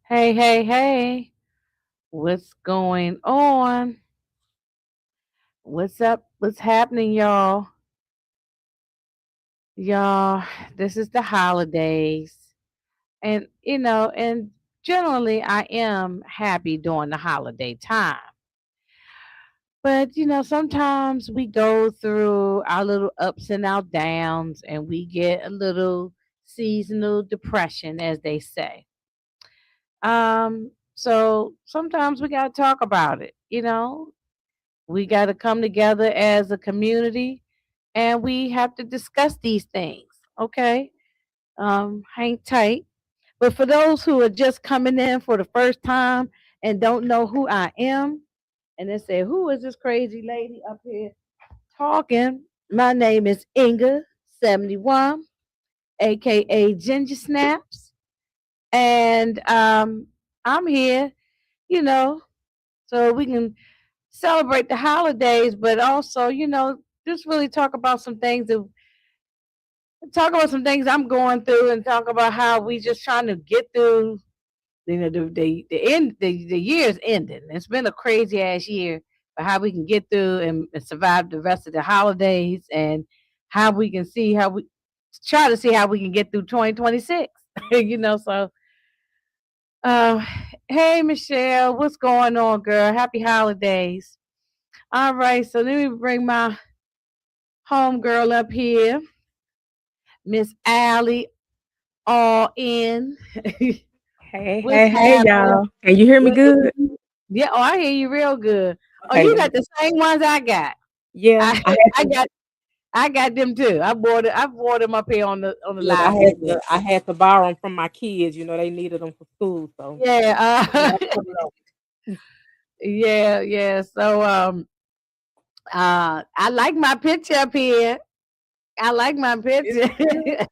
Hey, hey, hey. What's going on? What's up? What's happening, y'all? Y'all, this is the holidays. And generally I am happy during the holiday time. But, sometimes we go through our little ups and our downs and we get a little seasonal depression, as they say. So sometimes we got to talk about it. We got to come together as a community and we have to discuss these things. Okay. Hang tight. But for those who are just coming in for the first time and don't know who I am, and they say, who is this crazy lady up here talking? My name is Inga 71, aka Ginger Snaps. And I'm here, you know, so we can celebrate the holidays, but also, just really talk about some things I'm going through, and talk about how we just trying to get through. The year's ending. It's been a crazy ass year, but how we can get through and survive the rest of the holidays, and how we can see how we try to see how we can get through 2026. So uh, hey Michelle, what's going on, girl? Happy holidays. All right, so let me bring my homegirl up here, Miss Allie, all in. Hey, What's hey, hey, happening? y'all. Can you hear me What- good? Yeah, oh, I hear you real good. Oh, Okay, you then. got the same ones I got. Yeah, I I had I to got I got them too. I bought them up here on the look. live video. I had to borrow them from my kids. You know, they needed them for school, so Yeah, I put it on. yeah, yeah. So I like my picture up here. I like my It's picture. good.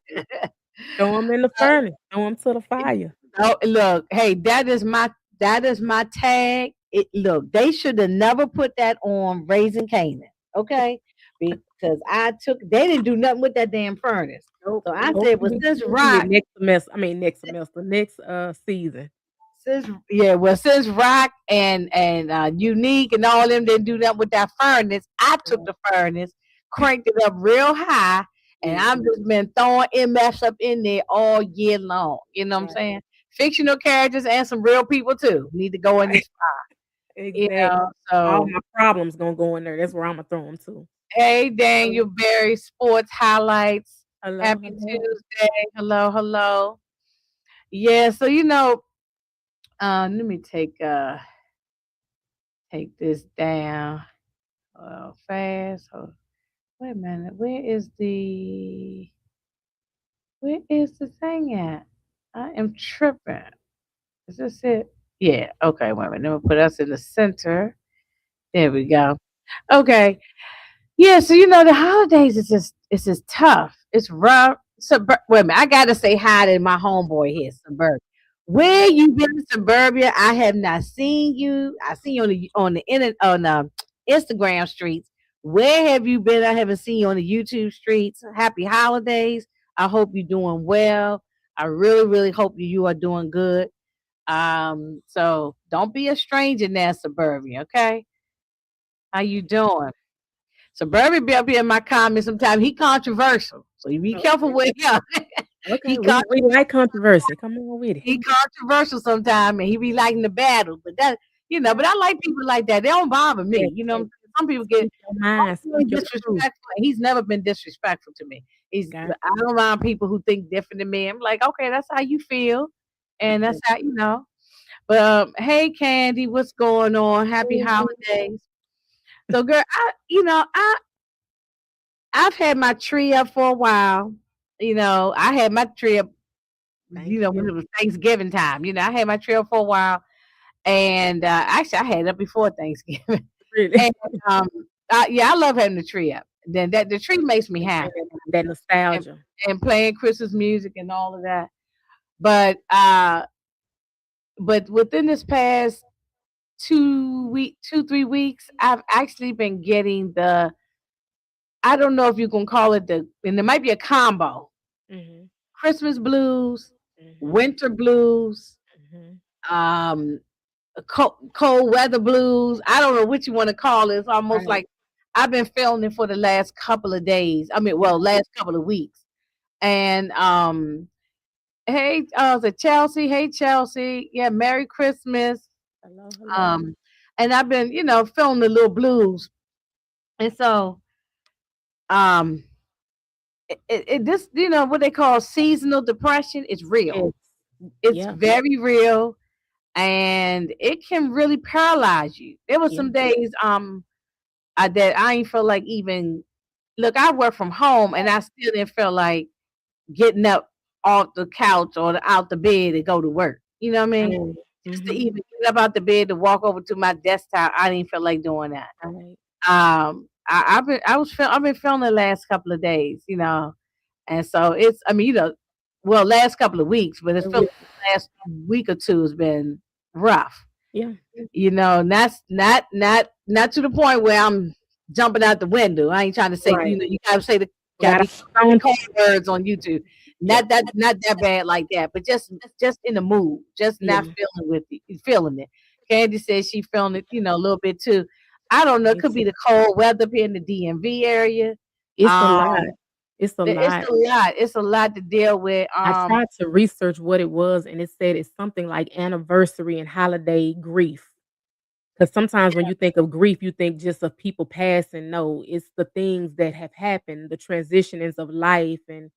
Throw them in the furnace. Throw them to the fire. Oh, look, hey, that is my tag. Look, they should have never put that on Raising Canaan, okay? Because they didn't do nothing with that damn furnace. Nope. So I said, Hopefully, well, we since see it Rock, next semester. I mean, next semester, next season. since Rock and Unique and all them didn't do nothing with that furnace, I took Yeah. the furnace, cranked it up real high, and Yeah. I've just been throwing MFs up in there all year long. You know what I'm Right. saying? Fictional characters and some real people too need to go in Right. this. You Exactly. know, All so my problems gonna go in there. That's where I'm gonna throw them to. hey, Hello, Daniel Berry, sports highlights. hello, Happy hello. Tuesday. Hello, hello. Yeah, so let me take this down fast. Wait a minute. Where is the thing at? I am tripping. Is this it? Yeah. Okay. Wait a minute. Let me put us in the center. There we go. Okay. Yeah. So the holidays is just tough. It's rough. Wait a minute. I gotta say hi to my homeboy here, Suburbia. Where you been in Suburbia? I have not seen you. I seen you on the Instagram streets. Where have you been? I haven't seen you on the YouTube streets. Happy holidays. I hope you're doing well. I really, really hope you are doing good. So don't be a stranger now, Suburbia. Okay, how you doing? Suburban be up here in my comments sometimes. He controversial. So you be careful Okay. with him. Okay. he We like controversy. Come on with it. he controversial sometimes and he be liking the battle. But I like people like that. They don't bother Yes, me. yes. Some people get Speak your mind, really speak your truth. disrespectful. And he's never been disrespectful to me. Got I don't mind people who think different than me. I'm like, okay, that's how you feel. And you. that's how. But hey Candy, what's going on? Happy holidays. So girl, I've had my tree up for a while. I had my tree up, Thank when you. it was Thanksgiving time. I had my tree up for a while. And actually, I had it up before Thanksgiving. Really. And yeah, I love having the tree up. Then the tree makes me Bring happy, that and, nostalgia. and playing Christmas music and all of that. But within this past 3 weeks, I've actually been getting the, I don't know if you can call it and there might be a combo: Mhm. Christmas blues, Mhm. winter blues, Mhm. um, cold weather blues. I don't know what you want to call it. It's almost Right. like I've been feeling it for the last couple of days. I mean, Yeah. well, last couple of weeks. And hey, the Chelsea. Hey, Chelsea. Yeah, Merry Christmas. Hello, hello. Um, and I've been, feeling the little blues. And so, um, this, what they call seasonal depression is real. Yes. It's Yeah. very real, and it can really paralyze you. There were Yeah. some days, that I ain't feel like even look. I work from home, and I still didn't feel like getting up off the couch or out the bed and go to work. You know what I mean? Right. Just to Mhm. even get up out the bed to walk over to my desktop, I didn't feel like doing that. Right. I've been feeling the last couple of days, and so it's I mean, well, last couple of weeks, but it It feels really like the last week or two has been rough. yeah. And that's not to the point where I'm jumping out the window. I ain't trying to say, Right. you gotta say gotta Gotta be hold the on code to words on YouTube. yeah. Not that bad like that, but just in the mood, just not Yeah. feeling it. Candy says she feeling it, a little bit too. I don't know. It Me could be too. the cold weather up here in the DMV area. It's a lot. Um, It's a it's lot. a lot. It's a lot to deal with. I tried to research what it was, and it said it's something like anniversary and holiday grief. Because sometimes when you think of grief, you think just of people passing. No, it's the things that have happened, the transitionings of life, and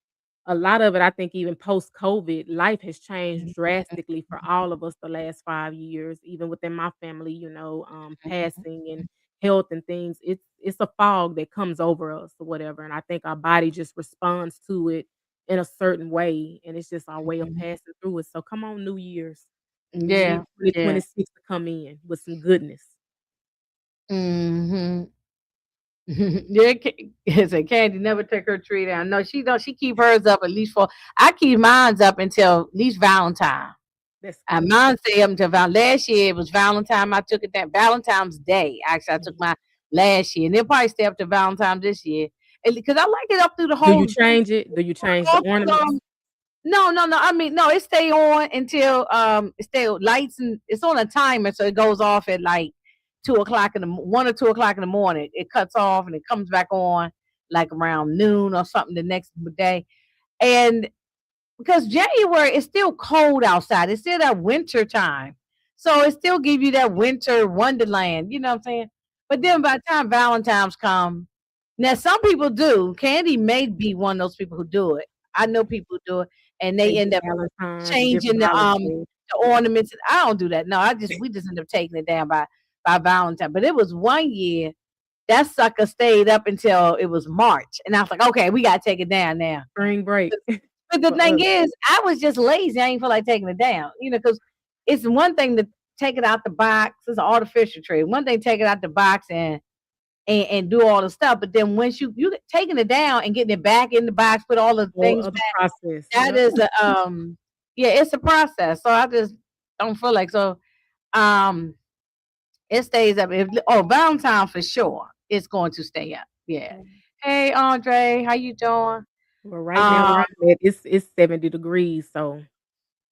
a lot of it, I think even post-COVID, life has changed drastically for all of us the last 5 years, even within my family, passing and health and things. It's a fog that comes over us or whatever, and I think our body just responds to it in a certain way, and it's just our way of passing through it. So come on, New Year's. We need Yeah, yeah. 2026 to come in with some goodness. Hmm. Yeah, say Candy never take her tree down. No, she don't. She keep hers up at least for. I keep mine's up until at least Valentine. That's And good. mine stay up until last year. It was Valentine. I took it that Valentine's Day. Actually, I took Mhm. my last year, and they'll probably stay up to Valentine's this year. Because I like it up through the Do you whole change it? Do you change the all through ornaments? no, no, no. I mean, no, it stay on until it stay lights and it's on a timer, so it goes off at like 2 o'clock 1 or 2 o'clock in the morning. It cuts off and it comes back on like around noon or something the next day. And because January is still cold outside, it's still that winter time, so it still give you that winter wonderland. You know what I'm saying? But then Right. by the time Valentine's come, now some people do. Candy may be one of those people who do it. I know people who do it, and They they do end up Valentine's and different changing holidays. the ornaments. I don't do that. No, we just end up taking it down by Valentine. But it was one year that sucker stayed up until it was March, and I was like, okay, we gotta take it down now. Spring break But the for thing us. is, I was just lazy. I ain't feel like taking it down, because it's one thing to take it out the box. It's an artificial tree. One thing, take it out the box and do all the stuff. But then once you taking it down and getting it back in the box, put all the Whole things other back. process. That Yep. is yeah, it's a process. So I just don't feel like so. Um, it stays up. Valentine for sure, it's going to stay up. Yeah. Mm. Hey, Andre, how you doing? Well, right now Um, where I'm at, it's 70 degrees, so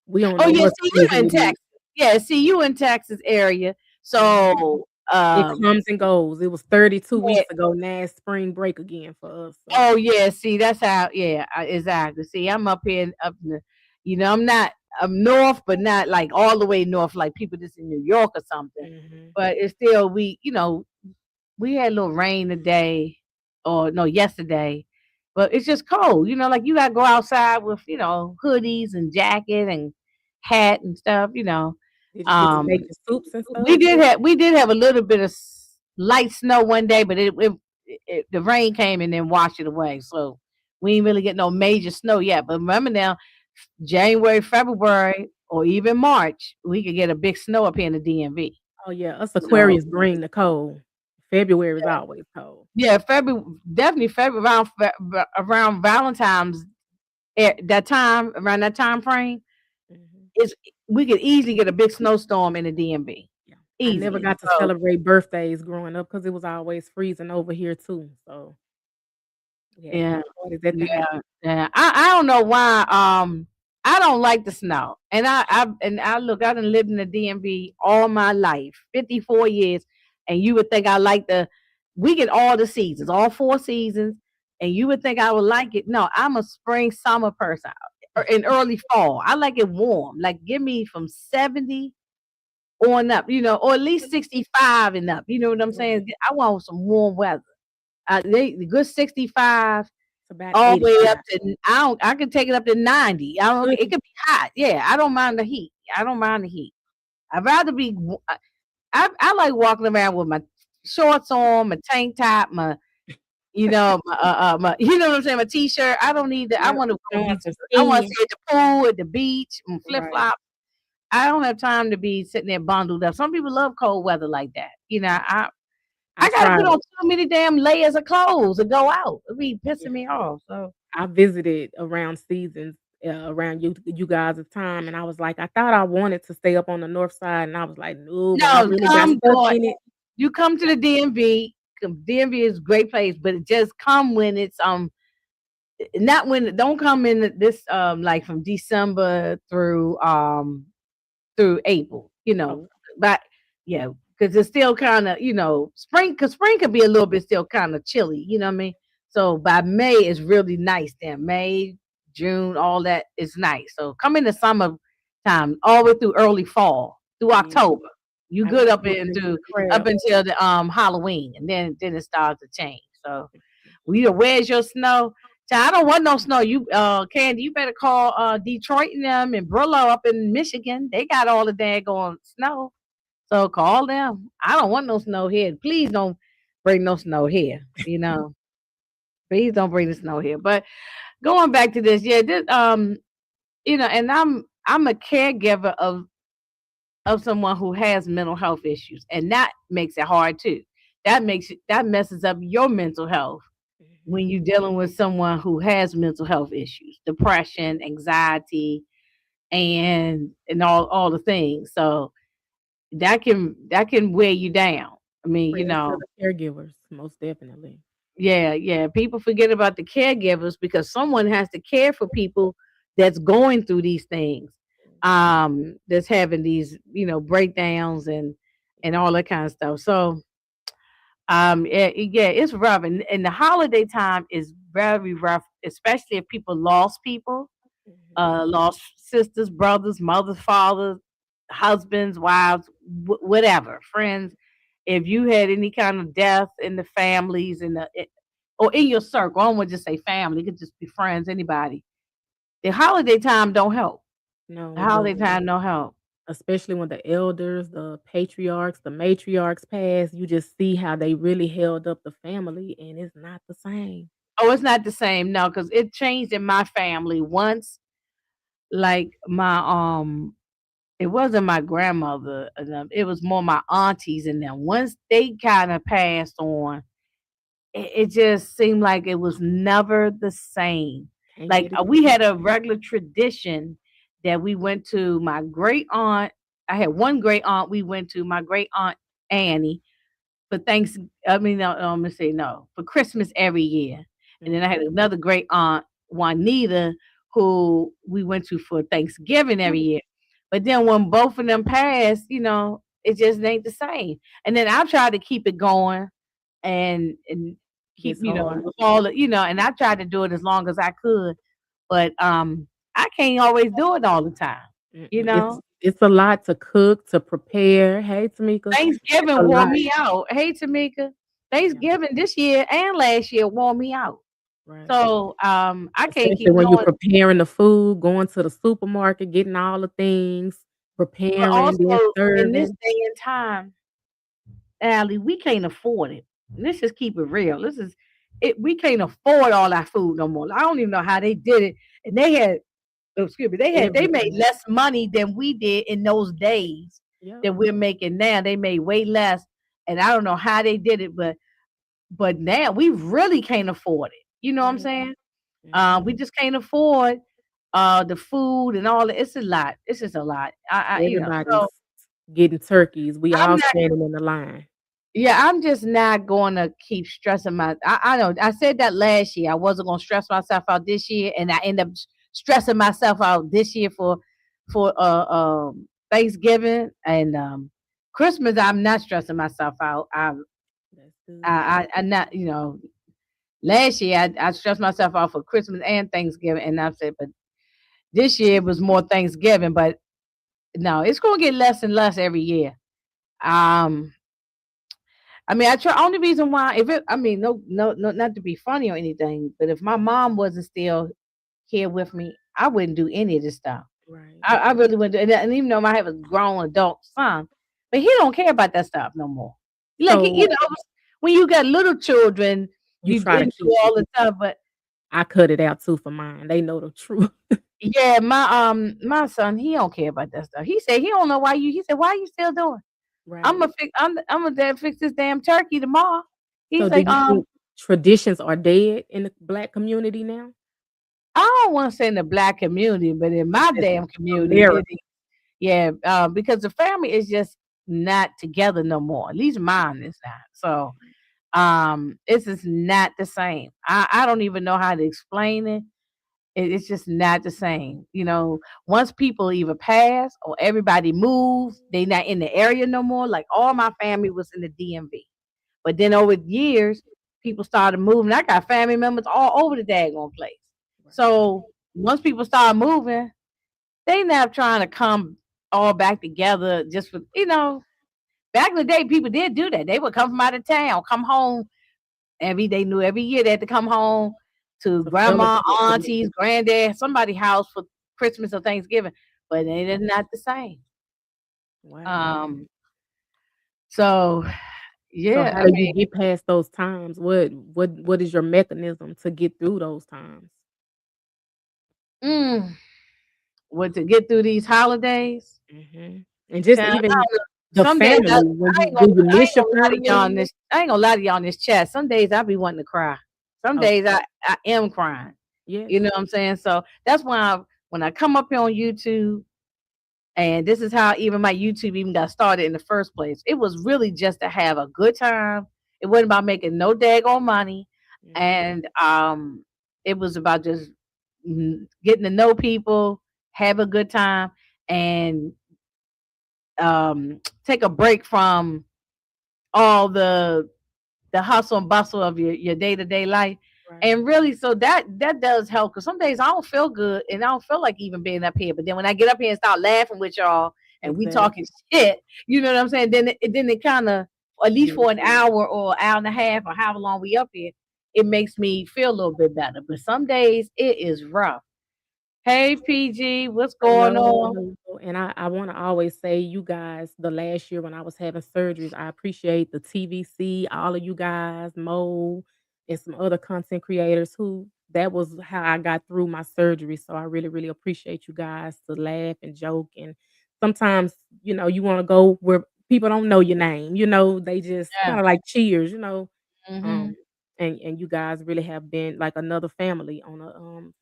we don't Oh know yeah, what see you season in it is. Texas. Yeah, see you in Texas area. Mhm. So It comes and goes. It was 32 yeah. weeks ago. Now it's spring break again for us. So Oh yeah, see that's how exactly. See, I'm up here up in the I'm not up north, but not like all the way north like people just in New York or something. mhm. But it's still we had a little rain today or no yesterday. But it's just cold, like you gotta go outside with, hoodies and jacket and hat and stuff. Did you get to Um make your soups and stuff? we did have a little bit of light snow one day, but the rain came and then washed it away. So we ain't really get no major snow yet. But remember now, January, February, or even March, we could get a big snow up here in the DMV. Oh yeah, us So Aquarius bring the cold. February is always cold. yeah, February, definitely February around Valentine's around that time frame Mhm. is we could easily get a big snowstorm in the DMV Yeah. I never easily. got to So celebrate birthdays growing up because it was always freezing over here too. So we had yeah, no parties at the house. yeah, yeah. I don't know why. I don't like the snow. And I look, I done lived in the DMV all my life, 54 years, and you would think I like we get all the seasons, all four seasons, and you would think I would like it. No, I'm a spring summer person. In early fall. I like it warm. Like give me from 70 on up, or at least 65 and up. You know what I'm saying? Right. I want some warm weather. The good 65 It's about all the way up 85. to I can take it up to 90. I don't Could it you? could be hot. Yeah, I don't mind the heat. I don't mind the heat. I'd rather be I like walking around with my shorts on, my tank top, you know what I'm saying, my t-shirt. I don't need I Yep. want to go Showing be some I want to skin. stay at the pool, at the beach, and flip Right. flop. I don't have time to be sitting there bundled up. Some people love cold weather like that. I I gotta tried put on it. too many damn layers of clothes to go out. It be Yeah. pissing me off. So I visited around seasons, around you guys' time, and I was like, I thought I wanted to stay up on the north side, and I was like, "No," but I no, really got come stuck boy. in it. You come to the DMV. DMV is a great place, but it just come when it's not when don't come in this like from December through April, Okay. but yeah, because it's still kind of spring. Because spring could be a little bit still kind of chilly. You know what I mean? So by May it's really nice. Then May, June, all that is nice. So come in the summer time, all the way through early fall through Yeah. October. You I good gotta up look into into the up crab. until the Halloween, and then it starts to change. So where's your snow? So I don't want no snow. You Candy, you better call Detroit and them and Brillo up in Michigan. They got all the daggone snow. So call them. I don't want no snow here. Please don't bring no snow here. Please don't bring the snow here. But going back to this, yeah, and I'm a caregiver of someone who has mental health issues, and that makes it hard too. That messes up your mental health Mhm. when you're dealing with someone who has mental health issues, depression, anxiety, and all the things. So that can weigh you down. I mean, Prayers to the caregivers, most definitely. yeah, yeah. People forget about the caregivers because someone has to care for people that's going through these things, that's having these, breakdowns and all that kind of stuff. So yeah, yeah, it's rough, and the holiday time is very rough, especially if people lost people, Mhm. lost sisters, brothers, mothers, fathers, husbands, wives, whatever, friends. If you had any kind of death in the families or in your circle, I don't want to just say family, it could just be friends, anybody. The holiday time don't help. No, The it holiday doesn't. time don't help. Especially when the elders, the patriarchs, the matriarchs pass, you just see how they really held up the family, and it's not the same. Oh, it's not the same, no, because it changed in my family once. Like it wasn't my grandmother, it was more my aunties and them. Once they kind of passed on, it just seemed like it was never the same. Can't Like get it we together. had a regular tradition that we went to my great aunt. I had one great aunt. We went to my great aunt Annie for Thanks. I mean, no, I'm gonna say no for Christmas every year, and then I Mhm. had another great aunt Juanita who we went to for Thanksgiving every year. But then when both of them passed, it just ain't the same. And then I tried to keep it going and keep, It's hard. with all the, and I tried to do it as long as I could, but I can't always do it all the time. You Mm-mm. know, It's a lot to cook, to prepare. Hey, Tamika. It's a Thanksgiving wore lot. me out. Hey, Tamika, Yeah, Thanksgiving this year and last year wore me out. right. So I can't Especially keep when you're doing. preparing the food, going to the supermarket, getting all the things, But preparing, then also in this serving. day and time, Allie, we can't afford it. Let's just keep it real. This is it. We can't afford all our food no more. I don't even know how they did it, and they had. Oh, excuse me. They made Everything. less money than we did in those days Yep. that we're making now. They made way less, and I don't know how they did it, but now we really can't afford it. You know what I'm Mhm, saying? mhm. We just can't afford the food and all that. It's a lot. It's just a lot. Everybody's So getting turkeys. We I'm all not. standing in the line. Yeah, I'm just not going to keep stressing I know I said that last year. I wasn't going to stress myself out this year, and I end up stressing myself out this year for Thanksgiving and Christmas. I'm not stressing myself out. That's good. I not last year I stressed myself out for Christmas and Thanksgiving, and I said, but this year it was more Thanksgiving. But no, it's gonna get less and less every year. Um, I mean, I try. Only reason why, if it, I mean, no, not to be funny or anything, but if my mom wasn't still here with me, I wouldn't do any of this stuff. Right. I really wouldn't. And even though I have a grown adult son, but he don't care about that stuff no more. Like So when you got little children, you you try to into keep it. all the stuff. But I cut it out too for mine. They know the truth. yeah, my son, he don't care about that stuff. He said he don't know why you. He said, why are you still doing? Right. I'm gonna dad fix this damn turkey tomorrow. So He's do like, you think traditions are dead in the Black community now? I don't want to say in the black community, but in my Just damn community, America. yeah, because the family is just not together no more. At least mine is not. So, it's just not the same. I don't even know how to explain it. It's just not the same. Once people either pass or everybody moves, they not in the area no more. Like all my family was in the DMV. But then over the years, people started moving. I got family members all over the daggone place. Right. So once people start moving, they not trying to come all back together just for back in the day people did do that. They would come from out of town, come home they knew every year they had to come home to To grandma, fellowship together. aunties, granddad, somebody's house for Christmas or Thanksgiving. But it is not the same. Wow. Um so So yeah, how I do you mean, get past those times? What is your mechanism to get through those times? mm, what to get through these holidays. Mhm. And just Child, even the some days family, when I you ain't do gonna you I ain't miss your gonna lie to y'all family? on this. I ain't gonna lie to y'all on this chat. Some days I be wanting to cry. Some days Okay. I am crying. Yes. You know what I'm saying? So that's why when I come up here on YouTube, and this is how even my YouTube even got started in the first place. It was really just to have a good time. It wasn't about making no daggone money, Mhm. and it was about just getting to know people, have a good time, and take a break from all the hustle and bustle of your day-to-day life. Right. And really, so that does help because some days I don't feel good and I don't feel like even being up here. But then when I get up here and start laughing with y'all and we talking Exactly. shit, you know what I'm saying? Then it kind of, at least Get it for an through. hour or hour and a half or however long we up here, it makes me feel a little bit better. But some days it is rough. Hey PG, what's going Hello, on? hello, and I wanna always say, you guys, the last year when I was having surgeries, I appreciate the TVC, all of you guys, Mo, and some other content creators who that was how I got through my surgery, so I really, really appreciate you guys to laugh and joke, and sometimes, you wanna go where people don't know your name, they just Yeah. kinda like cheers, um, Hmm. and you guys really have been like another family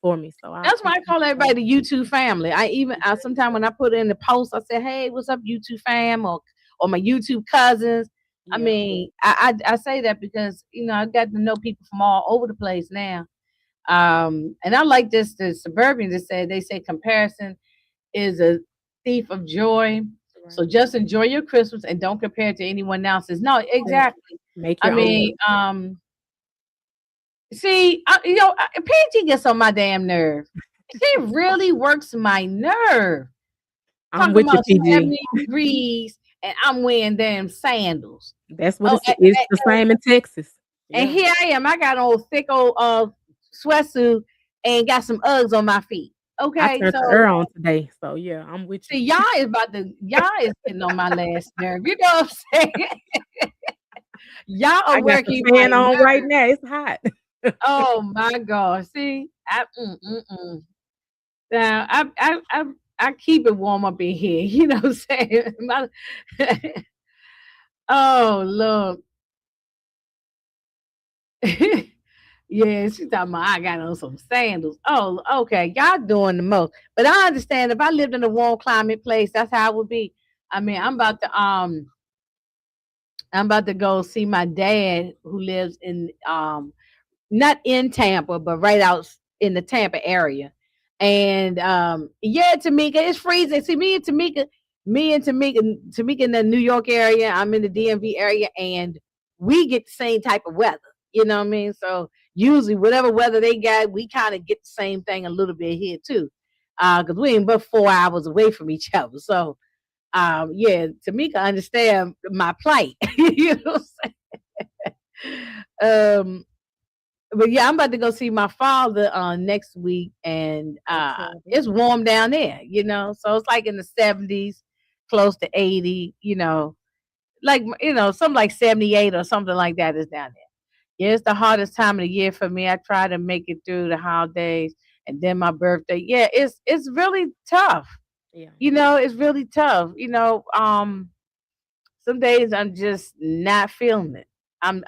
for me, so I That's why I appreciate call you guys. everybody the YouTube family. I even sometimes when I put in the post, I say, "Hey, what's up, YouTube fam?" or my YouTube cousins. I Yeah, mean, I say that because I got to know people from all over the place now. And I like this. The suburban they say comparison is a thief of joy. So right. just enjoy your Christmas and don't compare it to anyone else's. No, Exactly. exactly. Make I your own. mean, see, PG gets on my damn nerve. She really works my nerve. I'm Talking with you, about PG. 70 degrees and I'm wearing damn sandals. That's what Oh, it's the same in Texas. and Yeah. here I am. I got on thick old sweatsuit and got some Uggs on my feet. I Okay, turned so the air on today, so yeah, I'm with you. see, y'all is getting on my last nerve. You know what I'm saying? Y'all are I got the working my fan on right nerve. now, it's hot. Oh my God. See, now I keep it warm up in here. You know what I'm saying? Oh Lord. Yeah, she talking about I got on some sandals. Oh, okay. Y'all doing the most. But I understand if I lived in a warm climate place, that's how it would be. I mean, I'm about to go see my dad who lives in not in Tampa, but right out in the Tampa area. And yeah, Tamika, it's freezing. See, Tamika in the New York area. I'm in the DMV area, and we get the same type of weather. You know what I mean? So usually, whatever weather they got, we kind of get the same thing a little bit here too, because we ain't but 4 hours away from each other. So yeah, Tamika understand my plight. You know what I'm saying? But yeah, I'm about to go see my father next week, and Okay. it's warm down there, so it's like in the 70s, close to 80, like something like 78 or something like that is down there. Yeah, it's the hardest time of the year for me. I try to make it through the holidays and then my birthday. Yeah, it's really tough. Yeah. It's really tough. Some days I'm just not feeling it. I'm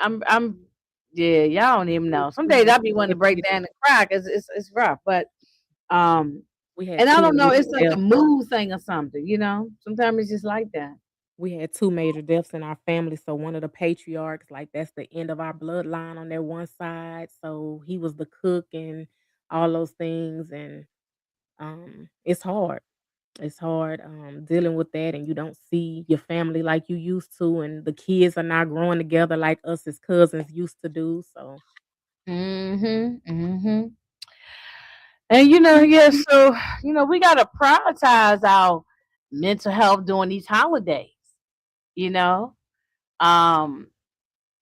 yeah, y'all don't even Me know. Some too. days We I be wanting to break had down and cry 'cause it's rough, but um we had and I 2 don't know, major it's like a deaths. mood thing or something. Sometimes it's just like that. We had 2 major deaths in our family, so one of the patriarchs, like, that's the end of our bloodline on their one side, so he was the cook and all those things, and, it's hard. It's hard, dealing with that, and you don't see your family like you used to, and the kids are not growing together like us as cousins used to do, so Mhm. Mhm. And yeah, so we gotta prioritize our mental health during these holidays, you know. Um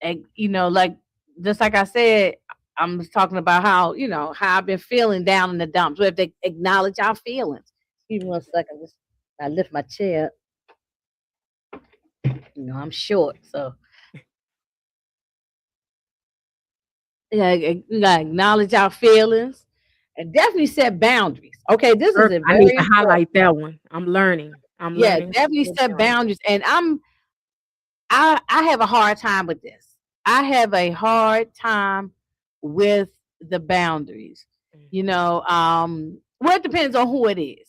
and like just like I said, I'm talking about how I've been feeling down in the dumps. We have to acknowledge our feelings. Excuse me one Mhm. second. I lift my chair. I'm short, so yeah, we gotta acknowledge our feelings and definitely set boundaries. Okay, this is a Perfect, I need very to important. highlight that one. I'm Yeah, learning how to definitely set set boundaries. boundaries. And I have a hard time with this. I have a hard time with the boundaries. Mhm. Well, it depends on who it is.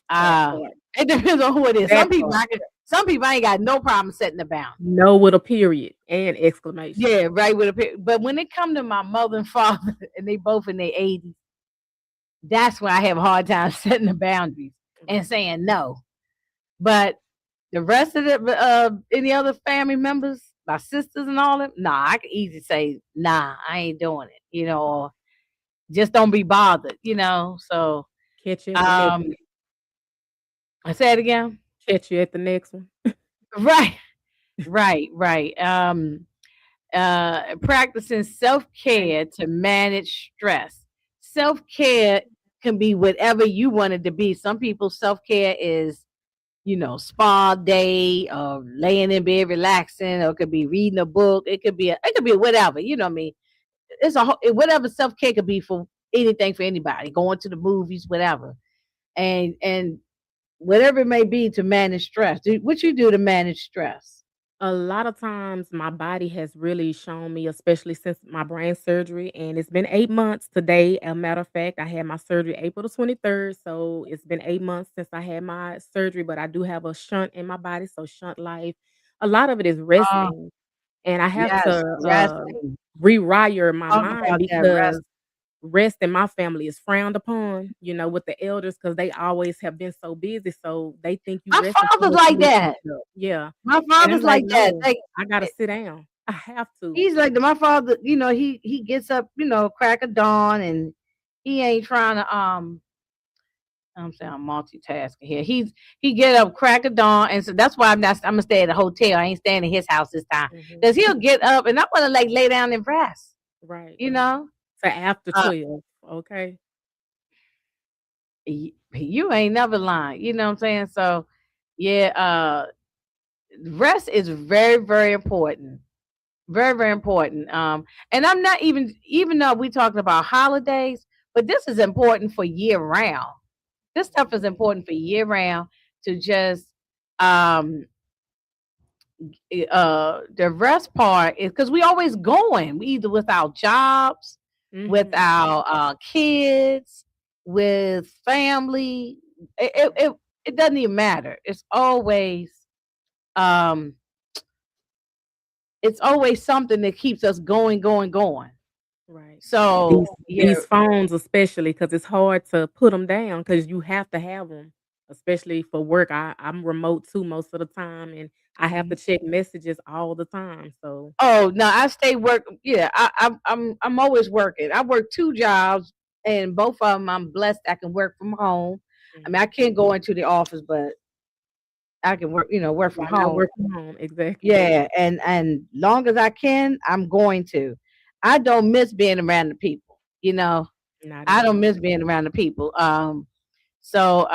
That Uh part. it depends on who it is. That part. Some people I ain't got no problem setting the boundary. No with a period and exclamation. Yeah, right with but when it come to my mother and father and they both in their 80s, that's when I have a hard time setting the boundaries and Right. saying no. But the rest of the any other family members, my sisters and all them, nah, I can easily say, nah, I ain't doing it, or just don't be bothered. So Catch you at the next um I say it again. catch you at the next one. Right, right. Practicing Thank self-care to manage stress. Self-care can be whatever you want it to be. Some people self-care is spa day or laying in bed relaxing, or it could be reading a book. It could be whatever. You know what I mean? Whatever self care could be for anything for anybody. Going to the movies, whatever, and whatever it may be to manage stress. What you do to manage stress? A lot of times my body has really shown me, especially since my brain surgery, and it's been 8 months today. A matter of fact, I had my surgery April the 23rd, so it's been 8 months since I had my surgery, but I do have a shunt in my body, so shunt life. A lot of it is Oh, resting, and I have yes, to, resting. rewire my Talk mind about that rest. because rest in my family is frowned upon, with the elders because they always have been so busy, so they think you My resting too father's much, you like need to that. sit up. Yeah, My and I'm father's like, like that. "No, I gotta sit down. I have to." He's like my father. He gets up, crack of dawn, and he ain't trying to I'm saying I'm multitasking here. He get up crack of dawn, and so that's why I'm gonna stay at a hotel. I ain't staying in his house this time Mhm. because he'll get up, and I want to like lay down and rest. Right. You know, So after uh, 12, okay? you ain't never lying. You know what I'm saying? So yeah, rest is very very important. Very very important. And I'm not even though we talking about holidays, but this is important for year round. This stuff is Mhm. important for year round to just um the rest part is because we always going. We either with our jobs, with Mhm. our kids, with family. It, it Right. it it doesn't even matter. Um it's always something that keeps us going, going, going. Right. So yeah. These phones especially, because it's hard to put them down because you have to have them, especially for work. I'm remote too most of the time, and I have to check messages all the time, so Oh no, I stay work. Yeah, I'm always working. I work two jobs, and both of them I'm blessed. I can work from home. I mean, mhm. I can't go into the office, but I can work. Work from Why not home. work from home? Exactly. Yeah, and long as I can, I'm going to. I don't miss being around the people. Not at I don't all. miss being around the people. So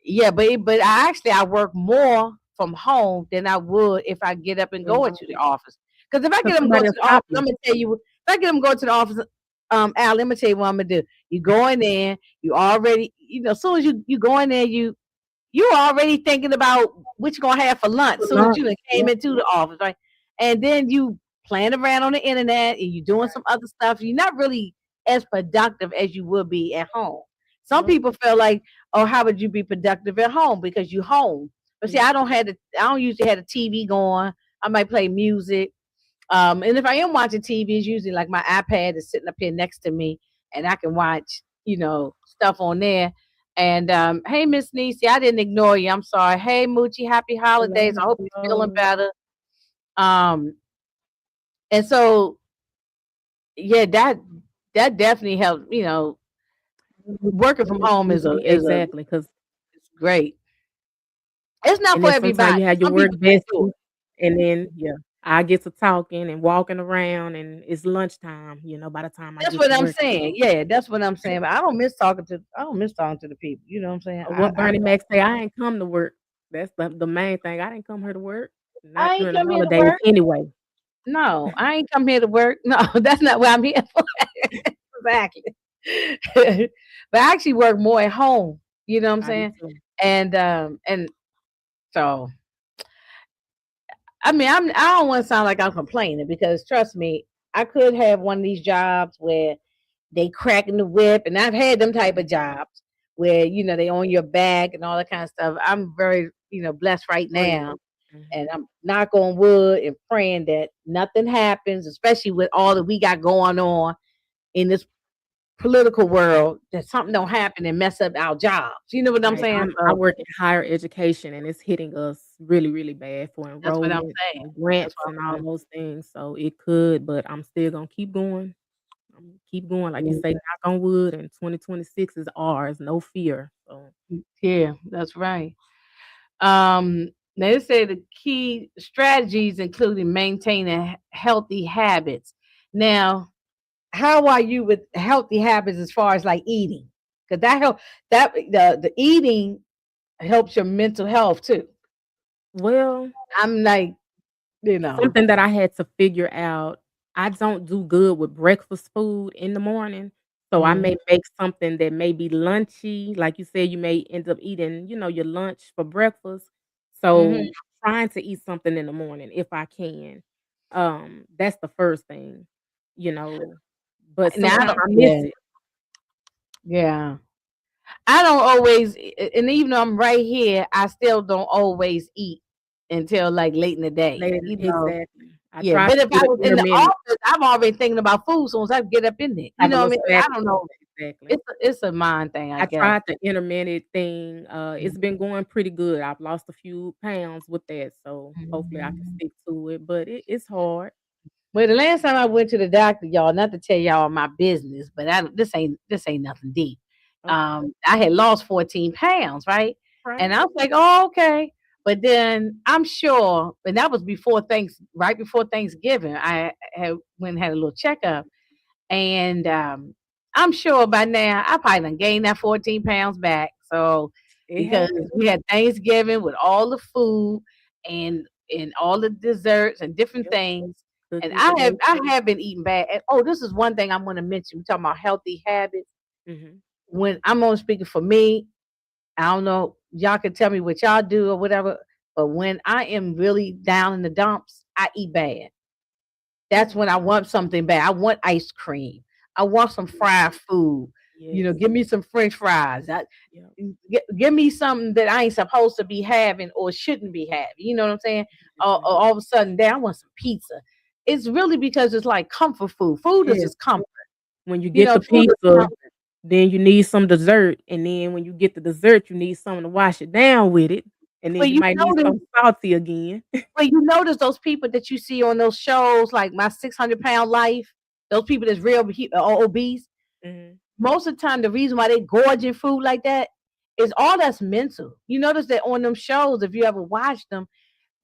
yeah, but I work more from home than I would if I get up and In go the into the office, office. Because if I get 'cause them go somebody to will the stop office, you. I'm gonna tell you. If I get them go to the office, Al, let me tell you what I'm gonna do. You go in there, you already, as soon as you go in there, you already thinking about what you're gonna have for lunch For soon as lunch. you done came Yep, into the office, right? And then you playing around on the internet and you doing some right. other stuff. You're not really as productive as you would be at home. Some Yep. people feel like, oh, how would you be productive at home because you home? But see, Yep. I don't usually have the TV going. I might play music. And if I am watching TV, it's usually like my iPad is sitting up here next to me, and I can watch, stuff on there. And hey, Miss Niecy, I didn't ignore you. I'm sorry. Hey, Moochie, happy holidays. I Hello, hope you're feeling hello. better. Um, and so yeah, that definitely helps. Working from home Exactly, 'cause is great. It's not and for then sometimes everybody. you have your Some work people can't do besties, it. and then yeah, I get to talking and walking around, and it's lunchtime, by the time I That's get what to I'm work, saying. so Yeah, that's what I'm saying. But I don't miss talking to the people. You know what I'm saying? what Bernie Mac say, "I ain't come to work." That's the main thing. I didn't come here to work, not I ain't during the come here to holidays work. anyway. No, I ain't come here to work. No, that's not what I'm here for. Exactly. But I actually work more at home. You know what I'm I do saying? too. And so I mean I don't want to sound like I'm complaining because trust me, I could have one of these jobs where they cracking the whip, and I've had them type of Mhm. jobs where they on your back and all that kind of stuff. I'm very blessed right now, Fortunate. and Mhm. I'm knock on wood and praying that nothing happens, especially with all that we got going on in this political world, that something don't Right. happen and mess up our jobs. You know what I'm Right, saying? I So work in higher education, and it's hitting us really, really bad for that's what I'm enrollment saying. and That's grants what and I'm all saying. those things, so it could, but I'm still gonna keep going. Keep going, like you say, knock on wood, and 2026 is ours, no fear, so Yeah, that's right. Um, Now they say the key strategies including maintaining healthy habits. Now, how are you with healthy habits as far as like eating? Because the eating helps your mental health too. well, I'm like, you know. something that I had to figure out, I don't do good with breakfast food in the morning, so I Mhm, may make something that may be lunchy, like you said, you may end up eating, your lunch for breakfast, so mhm. trying to eat something in the morning if I can. That's the first thing, you know, but Now, sometimes I miss yeah, it yeah. I don't always, and even though I'm right here, I still don't always eat until like late in the day. later. Exactly. I Yeah. try But to if do I the was in the intermittent, office, I'm already thinking about food as soon as I get up in there. You have a know what I little mean? snack. I don't know. Exactly. It's a mind thing, I I guess. tried the intermittent thing, it's been going pretty good. I've lost a few pounds with that, so hopefully I can Mhm. stick to it, but it's hard. Well, the last time I went to the doctor, y'all, not to tell y'all my business, but this ain't nothing deep. Okay. I had lost 14 pounds, right? Right. And I was like, oh, okay. But then I'm sure, and that was right before Thanksgiving. I had went and had a little checkup, and I'm sure by now I probably done gained that 14 pounds back. So It because happens. we had Thanksgiving with all the food and all the desserts and different Yep. things. And Cookies I and have I everything. have been eating bad. And oh, this is one thing I want to mention. We're talking about healthy habits. Mhm. When I'm on speaking for me, I don't know, y'all can tell me what y'all do or whatever. But when I am really down in the dumps, I eat bad. That's Mm. when I want something bad. I want ice cream. I want some Yeah. fried food. Yes. Give me some French fries. Yep. Give me something that I ain't supposed to be having or shouldn't be having. You know what I'm saying? Or Definitely. all of a sudden, damn, I want some pizza. It's really because it's like comfort food. Food is Yes. just comfort. When you You get know, the food is pizza, comfort. then you need some dessert, and then when you get the dessert, you need something to wash it down with it, and then Well, you you might need notice something salty again. well, you notice those people that you see on those shows like My 600 Pound Life, those people that's real obese. Mhm. Most of the time, the reason why they gorging food like that is all that's mental. You notice that on them shows, if you ever watch them,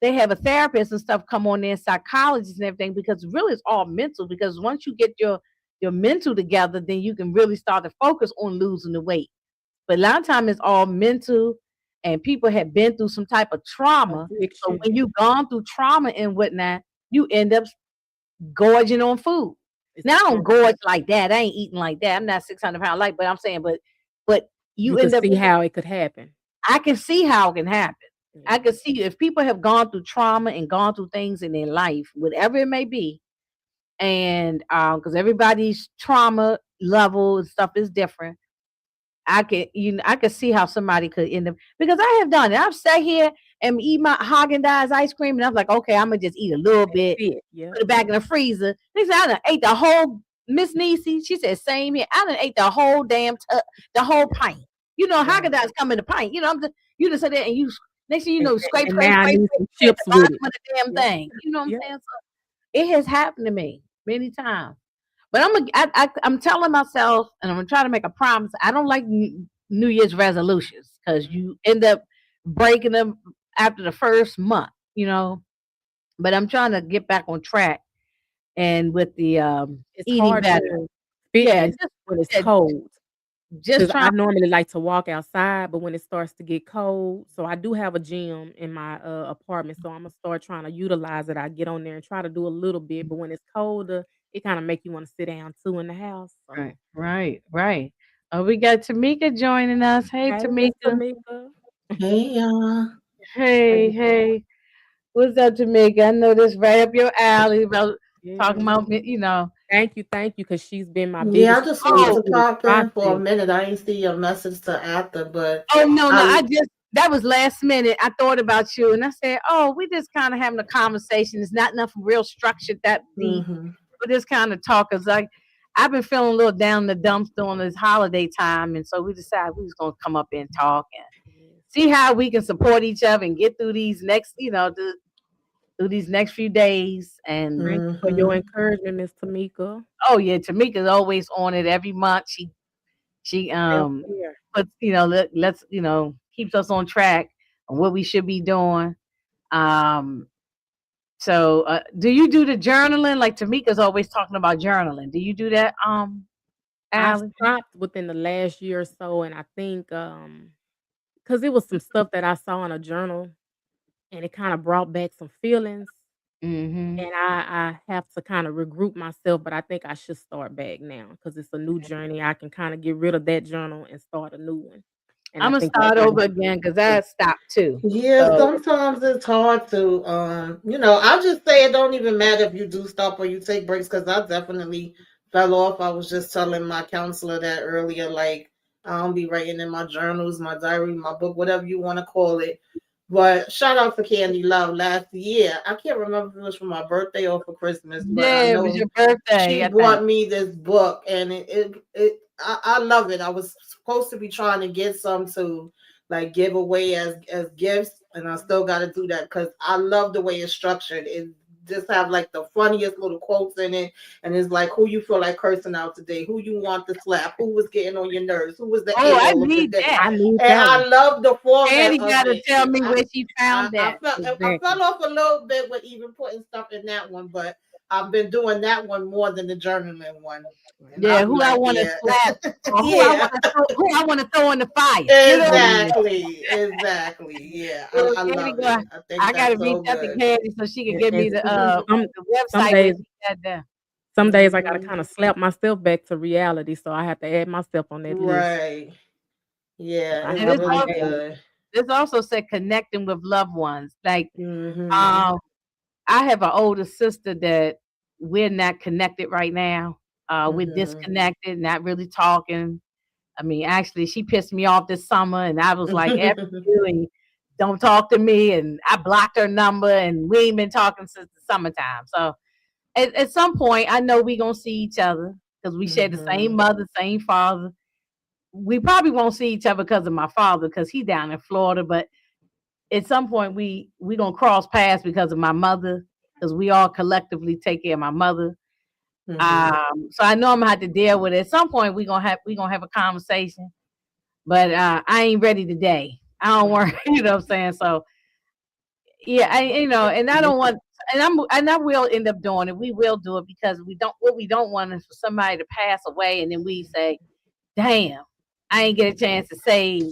they have a therapist and stuff come on there, psychologists and everything, because really it's all mental. Because once you get your mental together, then you can really start to focus on losing the weight. But a lot of time it's all mental, and people have been through some type of trauma. So Addiction. when you've gone through trauma and whatnot, you end up gorging on food. It's Now I don't hard. gorge like that. I ain't eating like that. I'm not 600 pound light, but I'm saying, but you You could end up. see how it could happen. I can see how it can happen. I Yeah. can see if people have gone through trauma and gone through things in their life, whatever it may be, and because everybody's trauma level and stuff is different. I can see how somebody could end up because I have done it. I've sat here and eat my Haagen Dazs ice cream, and I'm like, okay, I'm gonna just eat a little That's bit, it. Yep. put it back in the freezer. They said I done ate the whole Miss Niecy. She said same here. I done ate the whole the whole pint. You know, Haagen Right. Dazs come in a pint. You know, you just sit there and you next thing you And know, and scrape, and scrape, now I scrape, need scrape, some at the chips with it. bottom of the damn Yep. thing. You know what I'm Yep. saying? So it has happened to me many times. But I'm telling myself, and I'm gonna try to make a promise. I don't like New Year's resolutions because Mhm. you end up breaking them after the first month, you know. But I'm trying to get back on track and with the It's eating hard better. doing Yeah, fitness when it's yeah, cold. just 'Cause trying. I normally like to walk outside, but when it starts to get cold, so I do have a gym in my, apartment, so Imma start trying to utilize it. I get on there and try to do a little bit, but when it's colder, it kinda make you wanna sit down too in the house, Right, so right, right. Oh, we got Tamika joining us. Hey, hey, Miss Tamika. Tamika. Hey y'all. How Hey, you hey. What's up, Tamika? I know this right up your alley about talking yeah. about, you know. Thank you, because 'cause she's been my Yeah, I biggest just wanted supporter Oh, to through this pop in for a process. minute. I ain't see your message to after, but oh no, no. I That was last minute. I thought about you and I said, oh, we just kind of having a conversation. It's not enough real structured that deep. hmm We just kind of talk. Cause like I've been feeling a little down in the dumps during this holiday time, and so we decided we was gonna come up and talk and Yes. see how we can support each other and get through these next, through these next few days. And Thank you for your hmm encouragement, Miss Tamika. oh yeah, Tamika's always on it every month. She Self care. puts let's keeps us on track on what we should be doing. Um, so do you do the journaling? Like Tamika's always talking about journaling. Do you do that, I've Allie? stopped within the last year or so, and I think, 'cause it was some stuff that I saw in a journal, and it kinda brought back some feelings, Mm-hmm. and I have to kinda regroup myself, but I think I should start back now, 'cause it's a new journey. I can kinda get rid of that journal and start a new one, and I'm I gonna think that start might over help me again because too. I stopped too. Yeah, So sometimes it's hard to I just say it don't even matter if you do stop or you take breaks because I definitely fell off. I was just telling my counselor that earlier, like I don't be writing in my journals, my diary, my book, whatever you want to call it. But shout out to Candy Love last year. I can't remember if it was for my birthday or for Christmas, but I yeah, it was know your birthday, she I think. bought me this book and I love it. I was supposed to be trying to get some to like give away as gifts, and I still got to do that because I love the way it's structured. It just have like the funniest little quotes in it, and it's like who you feel like cursing out today, who you want to slap, who was getting on your nerves, who was the Oh, a I hole of the need day, that. I need and that one. I love the Annie format of got to it. tell me where she found that. I Exactly. fell off a little bit with even putting stuff in that one, but I've been doing that one more than the journaling one. And Yeah, I'll be who I like, want to yeah, slap or yeah, who I want to throw in the fire. You know what I'm Yes. exactly. Yeah, saying? I Annie love go. it. I think I got to that's reach so out to good. Candy so she can give And me some the some website where days she got that. some days I gotta hmm kinda slap myself back to reality, so I have to add myself on that list. Right. 'Cause Yeah, I And it's have this my really also days. good. this also said connecting with loved ones. Like hmm um, I have an older sister that we're not connected right now. We're hmm disconnected, not really talking. I mean, actually, she pissed me off this summer, and I was like, "F you," and don't talk to me. And I blocked her number, and we ain't been talking since the summertime. So at some point, I know we gonna see each other. because we share the same Mhm. mother, same father. We probably won't see each other because of my father, because he down in Florida. But at some point, we gonna cross paths because of my mother, because we all collectively take care of my mother. Mhm. So I know I'm gonna have to deal with it. At some point, we gonna have a conversation, but I ain't ready today. I don't Right. want, you know what I'm saying. So yeah, and I Yes. don't want, and I will end up doing it. We will do it because what we don't want is for somebody to pass away, and then we say, "Damn, I ain't get a chance to say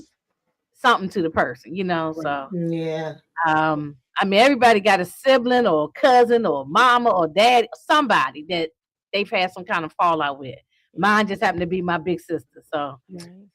something to the person," you know. Right. So Yeah. I mean, everybody got a sibling or a cousin or mama or dad, somebody that they've had some kind of fallout with. Mine just happened to be my big sister. So, Right.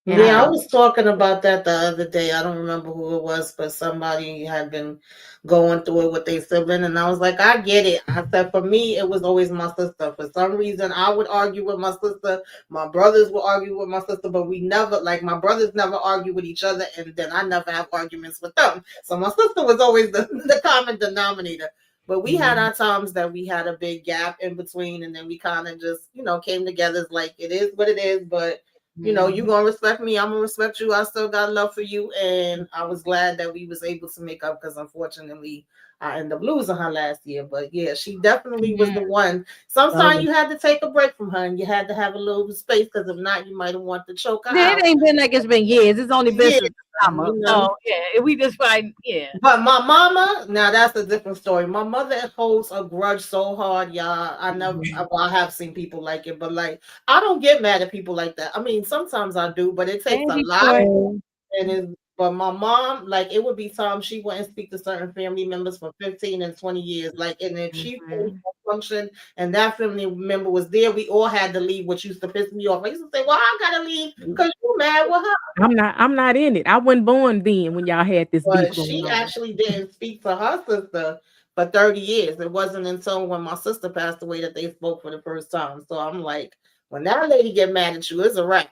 And Yeah, I um, was talking about that the other day. I don't remember who it was, but somebody had been going through it with their sibling, and I was like, I get it. I said, for me, it was always my sister. For some reason, I would argue with my sister. My brothers would argue with my sister, but we never, like, my brothers never argue with each other, and then I never have arguments with them. So my sister was always the common denominator. But we had mhm. our times that we had a big gap in between, and then we kind of just, came together. It's like, it is what it is, but you mhm. gonna respect me, I'm gonna respect you. I still got love for you, and I was glad that we was able to make up because unfortunately I ended up losing her last year. But yeah, she definitely was the Mhm. one. Sometimes you had to take a break from her, and you had to have a little space because if not, you might have wanted to choke her Yeah, out. it ain't been like it's been years. It's only been Yeah, since the summer. you know. So yeah, we just find, yeah. But my mama, now that's a different story. My mother holds a grudge so hard, y'all. I never, Mhm. well, I have seen people like it, but like, I don't get mad at people like that. I mean, sometimes I do, but it takes a Andy lot. boy. Well, And it, but my mom, like, it would be times she wouldn't speak to certain family members for 15 and 20 years. Like, and if she finished mhm. a function and that family member was there, we all had to leave, which used to piss me off. I used to say, well, I gotta leave because you mad with her. I'm not in it. I wasn't born then when y'all had this beef But going she on. actually didn't speak to her sister for 30 years. It wasn't until when my sister passed away that they spoke for the first time. So I'm like, when that lady get mad at you, it's a wrap.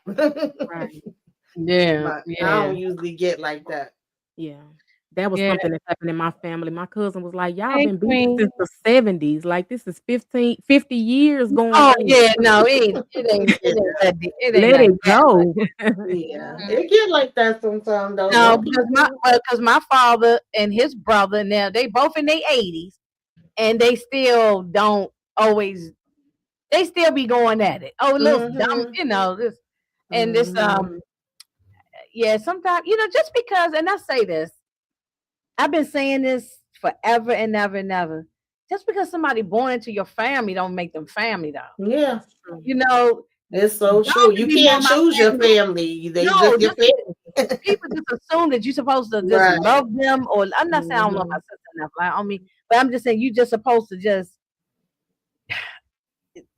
Right. Yeah, But I yeah, don't usually get like that. Yeah. That was yeah. something that happened in my family. My cousin was like, "Y'all Hey, been beefing Queen. since the '70s. Like, this is 50 years going Oh on. yeah, no, it ain't Let like it that. go." Yeah, Mhm. it get like that sometimes though. No, Some because people, my father and his brother, now they both in their 80s, and they still don't always, they still be going at it. Oh, little dumb, hmm this and this hmm yeah, sometimes, just because, and I say this, I've been saying this forever and ever and ever. Just because somebody born into your family don't make them family though. yeah, That's true. You know, it's so y'all true. can You be more can't my choose your family. family; they No, just your just family. people just assume that you're supposed to just Right. love them, or I'm not saying I don't love my hmm sister enough, like on me, but I'm just saying you just supposed to just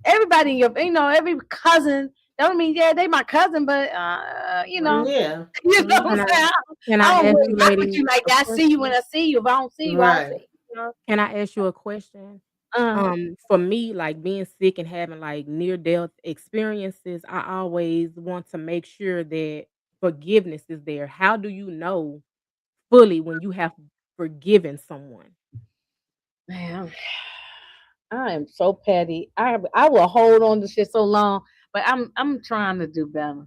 everybody in every cousin. That don't mean, yeah, they my cousin, but Right. Yeah. you know what Can I'm I hmm saying? can I I don't ask really you rock with ladies you like a that. I see you when question? I see you. If I don't see you, I don't see Right. you. You know? Can I ask you a question? Uh, For me, like being sick and having like near death experiences, I always want to make sure that forgiveness is there. How do you know fully when you have forgiven someone? man, I am so petty. I will hold on to shit so long, but I'm trying to do better.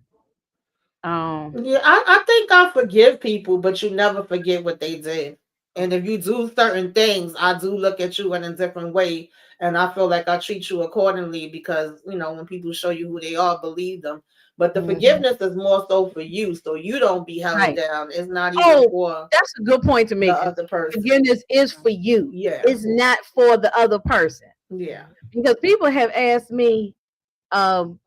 Um, Yeah, I think I forgive people, but you never forget what they did. And if you do certain things, I do look at you in a different way. And I feel like I treat you accordingly because, when people show you who they are, believe them. But the mhm, forgiveness is more so for you, so you don't be held right. down. It's not even Oh, for that's a good point, the Tamika. other person. Forgiveness is for you. Yeah. It's not for the other person. Yeah. Right. Because people have asked me, um,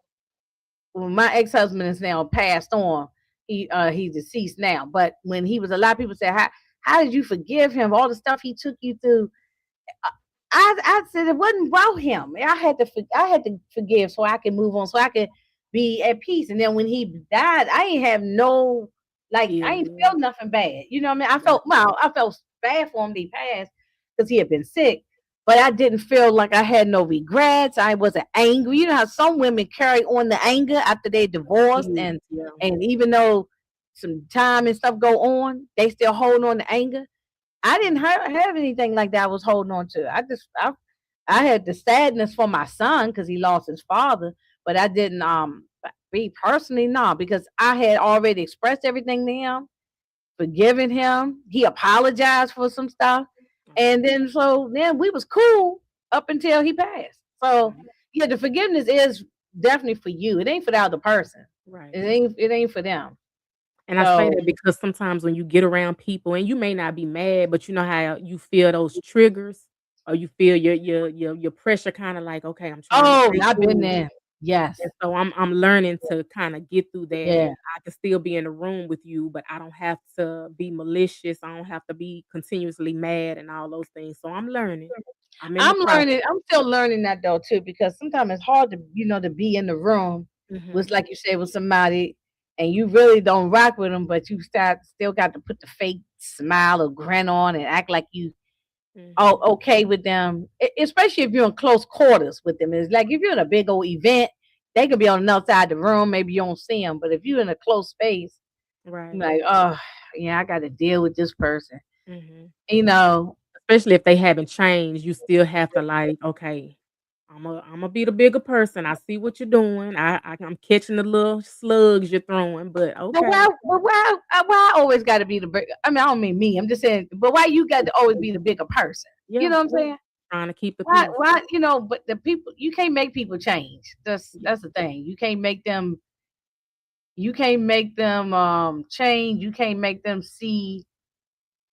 well, my ex husband is now passed on. He's deceased now. But when he was alive, people said, how did you forgive him? All the stuff he took you through. I said it wasn't about him. I had to forgive so I can move on, so I could be at peace. And then when he died, I ain't have no, like, I Ill ain't will. feel nothing bad. You know what I mean? Right. I felt bad for him that he passed because he had been sick, but I didn't feel like I had no regrets. I wasn't angry. You know how some women carry on the anger after they divorced, Yes, and yeah. even though some time and stuff go on, they still hold on to anger. I didn't have anything like that I was holding on to. I had the sadness for my son because he lost his father, but I didn't be personally no because I had already expressed everything to him, forgiven him. He apologized for some stuff, and Okay. then so then we was cool up until he passed. So Right. yeah, the forgiveness is definitely for you. It ain't for the other person. Right. It ain't for them. And I say So that because sometimes when you get around people and you may not be mad, but you know how you feel those triggers or you feel your pressure kind of like, okay, I'm trying to oh, stay I've been cool. there. Yes. And so I'm learning to kind of get through that. Yeah. I can still be in the room with you, but I don't have to be malicious. I don't have to be continuously mad and all those things. So I'm learning. I'm in the I'm process. learning. I'm still learning that though too, because sometimes it's hard to to be in the room with Mhm. like you said with somebody, and you really don't rock with them, but you still got to put the fake smile or grin on and act like you all Mhm. okay with them, especially if you're in close quarters with them. It's like if you're in a big old event, they could be on another side of the room. Maybe you don't see them, but if you're in a close space, you're Right. like, oh yeah, I got to deal with this person. Mhm. You know, Especially if they haven't changed, you still have to like, okay, I'm a be the bigger person. I see what you're doing. I'm catching the little slugs you're throwing, but but okay. why I always got to be the big? I mean, I don't mean me. I'm just saying, but why you got to always be the bigger person? You Yeah, know what I'm saying? trying to keep the Why? peace. Why? But the people you can't make people change. That's Yeah. that's the thing. You can't make them. You can't make them change. You can't make them see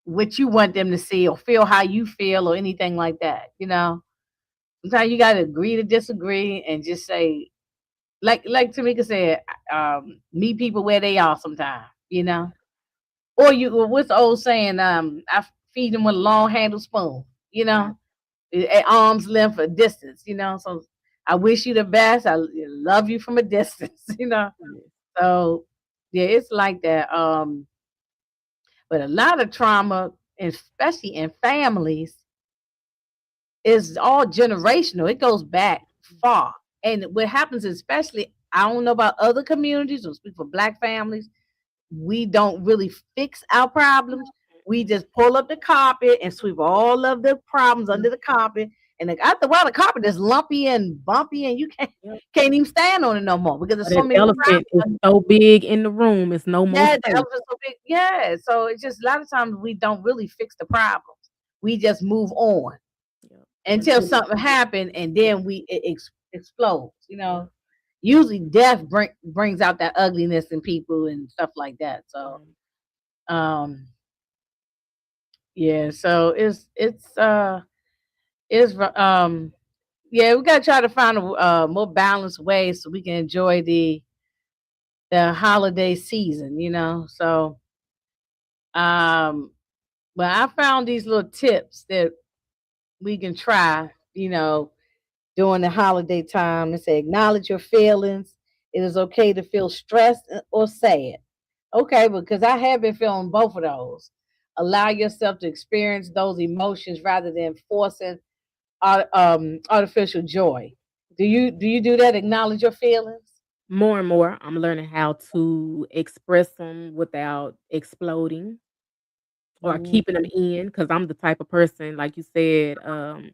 what you want them to see or feel how you feel or anything like that. Sometimes you got to agree to disagree and just say, like Tamika said, meet people where they are. Sometimes, or what's the old saying? I feed them with a long handled spoon. You Right. know, at arm's length or distance. So I wish you the best. I love you from a distance. Yes. So yeah, it's like that. But a lot of trauma, especially in families, is all generational. It goes back far. And what happens, especially, I don't know about other communities or speak for Black families, we don't really fix our problems. We Mhm. just pull up the carpet and sweep all of the problems Mhm. under the carpet. And after a while, the carpet is lumpy and bumpy, and you can't Yep. can't even stand on it no more because Or there's so that many elephant is problems. so big in the room, it's no more Yeah, the space. elephant's so big. Yeah, so it's just a lot of times we don't really fix the problems. We just move on Yep. until Until it something happened, and yeah, then it explodes. yeah. Usually death brings out that ugliness in people and stuff like that. So, Right. um, yeah. So it's yeah. We gotta try to find a more balanced way so we can enjoy the holiday season. So but I found these little tips that we can try. During the holiday time and say, acknowledge your feelings. It is okay to feel stressed or sad. Okay, because I have been feeling both of those. Allow yourself to experience those emotions rather than forcing artificial joy. Do you do that? Acknowledge your feelings. More and more, I'm learning how to express them without exploding. Or Mhm. keeping them in, because 'cause I'm the type of person, like you said,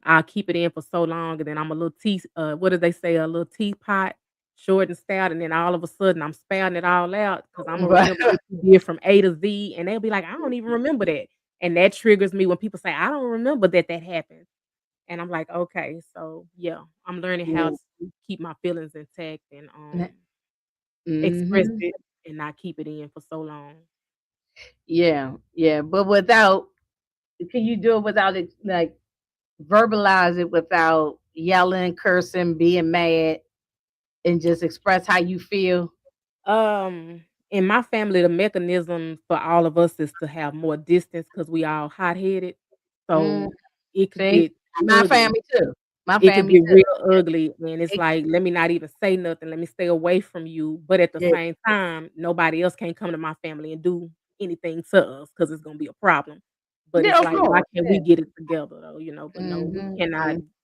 I'll keep it in for so long, and then I'm a little what do they say? A little teapot, short and stout, and then all of a sudden, I'm spouting it all out because 'cause Imma Right. remember what you did from A to Z, and they'll be like, "I don't even remember that." And that triggers me when people say, "I don't remember that happened." And I'm like, "Okay." So, yeah, I'm learning how to keep my feelings intact and, express Mm-hmm. it and not keep it in for so long. Yeah, yeah, but can you do it without like verbalize it without yelling, cursing, being mad, and just express how you feel? In my family, the mechanism for all of us is to have more distance because we all hot-headed, Mm, so it could see, get my ugly. family too. My It could family get too. real ugly, and it's It, like, "Let me not even say nothing, let me stay away from you," but at the it, same time, nobody else can come to my family and do anything to us because it's gonna be a problem, but yeah, it's of like, "Why course. can't Yeah. we get it together though?" But no, Hmm.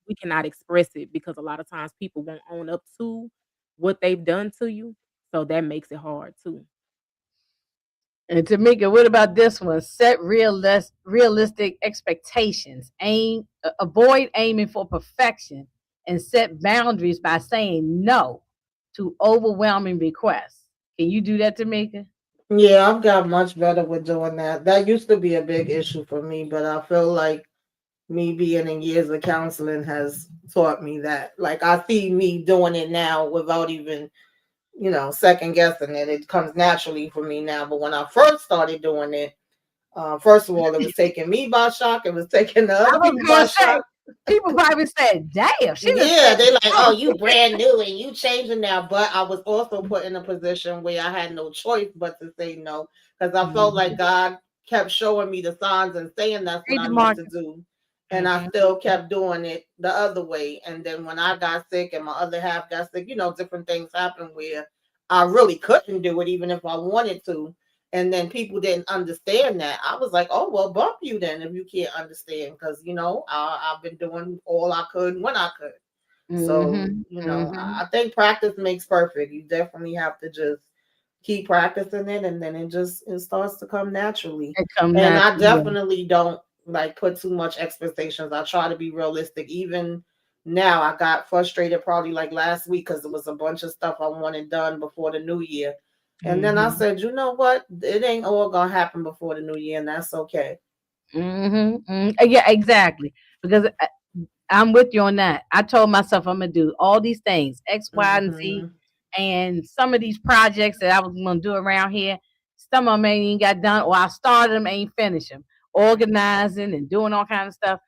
we cannot express it because a lot of times people won't own up to what they've done to you, so that makes it hard too. And Tamika, what about this one? Set realistic expectations. Avoid aiming for perfection, and set boundaries by saying no. to overwhelming requests. Can you do that, Tamika? Yeah, I've got much better with doing that. That used to be a big issue for me, but I feel like me being in years of counseling has taught me that. Like I see me doing it now without even, second guessing it. It comes naturally for me now. But when I first started doing it, first of all, it was taking me by shock. It was taking the I other was people by gonna say, shock. people probably said, "Damn, she done Yeah, said they like, oh, something." you brand new and you changing now. But I was also put in a position where I had no choice but to say no because I felt like Mhm. God kept showing me the signs and saying that's what Hey, I need to DeMarcus. do. And I Mhm. still kept doing it the other way. And then when I got sick and my other half got sick, different things happened where I really couldn't do it even if I wanted to. And then people didn't understand that. I was like, oh, well, bump you then if you can't understand because, I've been doing all I could when I could. So, Mhm. I Mhm. think practice makes perfect. You definitely have to just keep practicing it and then it starts to come naturally. It come And I naturally. Yeah. definitely don't like put too much expectations. I try to be realistic. Even now I got frustrated probably like last week because there was a bunch of stuff I wanted done before the new year. And then I Mhm. said, you know what? It ain't all gonna happen before the new year, and that's okay. Mhm. Yeah, exactly. Because I'm with you on that. I told myself I'm gonna do all these things, X, Y, and Z, Hmm. and some of these projects that I was gonna do around here, some of them ain't even got done, or I started them, ain't finished them, organizing and doing all kind of stuff.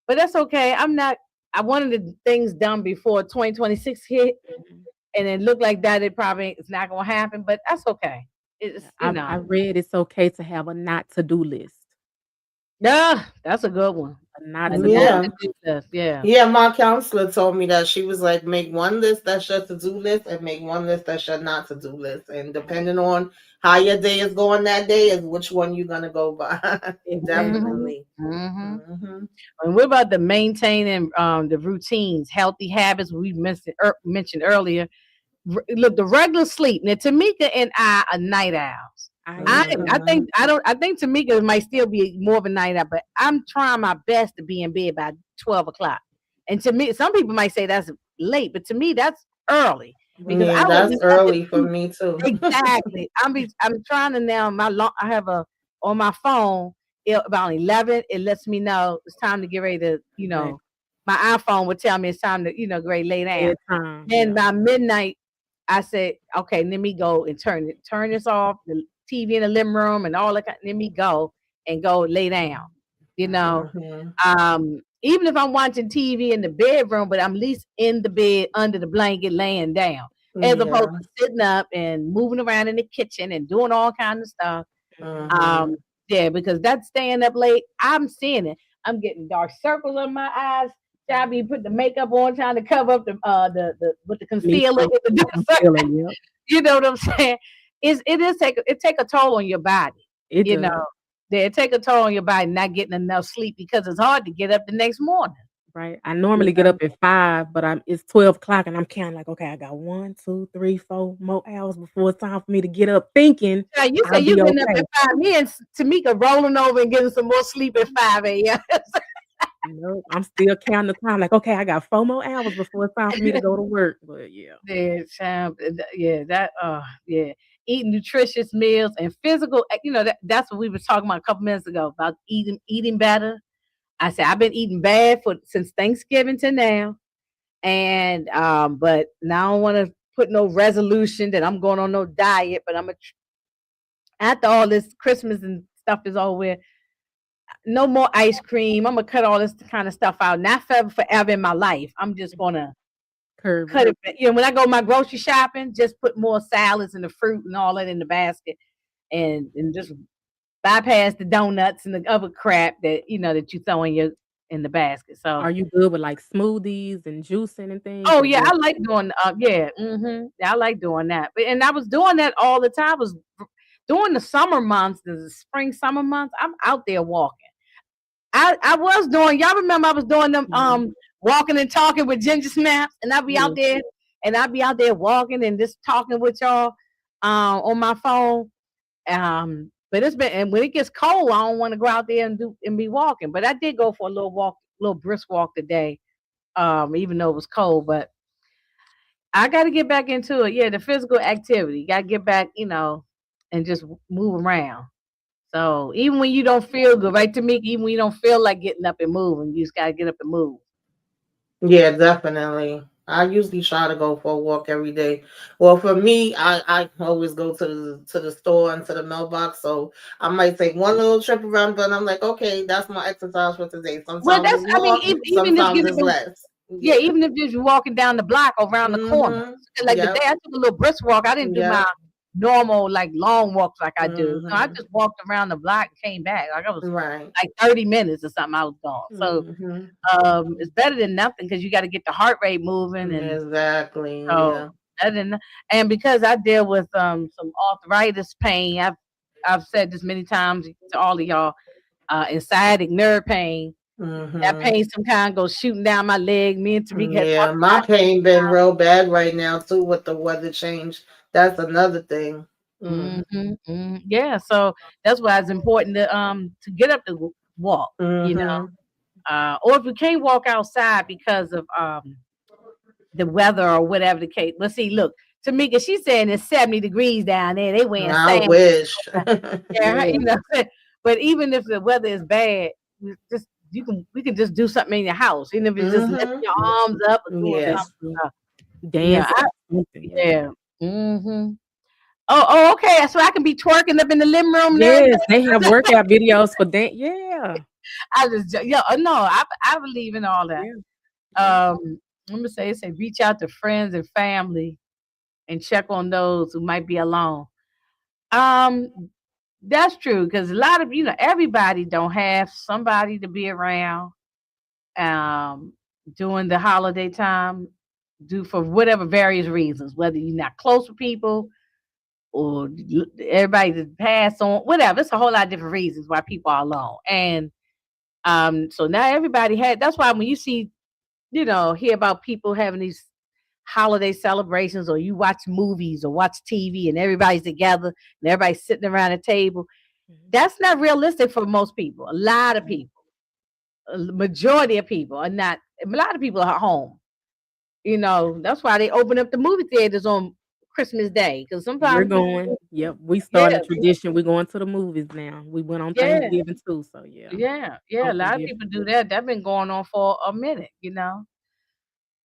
But that's okay. I'm not. I wanted the things done before 2026 hit, Mhm. and it looked like that. It probably it's not gonna happen, but that's okay. It's Yeah, I read it's okay to have a not to do list. yeah, that's a good one. A not A to do not list. Yeah. to do list. Yeah. Yeah, my counselor told me that she was like, make one list that's your to do list and make one list that's your not to do list. And depending on how your day is going that day, is which one you're gonna go by. Exactly. Mhm. Definitely. Mhm. Hmm. And what about the maintaining the routines, healthy habits we mentioned earlier? Look, the regular sleep. Now, Tamika and I are night owls. I am. I Hmm. think I don't. I think Tamika might still be more of a night owl, but I'm trying my best to be in bed by 12 o'clock. And to me, some people might say that's late, but to me, that's early because I Yeah, would that's be up at early for 2. me too. Exactly. I'm trying to now I have a on my phone about 11 it lets me know it's time to get ready to, Exactly. my iPhone would tell me it's time to, get ready to lay down. Bedtime. Then Yeah. by midnight I said, okay, let me go and turn this off, the TV in the living room and all that let me go and go lay down. You know, Hmm. even if I'm watching TV in the bedroom, but I'm at least in the bed under the blanket laying down, as opposed Yeah. to sitting up and moving around in the kitchen and doing all kinds of stuff. Mhm. Um, Hmm. yeah, because that's staying up late. I'm seeing it. I'm getting dark circles on my eyes. I be putting the makeup on, trying to cover up the with the Me concealer too. with the The dark circle. concealer, yep. You know what I'm saying? It take a toll on your body. It You know, does. yeah, it take a toll on your body not getting enough sleep because it's hard to get up the next morning. Right. I You normally get know, up at 5, but it's 12 o'clock and I'm counting like, okay, I got 1, 2, 3, 4 more hours before it's time for me to get up thinking yeah, you say I'll you be getting up okay. at 5. Me and Tamika rolling over and getting some more sleep at 5 a.m. Nope, I'm still counting the time, like, "Okay, I got 4 more hours before it's time for me to go to work." But yeah. Yeah, child, yeah, yeah. Eating nutritious meals and physical, that's what we were talking about a couple minutes ago about eating better. I said I've been eating bad for since Thanksgiving to now, and but now I don't want to put no resolution that I'm going on no diet, but after all this Christmas and stuff is over with, no more ice cream. I'm gonna cut all this kind of stuff out, not forever in my life. I'm just gonna Curve cut it. it back. When I go my grocery shopping, just put more salads and the fruit and all that in the basket and just bypass the donuts and the other crap that that you throw in the basket. So Are you good with, like, smoothies and juicing and things, oh or yeah, just I like doing yeah, yeah, I like doing that. But and I was doing that all the time. I was during the summer months, the spring summer months, I'm out there walking. I was doing y'all remember I was doing them Hmm. walking and talking with Ginger Snaps and I'd be out yeah, there and I'd be out there walking and just talking with y'all on my phone. But it's been and when it gets cold, I don't want to go out there and do and be walking. But I did go for a little walk, little brisk walk today, even though it was cold. But I got to get back into it. Yeah, the physical activity. Got to get back, and just move around. So even when you don't feel good, right, to me, even when you don't feel like getting up and moving, you just got to get up and move. Yeah, definitely. I usually try to go for a walk every day. Well, for me, I always go to the store and to the mailbox. So I might take one little trip around, but I'm like, okay, that's my exercise for today. Well, Sometimes that's, it's I mean, more, even just sometimes getting up it's and, less. yeah, Yeah. even if just walking down the block or around the corner. Mhm. Like today, Yep. I took a little brisk walk. I didn't do my Yep. normal, like, long walks like I do. No, I Mhm. just walked around the block and came back. Like I was Right. like 30 minutes or something I was gone. So Mhm. it's better than nothing because you got to get the heart rate moving. And Exactly. so Yeah. better than, and because I deal with some arthritis pain, I've said this many times to all of y'all, sciatic nerve pain. That Mhm. pain sometimes goes shooting down my leg. Me and Tariq had Yeah, talked my about pain been real bad right now too with the weather change. That's another thing. Mm. it. Yeah, so that's why it's important to get up to walk. You know, Mhm. or if we can't walk outside because of the weather or whatever the case. But see, look, Tamika, she's saying it's 70 degrees down there. They wearing I sand. wish. Yeah, Yeah. but even if the weather is bad, just we can just do something in your house, even if it's just lifting Mhm. your arms up or doing Yeah. That's something. true. Uh, yeah, Dancing or something, yeah. yeah. hmm Oh, okay. So I can be twerking up in the living room and everything. Yes, they have workout videos for that. Yeah. Yeah. No, I believe in all that. Yeah. Yeah. Let me say reach out to friends and family and check on those who might be alone. Um, that's true because a lot of everybody don't have somebody to be around um during the holiday time, do for whatever various reasons, whether you're not close with people or everybody just passed on, whatever. It's a whole lot of different reasons why people are alone. And so now everybody had, that's why when you see, hear about people having these holiday celebrations, or you watch movies or watch TV and everybody's together and everybody's sitting around a table, Mhm. that's not realistic for most people. A lot of people, a majority of people are not, a lot of people are home. That's why they open up the movie theaters on Christmas Day. Because We're sometimes going. Yep, we yeah, starting a tradition. We're going to the movies now. We went on yeah, Thanksgiving too, so yeah, yeah. A lot of something people different. do that. That's been going on for a minute.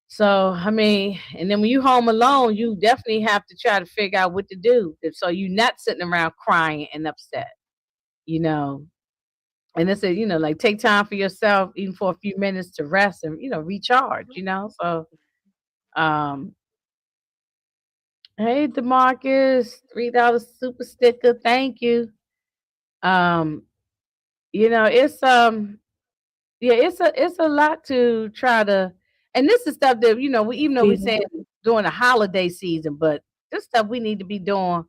So I mean, and then when you home alone, you definitely have to try to figure out what to do. So you're not sitting around crying and upset, you know. And it's like take time for yourself, even for a few minutes to rest and recharge. So um hey Demarcus, $3 super sticker, thank you. Um, it's yeah, it's a lot to try to, and this is stuff that we, even though we're Season. saying during the holiday season, but this stuff we need to be doing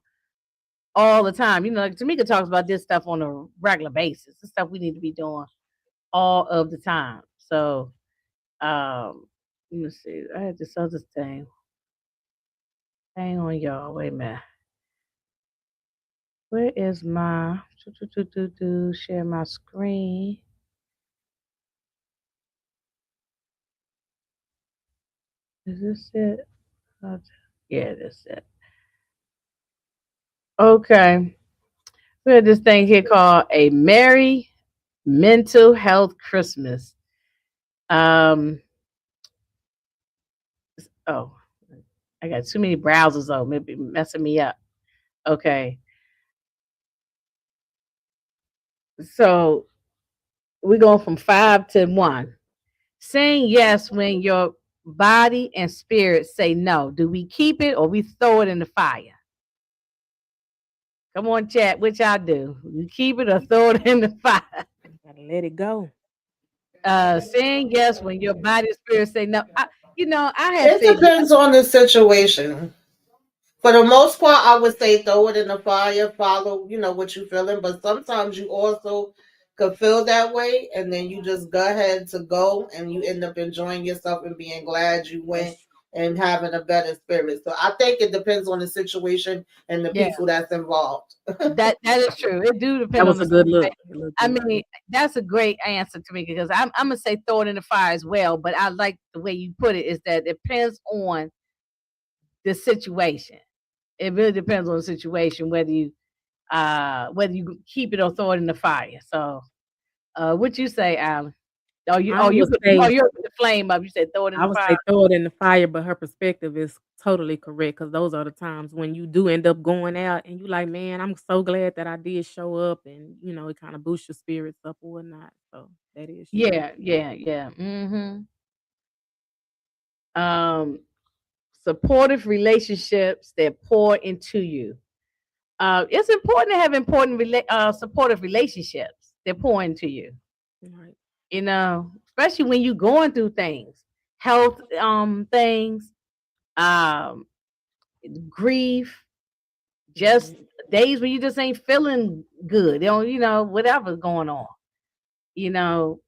all the time. Like Tamika talks about this stuff on a regular basis. This stuff we need to be doing all of the time. So let me see. I had this other thing. Hang on, y'all. Wait a minute. Where is my share my screen? Is this it? Uh, Yeah, that's it. Okay. We had this thing here called a Merry Mental Health Christmas. Um, oh, I got too many browsers open, maybe messing me up. Okay, so we're going from 5 to 1. Saying yes when your body and spirit say no. Do we keep it or we throw it in the fire? Come on, chat. Which I do. You keep it or throw it in the fire. Gotta let it go. Saying yes when your body and spirit say no. I have It said depends on the situation. For the most part, I would say throw it in the fire, follow, what you feeling. But sometimes you also could feel that way, and then you just go ahead to go, and you end up enjoying yourself and being glad you That's went true. and having a better spirit. So I think it depends on the situation and the yeah. people that's involved. That is true. It do That depend on was the a good situation. look. It looked I good. mean, that's a great answer to me because I'm gonna say throw it in the fire as well. But I like the way you put it is that it depends on the situation. It really depends on the situation whether you keep it or throw it in the fire. So what you say, Alan? Oh, you I would oh say you're put the flame up. You said throw it in I the would fire. say throw it in the fire, but her perspective is totally correct because those are the times when you do end up going out and you like, man, I'm so glad that I did show up, and it kind of boosts your spirits up or whatnot. So that is true. Yeah, yeah, yeah. Um, Supportive relationships that pour into you. It's important to have supportive relationships that pour into you. Right. Especially when you're going through things, health things, um, grief, just Mhm. days when you just ain't feeling good. Whatever's going on. You know,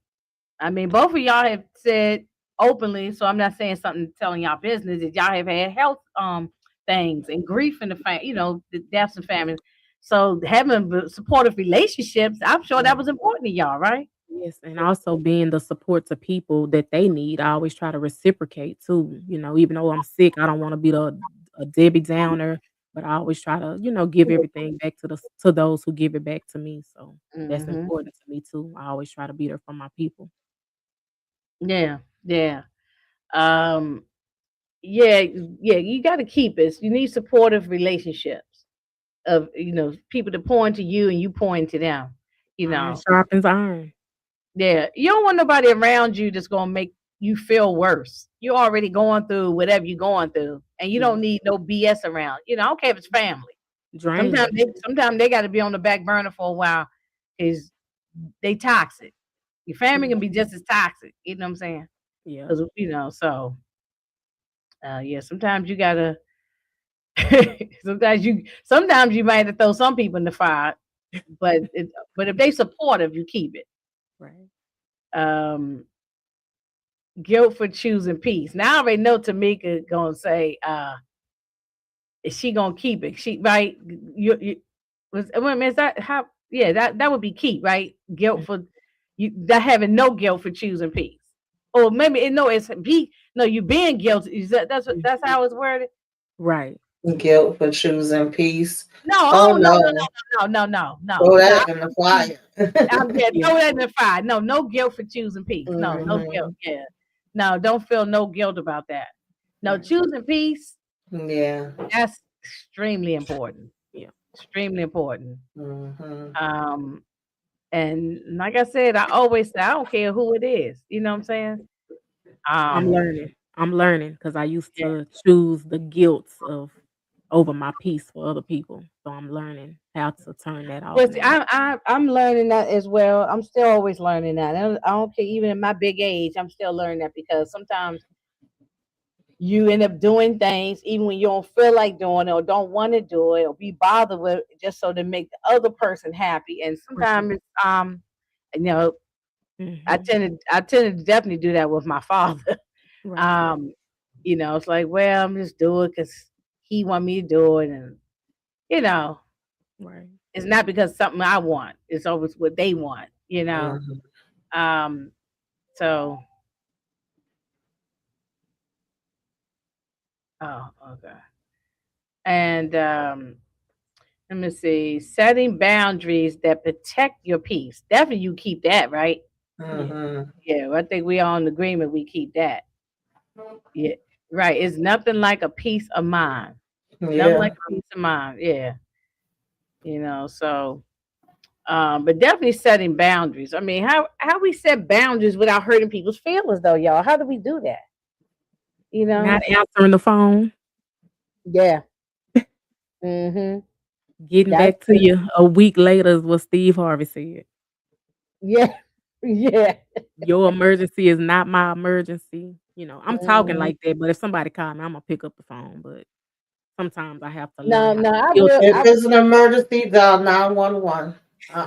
I mean, both of y'all have said openly, so I'm not saying something telling y'all business, that y'all have had health things and grief in the the deaths and families. So having supportive relationships, I'm sure that Right. was important to y'all, right? Yes, and also being the support to people that they need. I always try to reciprocate too. Even though I'm sick, I don't want to be a Debbie Downer, but I always try to, give everything back to those who give it back to me. So that's Hmm. important to me too. I always try to be there for my people. Yeah, yeah. Um, yeah, yeah. You got to keep it. You need supportive relationships of people to pour into you and you pour into them. You Iron know, sharpens iron. Yeah, you don't want nobody around you that's gonna make you feel worse. You're already going through whatever you're going through, and you don't Yeah, need no BS around. I don't care if it's family. draining. Sometimes they got to be on the back burner for a while, because they toxic. Your family can Mhm. be just as toxic. You know what I'm saying? Yeah, Because so yeah. Sometimes you gotta. Sometimes you might have to throw some people in the fire, but if they supportive, you keep it. right. Um, Guilt for choosing peace. Now I already know Tamika gonna say, is she gonna keep it? She right? You was wait a minute, is that how? Yeah, that would be keep, right? Guilt Mm, for you that having no guilt for choosing peace, or maybe no, it's be no, you being guilty. Is that's mhm. how it's worded? Right. Guilt for choosing peace. No, Oh oh no, no, no, no, no, no, no, no, throw no. that in the fire. Yeah, Yeah, throw that in the fire. No, no guilt for choosing peace. No, no guilt. Hmm. Yeah, no, don't feel no guilt about that. No, right. choosing peace. Yeah. That's extremely important. Yeah. Extremely important. Hmm. Um, and like I said, I always say I don't care who it is. You know what I'm saying? I'm Um, learning. I'm learning because I used yeah. to choose the guilt of over my peace for other people. So I'm learning how to turn that off But see, now. I'm learning that as well. I'm still always learning that. I don't care, even in my big age, I'm still learning that, because sometimes you end up doing things even when you don't feel like doing it or don't want to do it or be bothered with it, just so to make the other person happy. And Right. sometimes it's you know Mhm. I tend to definitely do that with my father. Right. um it's like, well, I'm just doing it because he want me to do it, and you know Right. it's not because something I want, it's always what they want. Hmm. um so oh, okay. And let me see. Setting boundaries that protect your peace. Definitely you keep that, right? Yeah. Hmm. Yeah, I think we all in agreement we keep that. Yeah. Right. It's nothing like a peace of mind. Nothing like Yeah. a peace of mind. Yeah. So but definitely setting boundaries. I mean, how we set boundaries without hurting people's feelings though, y'all? How do we do that? You know? Not answering the phone, Yeah. Mm-hmm. getting That's back to you a week later is what Steve Harvey said. yeah. Yeah. Your emergency is not my emergency. I'm talking Mhm. like that, but if somebody call me, I'm gonna pick up the phone. But sometimes I have to learn No, how to no, I filter will. If I that. it's an emergency, dial 911.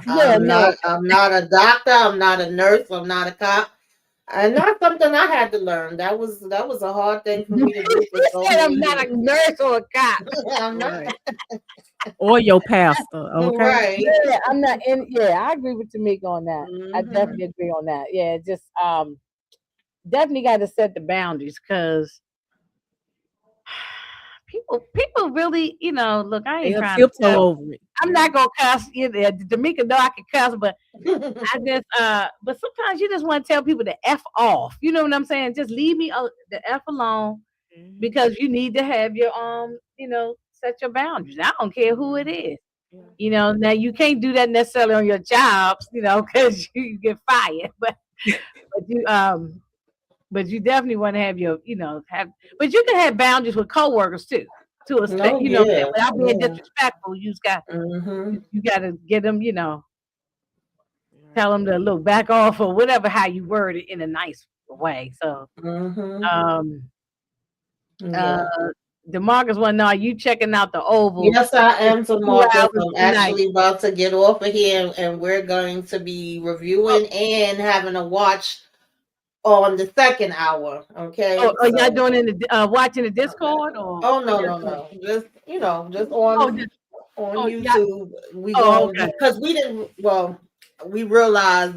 yeah, no. I'm not a doctor. I'm not a nurse. I'm not a cop. And that's something I had to learn. That was a hard thing for me to do for He so said many I'm not a years. nurse or a cop. I'm not Right. Or your pastor, okay? right. Yeah, I'm not in. Yeah, I agree with Tamika on that. I Hmm. definitely agree on that. Yeah, just definitely got to set the boundaries, because people really, look, I ain't They'll trying to tiptoe cuss. over it. I'm not gonna cuss. D'Amica know I can cuss, but I just but sometimes you just want to tell people to F off. You know what I'm saying? Just leave me the F alone Mhm. because you need to have your set your boundaries. I don't care who it Mhm. is. Yeah. Now you can't do that necessarily on your jobs, because you get fired. But you but you definitely want to have your, but you can have boundaries with coworkers too, to a No, state, yeah, without being yeah. disrespectful. Mhm. You got to get them, Right. tell them to look back off or whatever how you word it in a nice way. So, Mhm. um, uh, Yeah. Demarcus want to know, are you checking out the Oval? Yes, I It's am, to 2 hours Marcus. I'm tonight. actually about to get off of here, and we're going to be Oh, reviewing and having a watch on the second hour. oh, Okay, are y'all so doing watching the Discord oh or no, just no, no, just just oh just on oh yeah YouTube. We oh going okay because we didn't. Well, we realized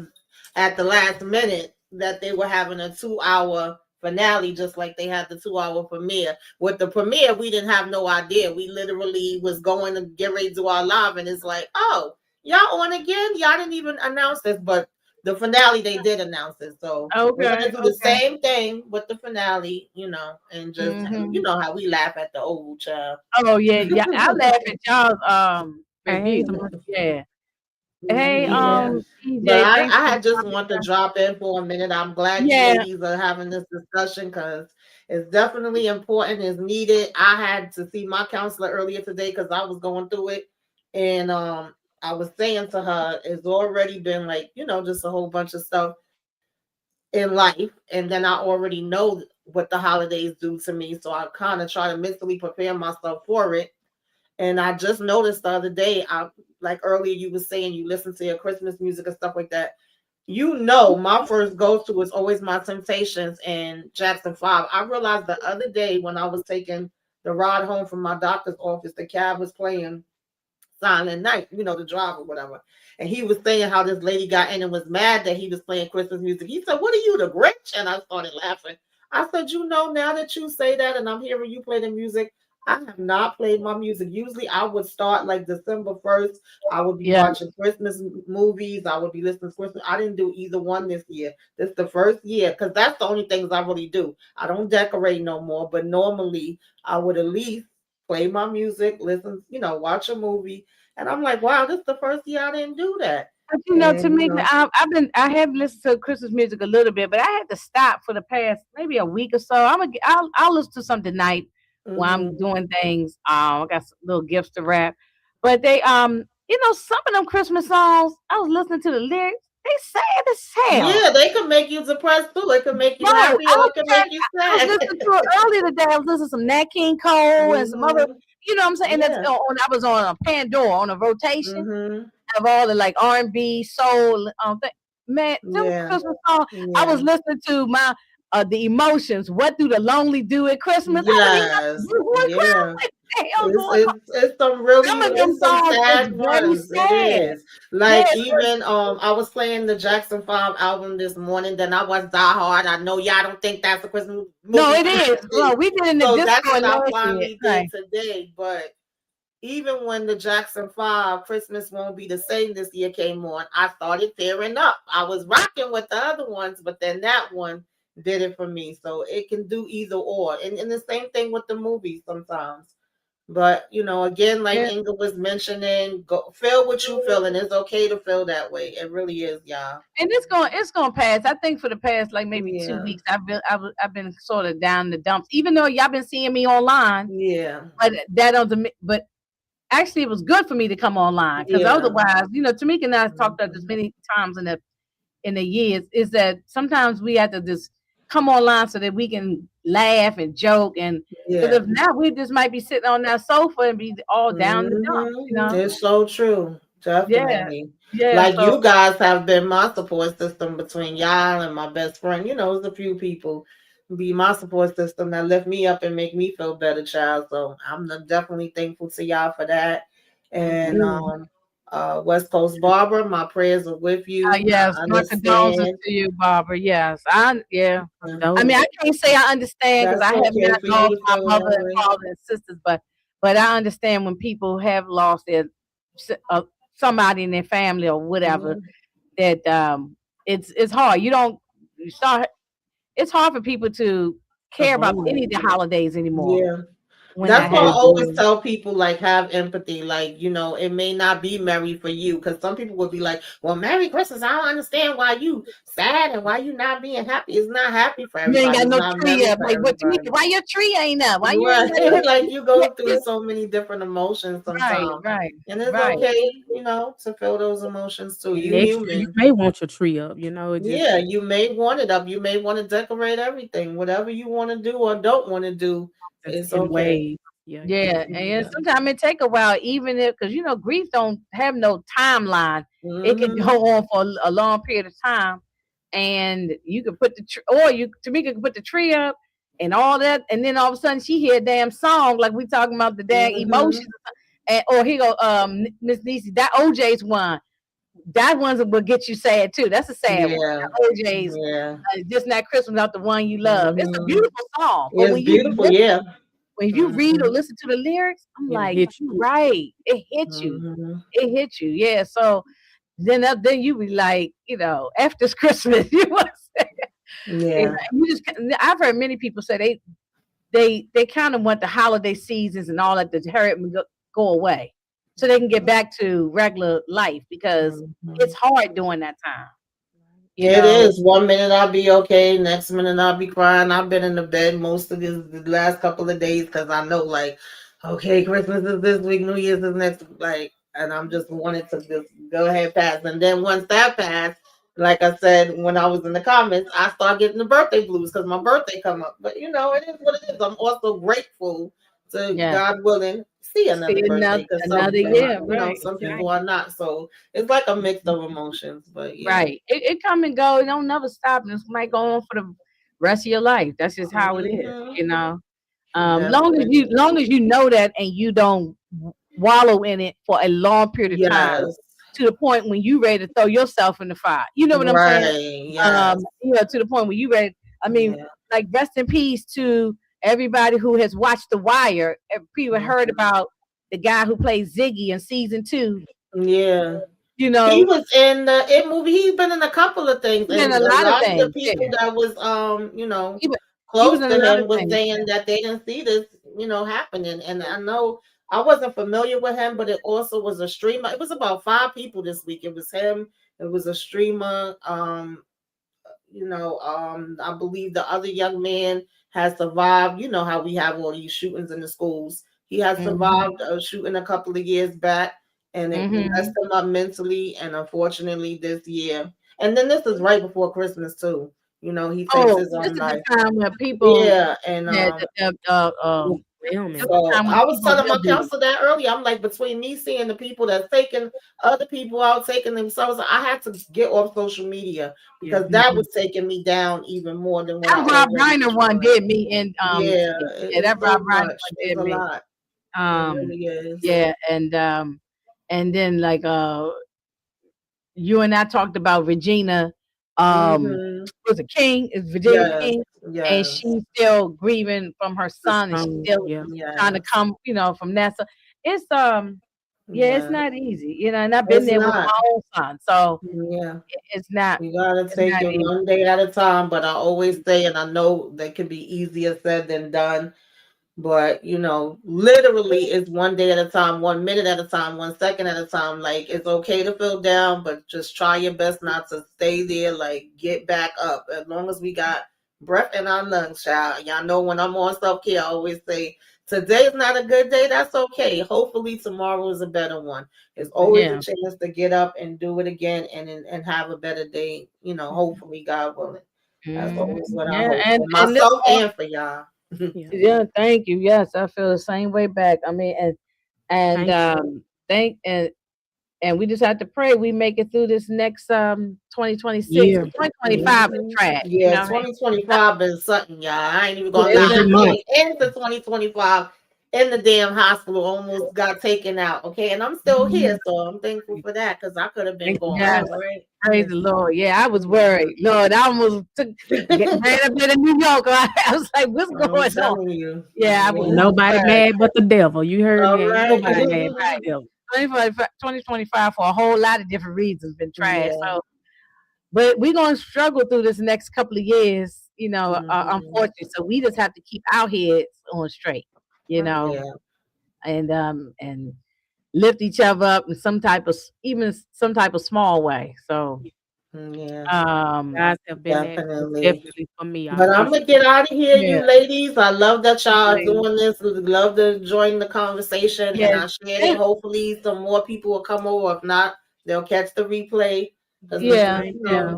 at the last minute that they were having a 2 hour finale, just like they had the 2 hour premiere. With the premiere, we didn't have no idea. We literally was going to get ready to do our live, and it's like, oh, y'all on again? Y'all didn't even announce this, but the finale they did announce it. So we're okay gonna do the okay. same thing with the finale, and just Hmm. how we laugh at the old child. Oh yeah, yeah. I laugh at y'all's Hey, review. Demarcus. Yeah. Hey, Yeah. But EJ, thanks I for had just dropping want to by. drop in for a minute. I'm glad you Yeah, ladies are having this discussion because it's definitely important, it's needed. I had to see my counselor earlier today because I was going through it. And I was saying to her, it's already been like, just a whole bunch of stuff in life. And then I already know what the holidays do to me. So I kind of try to mentally prepare myself for it. And I just noticed the other day, like earlier you were saying you listen to your Christmas music and stuff like that. My first go to is always My Temptations and Jackson 5. I realized the other day when I was taking the ride home from my doctor's office, the cab was playing Silent Night, the drive or whatever. And he was saying how this lady got in and was mad that he was playing Christmas music. He said, "What are you, the Grinch?" And I started laughing. I said, now that you say that and I'm hearing you play the music, I have not played my music. Usually I would start like December 1st. I would be yeah. watching Christmas movies. I would be listening to Christmas. I didn't do either one this year. This is the first year because that's the only things I really do. I don't decorate no more, but normally I would at least play my music, listen, watch a movie. And I'm like, wow, this is the first year I didn't do that. But to And me, I have listened to Christmas music a little bit, but I had to stop for the past maybe a week or so. I'll listen to some tonight while I'm mhm. doing things. I got some little gifts to wrap, but they some of them Christmas songs. I was listening to the lyrics. They sad as hell. Yeah, they can make you depressed too. It can make Bro, you I happy or was it can trying, make you I was sad. listening to it earlier today. I was listening to some Nat King Cole and some other, Mhm. you know what I'm saying? And that's Yeah. I was on a Pandora on a rotation Mhm. of all the like R&B, soul, man, them Yeah. Christmas songs. I was Yeah. listening to my the emotions. What do the lonely do at Christmas? I was even Yes. crying. Yeah. Like, what the hell It's going on? it's it's some really Some of them it's some songs is sad very ones. It sad. is. Yeah, Like even I was playing the Jackson 5 album this morning, then I was Die Hard. I know y'all don't think that's a Christmas no, movie, it but is. it Well, is. we did in the So that's Discord what I last year. finally did Right. today. But even when the Jackson 5 Christmas Won't Be the Same this year came on, I started tearing up. I was rocking with the other ones, but then that one did it for me. So it can do either or. And the same thing with the movies sometimes. But again, like Yeah. Inga was mentioning, go feel what you feel, and it's okay to feel that way. It really is, y'all. And it's gonna pass. I think for the past like maybe two Yeah, weeks, I've been sort of down in the dumps. Even though y'all been seeing me online, yeah, but that doesn't. But actually, it was good for me to come online because yeah. otherwise, Tamika and I have talked about this Mhm. many times in the years. Is that sometimes we have to just come online so that we can laugh and joke and because Yeah. if not, we just might be sitting on that sofa and be all down in the dumps. It's so true. Yeah, Definitely. yeah. Like So you guys have been my support system between y'all and my best friend. There's a few people be my support system that lift me up and make me feel better, child. So I'm definitely thankful to y'all for that. I And agree. West Coast Barbara, my prayers are with you. Yes, I my condolences understand. to you, Barbara. Yes, yeah. I mean, I Condolences. can't say I understand because That's I have okay not for you lost to my feel mother that and way. father and sisters, but I understand when people have lost somebody in their family or whatever Mhm. that it's hard. You start. It's hard for people to care about Avoid. any of the holidays anymore Yeah. when That's that why I To happens. always avoid. tell people like have empathy. Like, it may not be merry for you because some people will be like, well, Merry Christmas. I don't understand why you sad and why you not being happy. It's not happy for You ain't everybody. got It's no not tree merry up. for Like, what you mean? everybody. Why your tree ain't up? Why you ain't Right. got that? Like you Yeah, go through so many different emotions right, sometimes. right, And it's right. okay, to feel those emotions too. And You next year you human. may want your tree up, it just Yeah, you may want it up. You may want to decorate everything. Whatever you want to do or don't want to do, it's it's in okay. waves. Yeah, it comes Yeah, in and waves. sometimes it take a while, even if because grief don't have no timeline. It could Hmm. go on for a long period of time, and you could put the or you Tamika could put the tree up and all that, and then all of a sudden she hear a damn song like we talking about the damn Hmm. emotions, and or he go Miss Niecy that OJ's one. That one's will get you sad too. That's a sad one. Yeah. The OJ's Yeah. just not Christmas out the one you love. It's a Hmm. beautiful song, but It's beautiful. Yeah. when you read or Hmm. listen to the lyrics, I'm It'll like, hit you you. right. It hits you. Hmm. It hits you. Yeah. So then you be like, after this Christmas, you want to say, Yeah. you just. I've heard many people say they kind of want the holiday seasons and all that to hurry up and go away, so they can get back to regular life because it's Hmm. hard during that time. You It know. is. One minute I'll be okay, next minute I'll be crying. I've been in the bed most of the last couple of days because I know, like, okay, Christmas is this week, New Year's is next, like, and I'm just wanting to just go ahead pass. And then once that passed, like I said when I was in the comments, I start getting the birthday blues because my birthday come up. But it is what it is. I'm also grateful to Yeah. God willing see another See birthday another because another year. Right. some Right. people are not. So it's like a mix of emotions. But yeah. Right. It come and go. It don't never stop. And it might go on for the rest of your life. That's just how it is. Hmm. You know. Definitely. Long as you know that and you don't wallow in it for a long period of time Yes. to the point when you ready to throw yourself in the fire. You know what I'm saying? Right. Yes. To the point where you ready. I mean, Yeah. like rest in peace to everybody who has watched The Wire. People heard Mhm. about the guy who played Ziggy in season two. Yeah. You He know, was in the it movie. He's been in a couple of things, he's in and a a lot of lot of the things. people Yeah, that was he was close in a to lot him of was things. saying that they didn't see this happening. And I know I wasn't familiar with him, but it also was a streamer. It was about five people this week. It was him. It was a streamer. I believe the other young man has survived. You know how we have all these shootings in the schools. He has Hmm. survived a shooting a couple of years back, and it messed Hmm. him up mentally. And unfortunately, this year, and then this is right before Christmas too. He takes Oh, his this own is the life. time where people Yeah, and that this Overwhelming. is the so time when I was people telling my really counselor that earlier. I'm like, between me seeing the people that's taking other people out, taking themselves, I had to get off social media Yeah. because that was taking me down even more than what I that Rob already Reiner was one feeling. did me and Yeah, yeah, it's that Rob so Reiner much. one It's did a me. lot. It Um really is. yeah, and then like you and I talked about Regina, Hmm. was it King? Is Virginia Yes, King? And yes, she's still grieving from her The son and she's song, still yeah. trying to yes, come, from that. So it's yeah, it's yeah. not easy, and I've been It's there with not. my own son. So Yeah. it's not You gotta it's take not it easy. one day at a time, but I always say, and I know that can be easier said than done. But literally it's one day at a time, 1 minute at a time, 1 second at a time. Like it's okay to feel down, but just try your best not to stay there. Like get back up. As long as we got breath in our lungs, child. Y'all know when I'm on self-care, I always say today's not a good day. That's okay. Hopefully tomorrow is a better one. There's always a Yeah. chance to get up and do it again and have a better day. Hopefully, God willing. That's Mhm. always what I Yeah, hope for and this myself and for y'all. Yeah. yeah, thank you. Yes, I feel the same way back. I mean, and Thank thank and we just have to pray we make it through this next 2026 year. because 2025 Yeah. is Mhm. trash. You Yeah, know what I mean? 2025 been something, y'all. I ain't even gonna Yeah, it's lie. Crazy been month. Coming into 2025, in the damn hospital, almost got taken out. Okay, and I'm still here, so I'm thankful for that because I could have been Thank you, gone. Yes, Lord. All right. praise Yes, the Lord. Yeah, I was Yeah. worried. Lord, I almost ran up there to New York. I was like, what's I'm going on? telling you. Yeah, I was Yeah. nobody worried. mad but the devil. You heard All me? Ain't right. nobody mad but the devil. 2025 for a whole lot of different reasons been trash. Yeah. So, but we're gonna struggle through this next couple of years, Hmm. unfortunately. So we just have to keep our heads on straight, you Right. know, Yeah. and lift each other up in some type of even some type of small way. So, Yeah. Yeah. um, Guys have been that close Definitely. definitely for me. I But I'm gonna appreciate get out of here, yeah, you ladies. I love that y'all okay. doing this. Love to join the conversation, and Yeah, I shared it. Hopefully, some more people will come over. If not, they'll catch the replay it. because Yes, we just, yeah, thank yeah,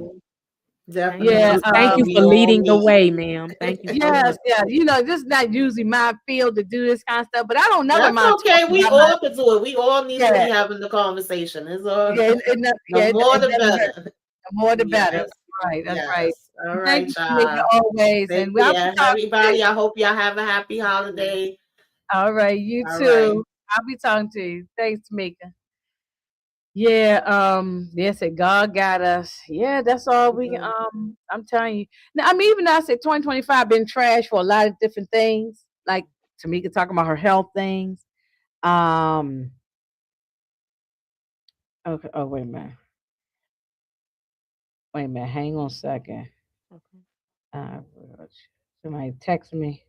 thank you definitely yeah. for thank something you we for all leading the need. way, ma'am. Thank you so Yes, much. yeah. This not usually my field to do this kind of stuff, but I don't never That's mind okay. talking We about my all can do it. We all need to yeah, be having the conversation. It's all yeah, the more it the doesn't hurt. better. The more the better. Yes. That's right. That's right. Yes. All Thank right, you, Tamika, y'all. always, Take and I'll be care. talking to you. Everybody, I hope y'all have a happy holiday. All right, you All right. too. I'll be talking to you. Thanks, Tamika. Yeah, they said God got us. Yeah, that's all we Mhm. I'm telling you. Now I mean, even though I said 2025 been trash for a lot of different things, like Tamika talking about her health things. Um okay, oh wait a minute, hang on a second. Okay. Uh somebody text me.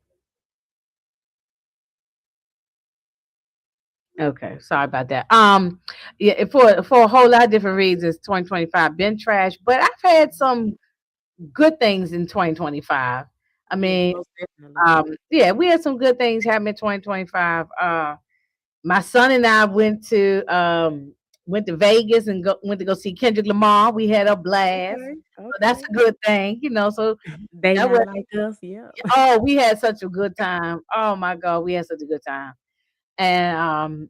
Okay, sorry about that. Yeah, for a whole lot of different reasons, 2025 been trash, but I've had some good things in 2025. I Yes, mean, most definitely. yeah, we had some good things happen in 2025. My son and I went to Vegas and went to go see Kendrick Lamar. We had a blast. Okay. So that's Okay. a good thing, So They that not was like us. Yeah. we had such a good time. Oh my God, we had such a good time. And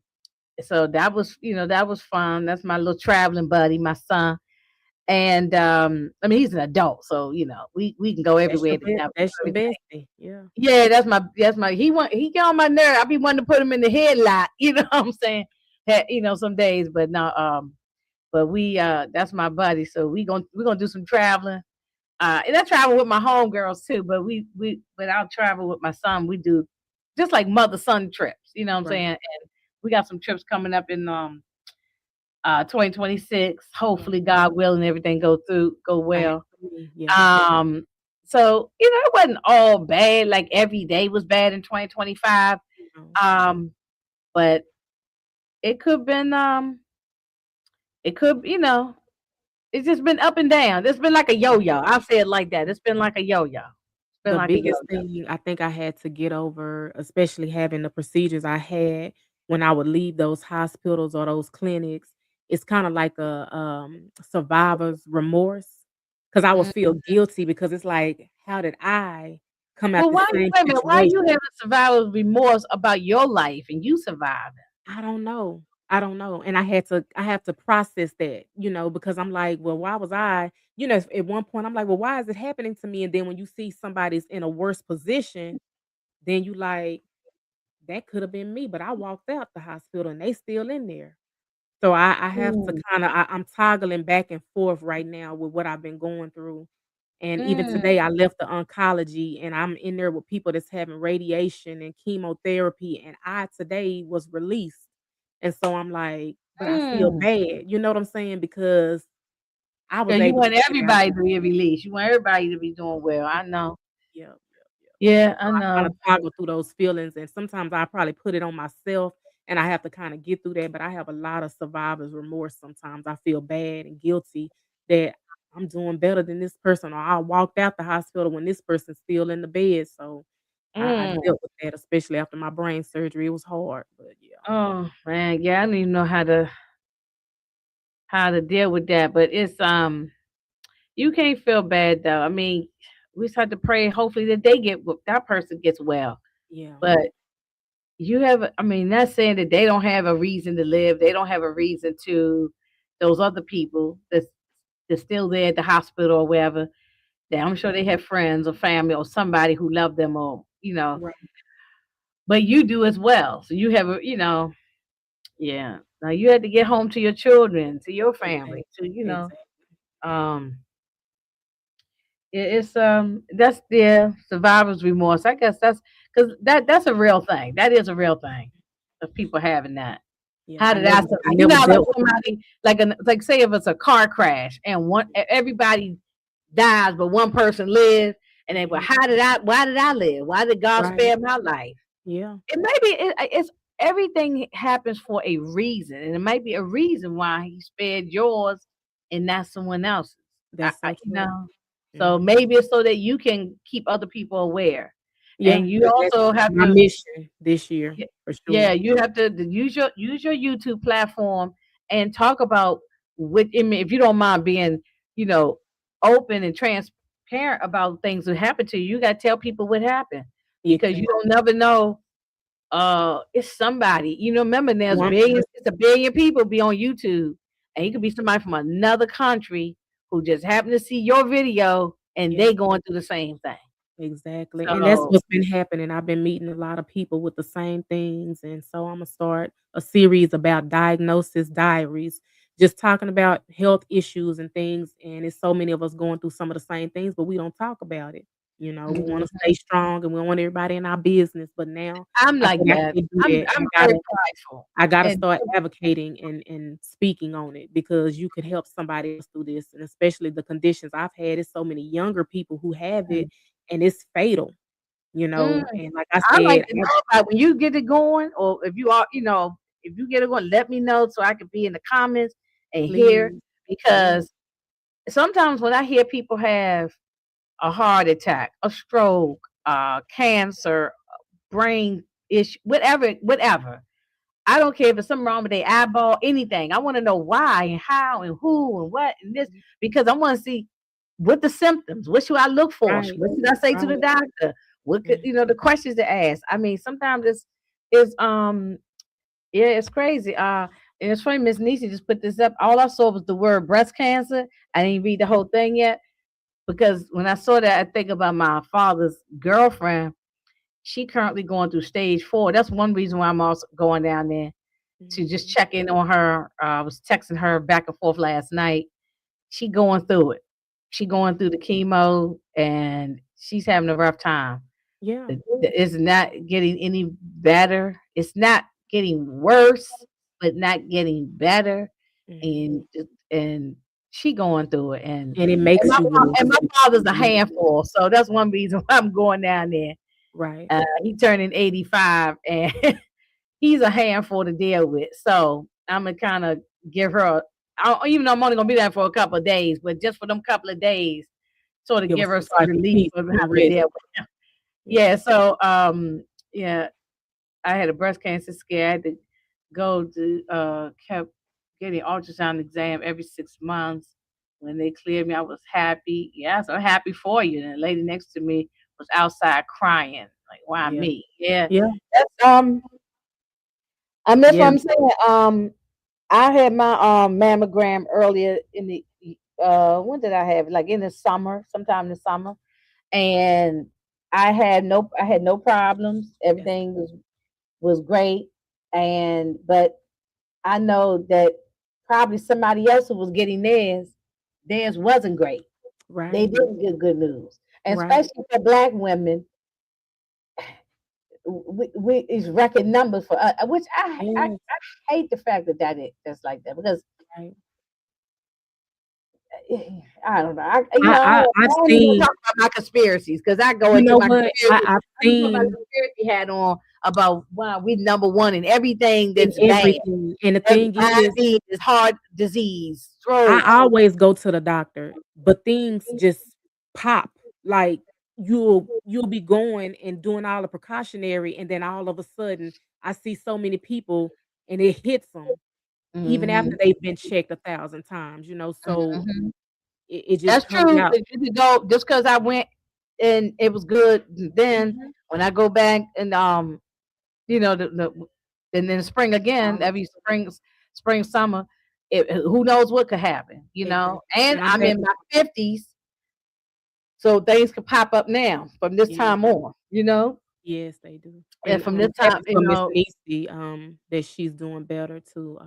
so that was fun. That's my little traveling buddy, my son. And I mean he's an adult, so we can go That's your everywhere best. together. That's your bestie. Yeah. Yeah, that's my he get on my nerve. I be wanting to put him in the headlock, you know what I'm saying? Some days, but no, but we that's my buddy. So we're gonna do some traveling. And I travel with my homegirls too, but but I'll travel with my son. We do just like mother son trips, you know what I'm Right. saying? And we got some trips coming up in 2026. Right. Hopefully God willing everything go Same well. for me. Yeah. Um, so it wasn't all bad. Like every day was bad in 2025. You know, Um, but it could been it could it's just been up and down. It's been like a yeah. yo-yo. I'll say it like that. It's been like a yo-yo. It's been The like a biggest yo-yo. thing I think I had to get over, especially having the procedures I had when I would leave those hospitals or those clinics, it's kinda like a, survivor's remorse, because I would Mm. feel guilty because it's like, "How did I come out Well, the same wait a minute. Why you situation?" having survivor's remorse about your life and you surviving? I don't know. I don't know, and I have to process that, because I'm like, "Well, why was I" at one point, I'm like, "Well, why is it happening to me?" And then when you see somebody's in a worse position, then you like, "That could have been me, but I walked out the hospital and they still in there." So I have to Mm, I'm toggling back and forth right now with what I've been going through. And even mm, today, I left the oncology and I'm in there with people that's having radiation and chemotherapy. And I today was released. And so I'm like, but I feel mm. bad. You know what I'm saying? Because I Yeah, was you able to want get out. everybody to be released. You want everybody to be doing well. I know. Yeah, yeah, yeah. Yeah, So I I kinda know. toggle through those feelings, and sometimes I probably put it on myself, and I have to kinda get through that, but I have a lot of survivor's remorse sometimes. I feel bad and guilty that I'm doing better than this person, or I walked out the hospital when this person's still in the bed, so I Mm. dealt with that, especially after my brain surgery. It was hard, but yeah. Oh man, yeah, I don't even know how to deal with that. But it's you can't feel bad though. I mean, we just have to pray hopefully that that person gets well. Yeah, But I mean, that's saying that they don't have a reason to live. They don't have a reason to those other people that's still there at the hospital or wherever. That I'm sure they have friends or family or somebody who love them or. right. but you do as well. So you have a, yeah. Now you had to get home to your children, to your Exactly. family, to Exactly. um, that's their survivor's remorse. I guess that's because that's a real thing. That is a real thing of people having that. Yeah, How I did I never survive? I You never know, how, like dealt with that. somebody like say if it's a car crash and everybody dies but one person lives, and they, well, Mhm. why did I live? Why did God Right. spare my life? Yeah. It maybe it's everything happens for a reason, and it might be a reason why He spared yours and not someone else's. That's so true. So Mhm. maybe it's so that you can keep other people aware, Yeah, and you 'cause that's also have my to, mission this year yeah, for yeah, sure. you have to use your YouTube platform and talk about what, I mean, if you don't mind being, you know, open and transparent about things that happen to you. You got to tell people what happened, You because you can. don't never know. It's somebody, remember, there's One billions, person. it's a billion people be on YouTube, and it could be Mhm. somebody from another country who just happened to see your video and Yeah. they going through the same thing. Exactly, and that's So, what's been happening. I've been meeting a lot of people with the same things, and so Imma start a series about diagnosis diaries, just talking about health issues and things, and it's so many of us going through some of the same things, but we don't talk about it. We wanna mhm, stay strong and we want everybody in our business, but now I'm I like said I that. can't do I'm that. I'm very prideful, I gotta and start advocating and speaking on it because you could help somebody else through this, and especially the conditions I've had. It's so many younger people who have it, and it's fatal, mm, and like I I like said, to know about when you get it going, or if you are, if you get it going, let me know so I can be in the comments and hear, please. Yeah, because sometimes when I hear people have a heart attack, a stroke, cancer, brain issue, whatever. I don't care if it's something wrong with their eyeball, anything. I want to know why and how and who and what and this, because I want to see what the symptoms. What should I look for? right, What should I say to the right. doctor? What could, Mhm. the questions to ask? I mean, sometimes it's yeah, it's crazy. And it's funny, Miss Nisi just put this up. All I saw was the word breast cancer. I didn't read the whole thing yet, because when I saw that, I think about my father's girlfriend. She currently going through stage 4. That's one reason why I'm also going down there to just Mhm. check in on her. I was texting her back and forth last night. She going through it. She going through the chemo, and she's having a rough time. Yeah. It's not getting any better. It's not getting worse, but not getting better. Mhm. And she going through it. And And it and makes my you wanna and my really father's a really handful, so that's one reason why I'm going down there. right. He turning 85, and he's a handful to deal with. So I'm gonna kind of give her, even though I'm only gonna be there for a couple of days, but just for them couple of days, sort of Give give us her some some type of relief peace from and having to rest. deal with him. Yeah. Yeah. So yeah, I had a breast cancer scare. I had to go to kept getting ultrasound exam every 6 months. When they cleared me, I was happy. Yes, I'm happy for you. And the lady next to me was outside crying, like, why Yeah. me? Yeah. Yeah. That's I miss what Yeah. I'm saying. I had my mammogram earlier in the when did I have it? Like in the summer, sometime in the summer. And I had no problems. That's Everything was great. And but I know that probably somebody else who was getting theirs wasn't great. They right. didn't get good news. And Right. especially for black women, we is record numbers for us, which Yes. I hate the fact that that's like that, because Right. I don't know. I I've don't even want to seen talk about my conspiracies, because I go you into know my what? conspiracy. I've I can put my seen conspiracy hat on about why we number one in everything in that's bad. everything, and the thing is Diabetes, heart disease, stroke. I always go to the doctor, but things just pop. Like you'll be going and doing all the precautionary, and then all of a sudden, I see so many people, and it hits them even after Hmm. they've been checked 1,000 times. So Hmm. it just That's comes true. out. If you could go, just because I went and it was good, then Mhm. when I go back and you know, and then spring again, All every spring, summer, who knows what could happen. exactly, And and I'm I'm in happy. my 50s, so things could pop up now from this Yeah, time on. Yes, they do. And And, from this time, happy for Miss Niecy, that she's doing better too,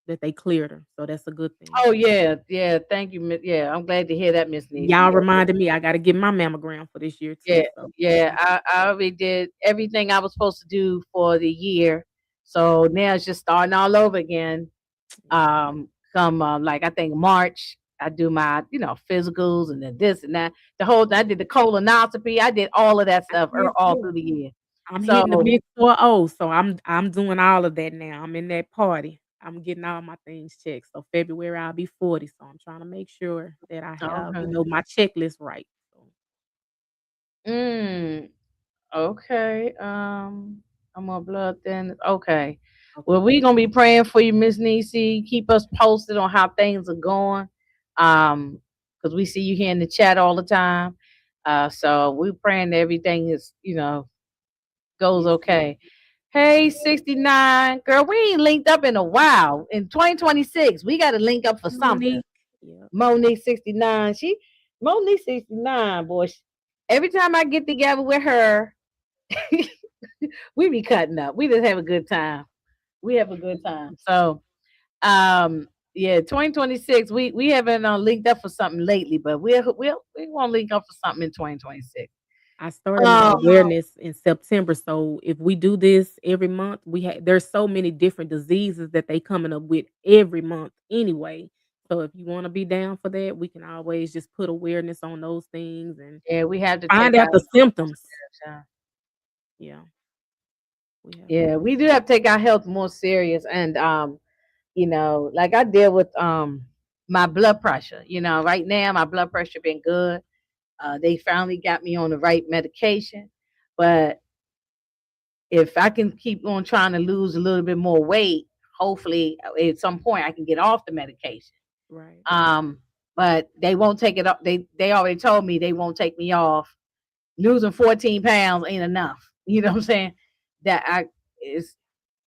that they cleared her, so that's a good thing. oh yeah, yeah. Thank you, yeah. I'm glad to hear that, Miss Y'all Nisi. reminded me I gotta get my mammogram for this year Yeah, too, so yeah. thank I already did everything I was supposed to do for the year, so now it's just starting all over again. you. Yeah. Come like I think March, I do my physicals and then this and that. The whole I did the colonoscopy. I did all of that I stuff did all too. through the year. I'm hitting the So big 4-0, so I'm doing all of that now. I'm in that party. I'm getting all my things checked. So February I'll be 40. So I'm trying to make sure that I have, okay. my checklist right. So Mm, okay. I'm on blood thin. Okay. Well, okay. we gonna be praying for you, Miss Nisi. Keep us posted on how things are going. Because we see you here in the chat all the time. So we praying that everything is, goes Yes, ma'am. okay. Hey, 69. Girl, we ain't linked up in a while. In 2026, we gotta link up for something. Monique. Yep. Monique 69. Monique 69, boy. Every time I get together with her, we be cutting up. We just have a good time. We have a good time. So yeah, 2026. We haven't linked up for something lately, but we want to link up for something in 2026. I started my Um, awareness in September. So if we do this every month, there's so many different diseases that they coming up with every month anyway. So if you want to be down for that, we can always just put awareness on those things and yeah, we have to find take our out the symptoms. health. Yeah, we have to. Yeah, we do have to take our health more serious, and like I deal with my blood pressure. Right now my blood pressure been good. They finally got me on the right medication, but if I can keep on trying to lose a little bit more weight, hopefully at some point I can get off the medication. Right. Um, but they won't take it up. They already told me they won't take me off. Losing 14 pounds ain't enough. You know what I'm saying? That I is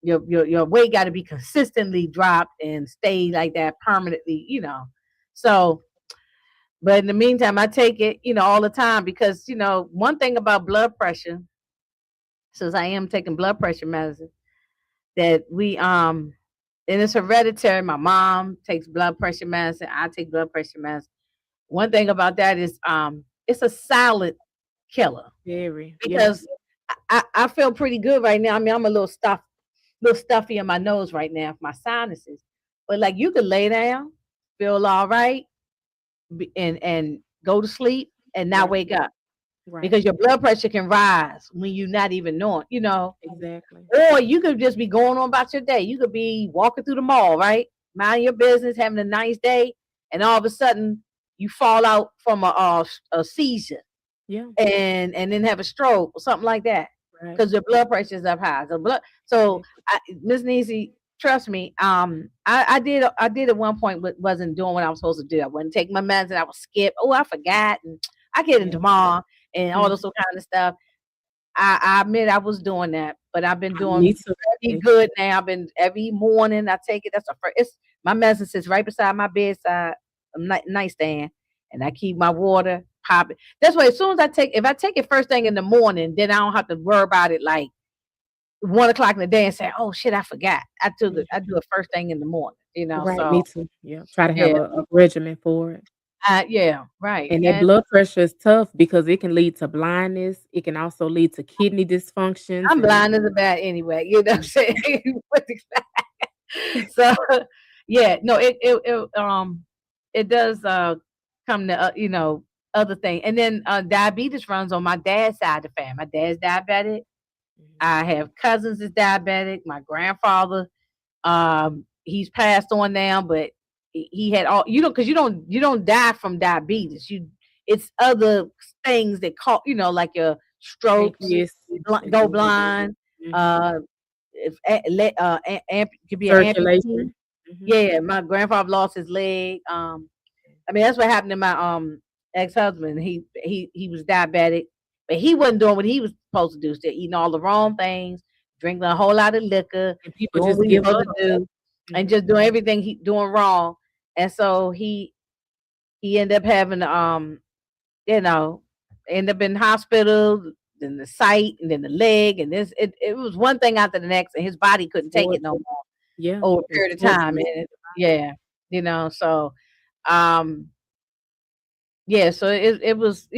your weight got to be consistently dropped and stay like that permanently. So, but in the meantime, I take it, all the time because one thing about blood pressure, since I am taking blood pressure medicine, that and it's hereditary. My mom takes blood pressure medicine. I take blood pressure medicine. One thing about that is it's a silent killer Very. Yeah. because I feel pretty good right now. I mean, I'm a little stuffy in my nose right now, my sinuses. But like you could lay down, feel all right, and go to sleep and not Right. wake up Right. because your blood pressure can rise when you're not even knowing. Exactly. Or you could just be going on about your day. You could be walking through the mall, right? Mind your business, having a nice day, and all of a sudden you fall out from a seizure Yeah. and then have a stroke or something like that Right. because your blood pressure is up high. Yeah. So Miss Nisi, trust me, I did at one point but wasn't doing what I was supposed to do. I wouldn't take my meds and I would skip. Oh, I forgot, and I get it Yeah. tomorrow and all Mhm. this kind of stuff. I admit I was doing that, but I've been Me doing too. pretty It's good now. I've been every morning I take it. That's a first. It's my medicine sits right beside my bedside nightstand, and I keep my water popping. That's why as soon as if I take it first thing in the morning, then I don't have to worry about it like 1 o'clock in the day and say, "Oh shit, I forgot." I do it first thing in the morning. right, me So too. Yeah, try to have yeah, a regimen for it. yeah, right. And that And blood pressure is tough because it can lead to blindness. It can also lead to kidney dysfunctions I'm and blind as a bat anyway. You know what I'm saying? So yeah, no, it does come to other thing, and then diabetes runs on my dad's side of the family. My dad's diabetic. mhm, I have cousins that's diabetic. My grandfather, he's passed on now, but he had all because you don't die from diabetes. It's other things that cause like your strokes, pancreas that go goes with it. blind, Mhm. uh, if could be an amputee. Circulation. Mhm. Yeah, my grandfather lost his leg. I mean that's what happened to my ex-husband. He was diabetic, but he wasn't doing what he was supposed to do. Still eating all the wrong things, drinking a whole lot of liquor, And people doing just what he was give supposed up. to do, and Mhm. just doing everything he doing wrong. And so he ended up having you know, end up in hospital. then the sight, and then the leg, and it was one thing after the next, and his body couldn't take it no Torture. more Yeah, over a it's period of time. torturous And to the body. yeah, so um yeah, so it was,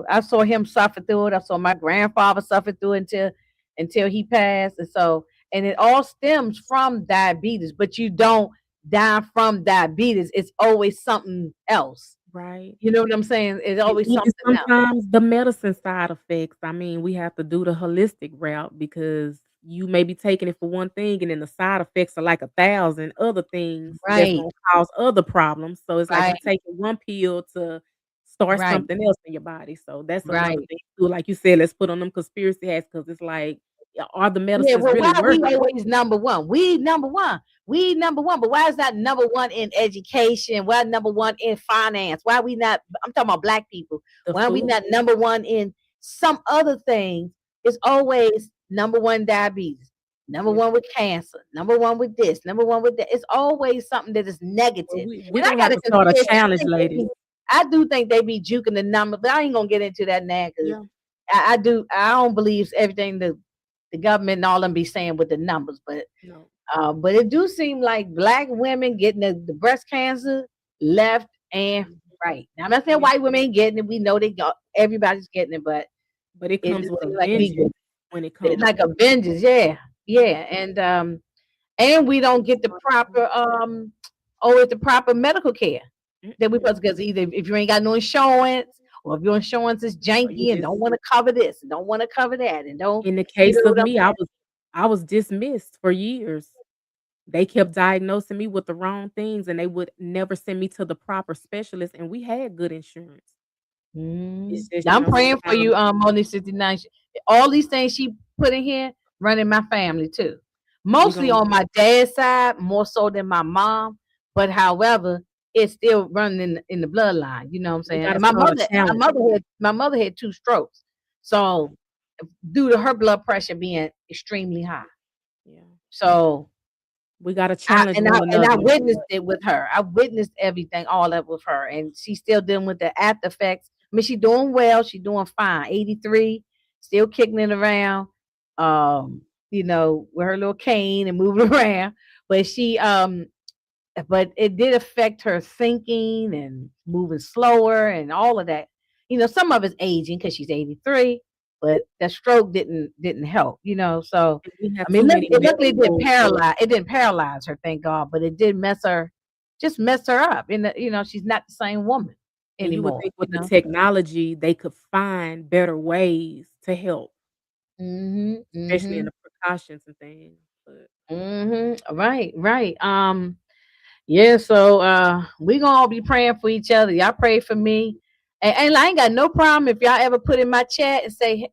I saw him suffer through it. I saw my grandfather suffer through it until he passed. And so, and it all stems from diabetes, but you don't die from diabetes. It's always something else. Right. You know what I'm saying? It's And always even something else. sometimes the medicine side effects, I mean, we have to do the holistic route because you may be taking it for one thing and then the side effects are like 1,000 other things that's Right, gonna cause other problems. So it's like right, you taking one pill to start right, something else in your body. So that's another right. thing too. Like you said, let's put on them conspiracy hats because it's like, are the Yeah, medicines well, really why we working? always number one? We number one. We number one. But why is not number one in education? Why number one in finance? Why we not? I'm talking about black people. The Why are we food, not number one in some other things? It's always number one diabetes, number yeah. one with cancer, number one with this, number one with that. It's always something that is Well, negative. we're And I gonna got have a to start a conspiracy. challenge, ladies. I do think they be juking the number, but I ain't gonna get into that now because Yeah. I do. I don't believe everything the government and all them be saying with the numbers, No. but it do seem like black women getting the breast cancer left and Mhm. right. Now I'm not saying Yeah. white women ain't getting it. We know they got everybody's getting it, but But it it comes just with a seems like we vengeance when it it's comes. like a vengeance, yeah, Yeah. yeah, and we don't get the proper always the proper medical care that we Mm-mm. supposed because either if you ain't got no insurance or if your insurance is Or you janky and just don't want to cover this and don't want to cover that and don't in the you know case of what I'm me, I was dismissed for years. They kept diagnosing me with the wrong things, and they would never send me to the proper specialist, and we had good insurance. Mm. It's just, I'm praying for sometimes you, Moni 69. All these things she put in here run in my family too. we Mostly gon' on my dad's side, more so than my mom. But however, it's still running in the bloodline. You know what I'm we saying? gotta And start a challenge. my mother had two strokes. So due to her blood pressure being extremely high. Yeah. So We gotta challenge and one I another. witnessed it with her. I witnessed everything, all that with her, and she's still dealing with the after effects. I mean, she's doing well. She's doing fine. 83, still kicking it around. With her little cane and moving around. But but it did affect her thinking and moving slower and all of that. Some of it's aging because she's 83, but that stroke didn't help. So And we have I mean, too many luckily medical it didn't paralyze her, thank God, but it did mess her up. And she's not the same woman and you would anymore. think with the technology, they could find better ways to help, Mhm, especially in mhm, the precautions and things, but mhm. Right, right. Yeah, so we gonna all be praying for each other. Y'all pray for me. And I ain't got no problem if y'all ever put in my chat and say,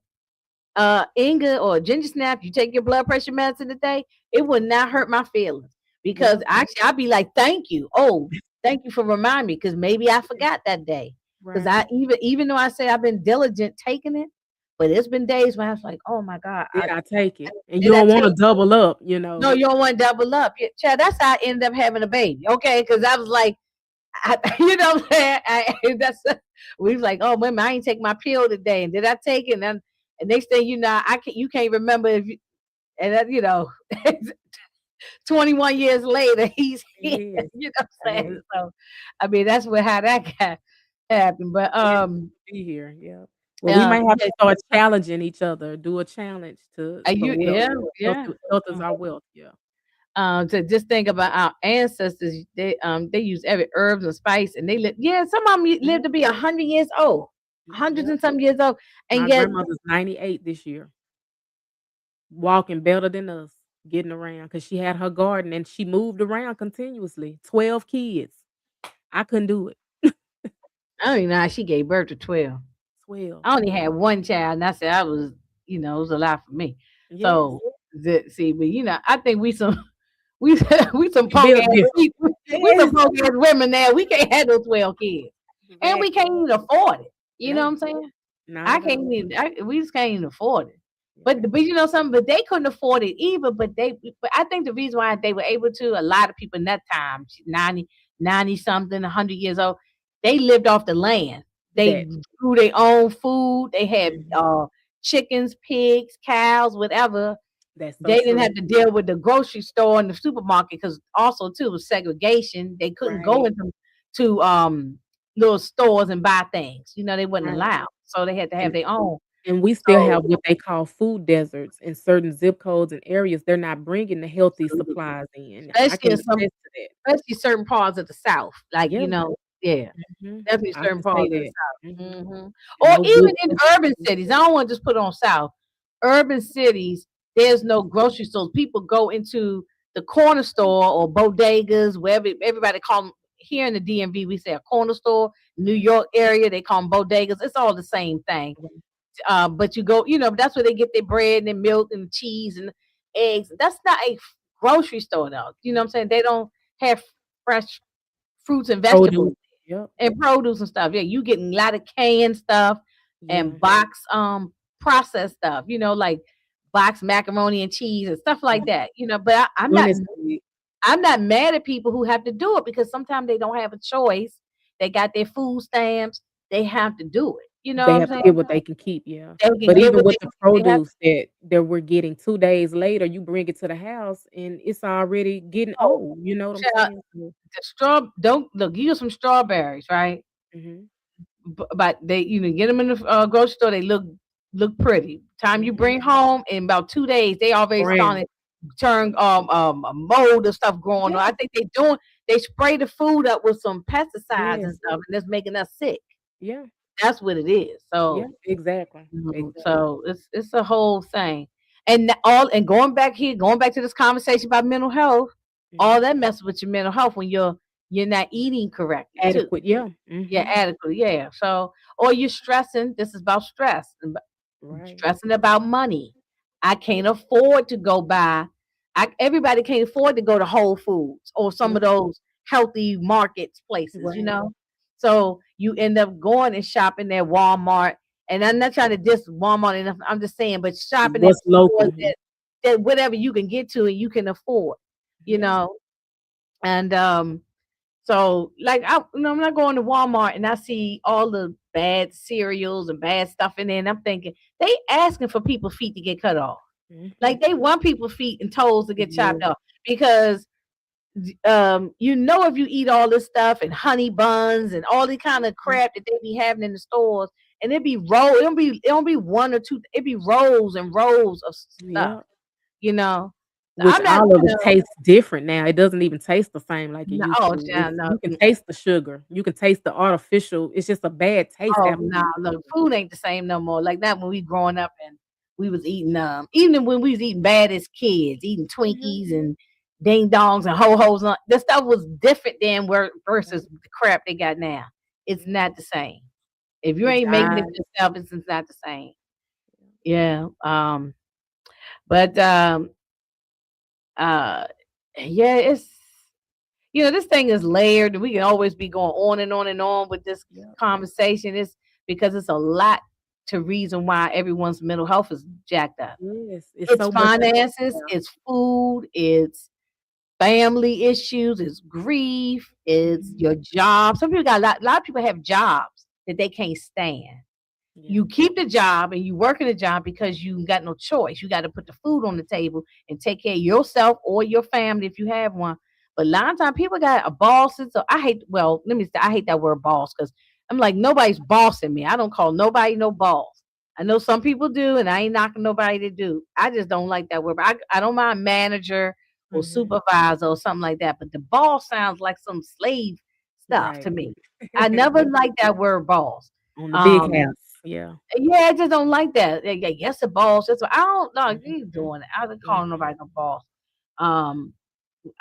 Inga or Ginger Snap, you take your blood pressure medicine today, it would not hurt my feelings. Because yeah, actually I'd be like, thank you. Oh, thank you for reminding me, because maybe I forgot that day. Because I right. even though I say I've been diligent taking it, but it's been days when I was like, oh my God, Did I take it? And you did I don't take wanna double up, no, you don't want to double up. Yeah, child, that's how I ended up having a baby. Okay, because I was like, you know what I'm saying? We was like, oh, wait, I ain't take my pill today, and did I take it? And next thing you can't remember if you, and that, 21 years later, he's here. yes. You know what I'm saying? Hey, So, I mean, that's how that got happened. But yeah, to be here, yeah. Well, we might have yeah, to start challenging each other, do a challenge to for wealth. yeah, Health yeah. health is our wealth, yeah. To just think about our ancestors, they use every herbs and spice, and they live. Yeah, some of them live Mhm. to be 100 years old, hundreds Yep. and some years old, and My yet, grandmother's 98 this year, walking better than us, getting around because she had her garden and she moved around continuously. 12 kids. I couldn't do it. I don't even know how she gave birth to 12. 12. I only had one child, and I said I was, it was a lot for me. Yes. So, see, but I think we some we we some We punk built ass different. we some Yes. punk ass women now. We can't handle 12 kids, and we can't Exactly. even afford it. You know what No, I'm saying? not I at can't all. even. We just can't even afford it. Yeah. But something. But they couldn't afford it either. But I think the reason why they were able to, a lot of people in that time, 90 something, 100 years old, they lived off the land. They That grew their own food. They had mhm. chickens, pigs, cows, whatever. That's so They didn't true. have to deal with the grocery store and the supermarket because also too was segregation. They couldn't go Right, into to little stores and buy things. They wasn't right. allowed, so they had to have And their own. and we still So have what they call food deserts in certain zip codes and areas. They're not bringing the healthy supplies in. I especially can in some, attest to that. especially certain parts of the South, like Yeah, yeah, mhm. definitely I certain can say parts of the that. South. Mhm. And Or no even good in food. urban cities. I don't want to just put on South. Urban cities, there's no grocery stores. People go into the corner store or bodegas, wherever everybody call them. Here in the DMV, we say a corner store. New York area, they call them bodegas. It's all the same thing. But you go, that's where they get their bread and their milk and cheese and eggs. That's not a grocery store, though. You know what I'm saying? They don't have fresh fruits and Produce. vegetables Yep. and produce and stuff. Yeah, you getting a lot of canned stuff Yeah. and box processed stuff, like box macaroni and cheese and stuff like that. But Honestly, I'm not mad at people who have to do it because sometimes they don't have a choice. They got their food stamps. They have to do it. You know what they I'm have to saying? get what they can keep, yeah. They can But get even what with the they have. produce that we're getting 2 days later, you bring it to the house and it's already getting Oh, old, you know what I'm child, saying? So the don't look. You get some strawberries, right? mhm, But they, get them in the grocery store. They look pretty. Time you mhm. bring home in about 2 days, they already Brown. started turn a mold and stuff growing on. Yeah, I think they spray the food up with some pesticides and yes. stuff, and that's making us sick. Yeah, That's what it is. yeah, exactly, exactly. So it's a whole thing. And going back to this conversation about mental health, all Mhm. that messes with your mental health when you're not eating correctly too. Adequate, yeah, Yeah, mhm, adequately. Yeah. So, or you're stressing. This is about stress. right. Stressing about money. I can't afford to go buy. Everybody can't afford to go to Whole Foods or some of No, those healthy markets places. right. So you end up going and shopping at Walmart. And I'm not trying to diss Walmart enough. I'm just saying, but shopping at What's stores local? that whatever you can get to and you can afford, you Yeah, know. And so, like, I'm not going to Walmart and I see all the bad cereals and bad stuff in there, and I'm thinking they asking for people's feet to get cut off. mhm. Like they want people's feet and toes to get Yeah, chopped off because if you eat all this stuff and honey buns and all the kind of mhm. crap that they be having in the stores, and it don't be one or two, it be rows and rows of stuff, Yeah. you know. Which I'm not, all of it tastes different now, it doesn't even taste the same like it no, used oh, to. yeah, It's no, you can taste the sugar, you can taste the artificial, it's just a bad taste oh after no, you eat look, it. food ain't the same no more. Like that when we growing up and we was eating even when we was eating bad as kids, eating Mhm. Twinkies and ding dongs and ho hos. The stuff was different than where Right. versus the crap they got now. It's Yeah. not the same. If you The ain't making it dyes. yourself, it's not the same. Yeah. But uh yeah, this thing is layered. We can always be going on and on and on with this Yeah. conversation. It's because it's a lot to reason why everyone's mental health is jacked up. Yes, it's It's so much to talk finances, about. it's food, it's family issues, it's grief, it's Mhm. your job. Some people got a lot of people have jobs that they can't stand. Yeah. You keep the job and you work in the job because you got no choice. You got to put the food on the table and take care of yourself or your family if you have one. But a lot of time people got a boss. So let me say, I hate that word boss because I'm like, nobody's bossing me. I don't call nobody no boss. I know some people do, and I ain't knocking nobody to do. I just don't like that word. But I don't mind manager or Mhm. supervisor or something like that. But the boss sounds like some slave stuff Right. to me. I never liked that word boss. On the big Um, house. Yeah. yeah, I just don't like that. Yeah, yes, a boss. That's what I don't know. You Mhm. doing it? I don't call Mhm. nobody no boss. Um,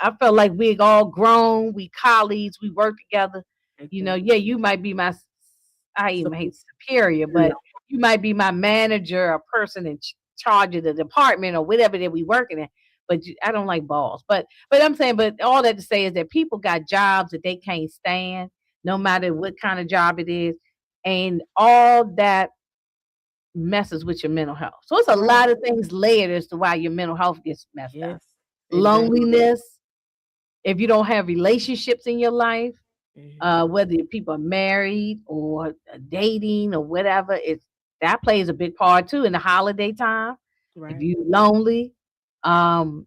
I felt like we all grown, we colleagues, we work together. Yeah, Exactly. you might be I even Superior. hate superior, Yeah. but you might be my manager, a person in charge of the department or whatever that we working in. But I don't like boss. But I'm saying, but all that to say is that people got jobs that they can't stand, no matter what kind of job it is, and all that messes with your mental health. So it's a Right. lot of things layered as to why your mental health gets messed up. Yes. Exactly. Loneliness, if you don't have relationships in your life, Mhm. whether people are married or dating or whatever, that plays a big part too in the holiday time. If Right. you lonely, um,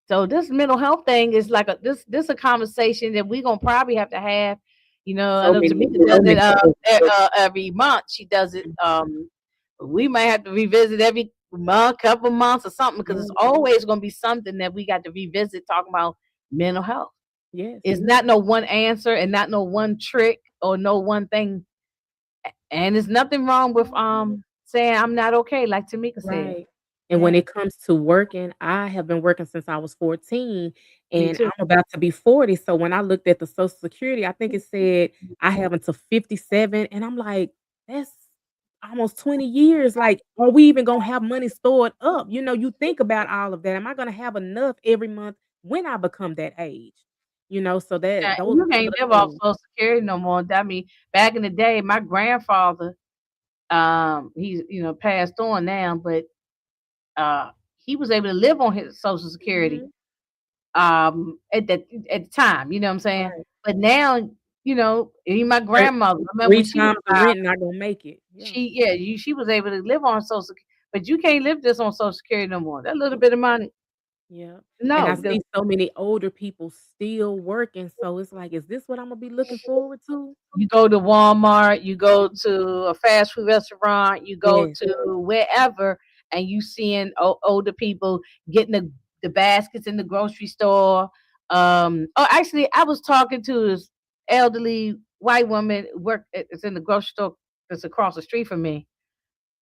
so this mental health thing is like this a conversation that we gonna probably have to have. You know, I So know many Tamika does so it many years. every month. She does it. We might have to revisit every month, couple months or something because it's Yeah. always gonna be something that we got to revisit talking about mental health. Yes. It's not no one answer and not no one trick or no one thing. And there's nothing wrong with saying I'm not okay, like Tamika said. Right. And when Yeah, it comes to working, I have been working since I was 14 me and too. I'm about to be 40. So when I looked at the Social Security, I think it said I have until 57. And I'm like, that's almost 20 years. Like, are we even gonna have money stored up? You think about all of that. Am I gonna have enough every month when I become that age? So Yeah, that and those you are some can't of live the off things. Social Security no more. I mean, back in the day, my grandfather, he's passed on now, but he was able to live on his Social Security Mhm. at the time. You know what I'm saying? Right. But now, even my Three grandmother, I remember when three she was times the alive, rent not gonna make it. Yeah. she was able to live on Social Security, but you can't live just on Social Security no more. That little bit of money, Yeah, and no, I because see so many older people still working, so it's like, is this what Imma be looking forward to? you go to Walmart, you go to a fast food restaurant, you go Yes. to wherever, and you seeing older people getting the baskets in the grocery store. Oh, actually, I was talking to this elderly white woman it's in the grocery store that's across the street from me,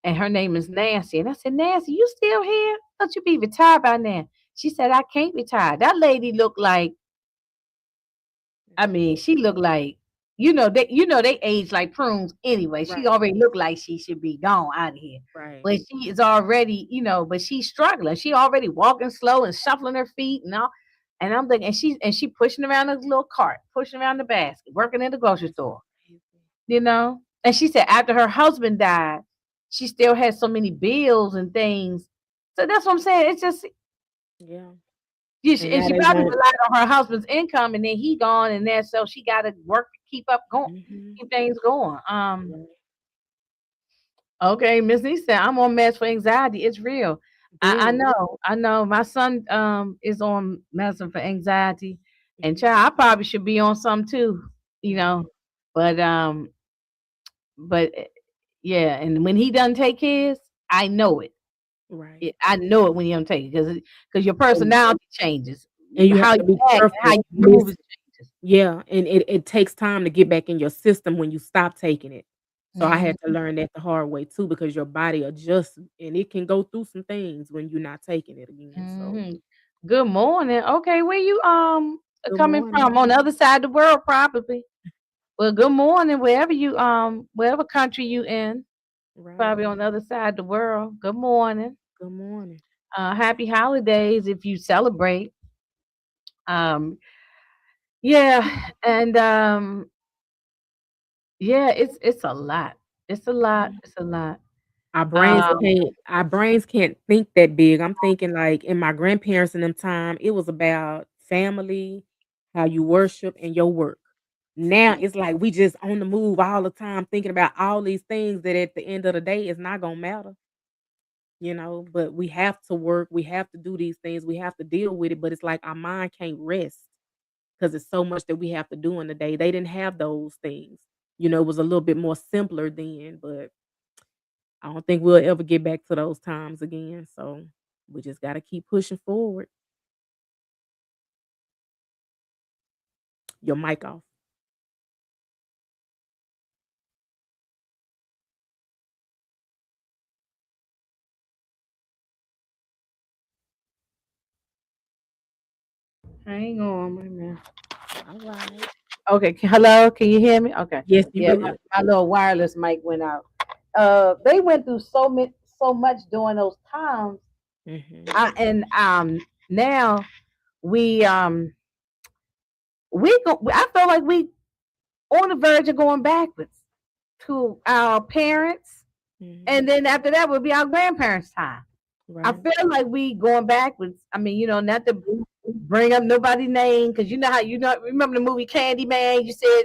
and her name is Nancy. And I said, Nancy, you still here? Don't you be retired by now? She said, I can't retire. That lady looked like I Mhm. mean, she looked like they age like prunes anyway. She Right, already looked like she should be gone out of here. right. But she is already, but she's struggling. She already walking slow and shuffling her feet and all. And I'm thinking, and she pushing around a little cart, pushing around the basket, working in the grocery That's store, crazy. you know. And she said after her husband died, she still had so many bills and things. So that's what I'm saying. It's just Yeah, and and now she they probably want relied on her husband's income, and then he gone, and then so she got to work to mhm, keep things going. right. Okay, Miss Lee said I'm on meds for anxiety. It's real. I Very. know, I know. My son is on medicine for anxiety, and Mhm, child, I probably should be on some too, you mhm, know. But but yeah, and when he doesn't take his, I know it. right. I know it when he don't take it because your And personality changes, and you have how to you be act, and how careful. you move is changes. Yeah, and it takes time to get back in your system when you stop taking it. So I had to Mhm. learn that the hard way too because your body adjusts and it can go through some things when you're not taking it again. So, Mhm. Good morning. Okay, where you good coming morning. from? On the other side of the world, probably. Well, good morning, wherever country you in, Right. probably on the other side of the world. Good morning. Good morning. Happy holidays if you celebrate. Um, yeah, and yeah, it's a lot. It's a lot. Mhm. It's a lot. Our brains Um, can't think that big. I'm thinking like in my grandparents in them time, it was about family, how you worship, and your work. Now it's like we just on the move all the time, thinking about all these things that at the end of the day is not gonna matter. But we have to work, we have to do these things, we have to deal with it. But it's like our mind can't rest because it's so much that we have to do in the day. They didn't have those things. It was a little bit more simpler then, but I don't think we'll ever get back to those times again. So we just gotta keep pushing forward. Your mic off. hang on, wait a minute. All right. Okay, hello, can you hear me? Okay, Yes, you yeah, good. my little wireless mic went out. They went through so much during those times. Mhm. And now we I feel like we on the verge of going backwards to our parents, Mhm. and then after that will be our grandparents' time. I Right. feel like we going backwards. I mean, not to bring up nobody's name because you know how remember the movie Candyman? You said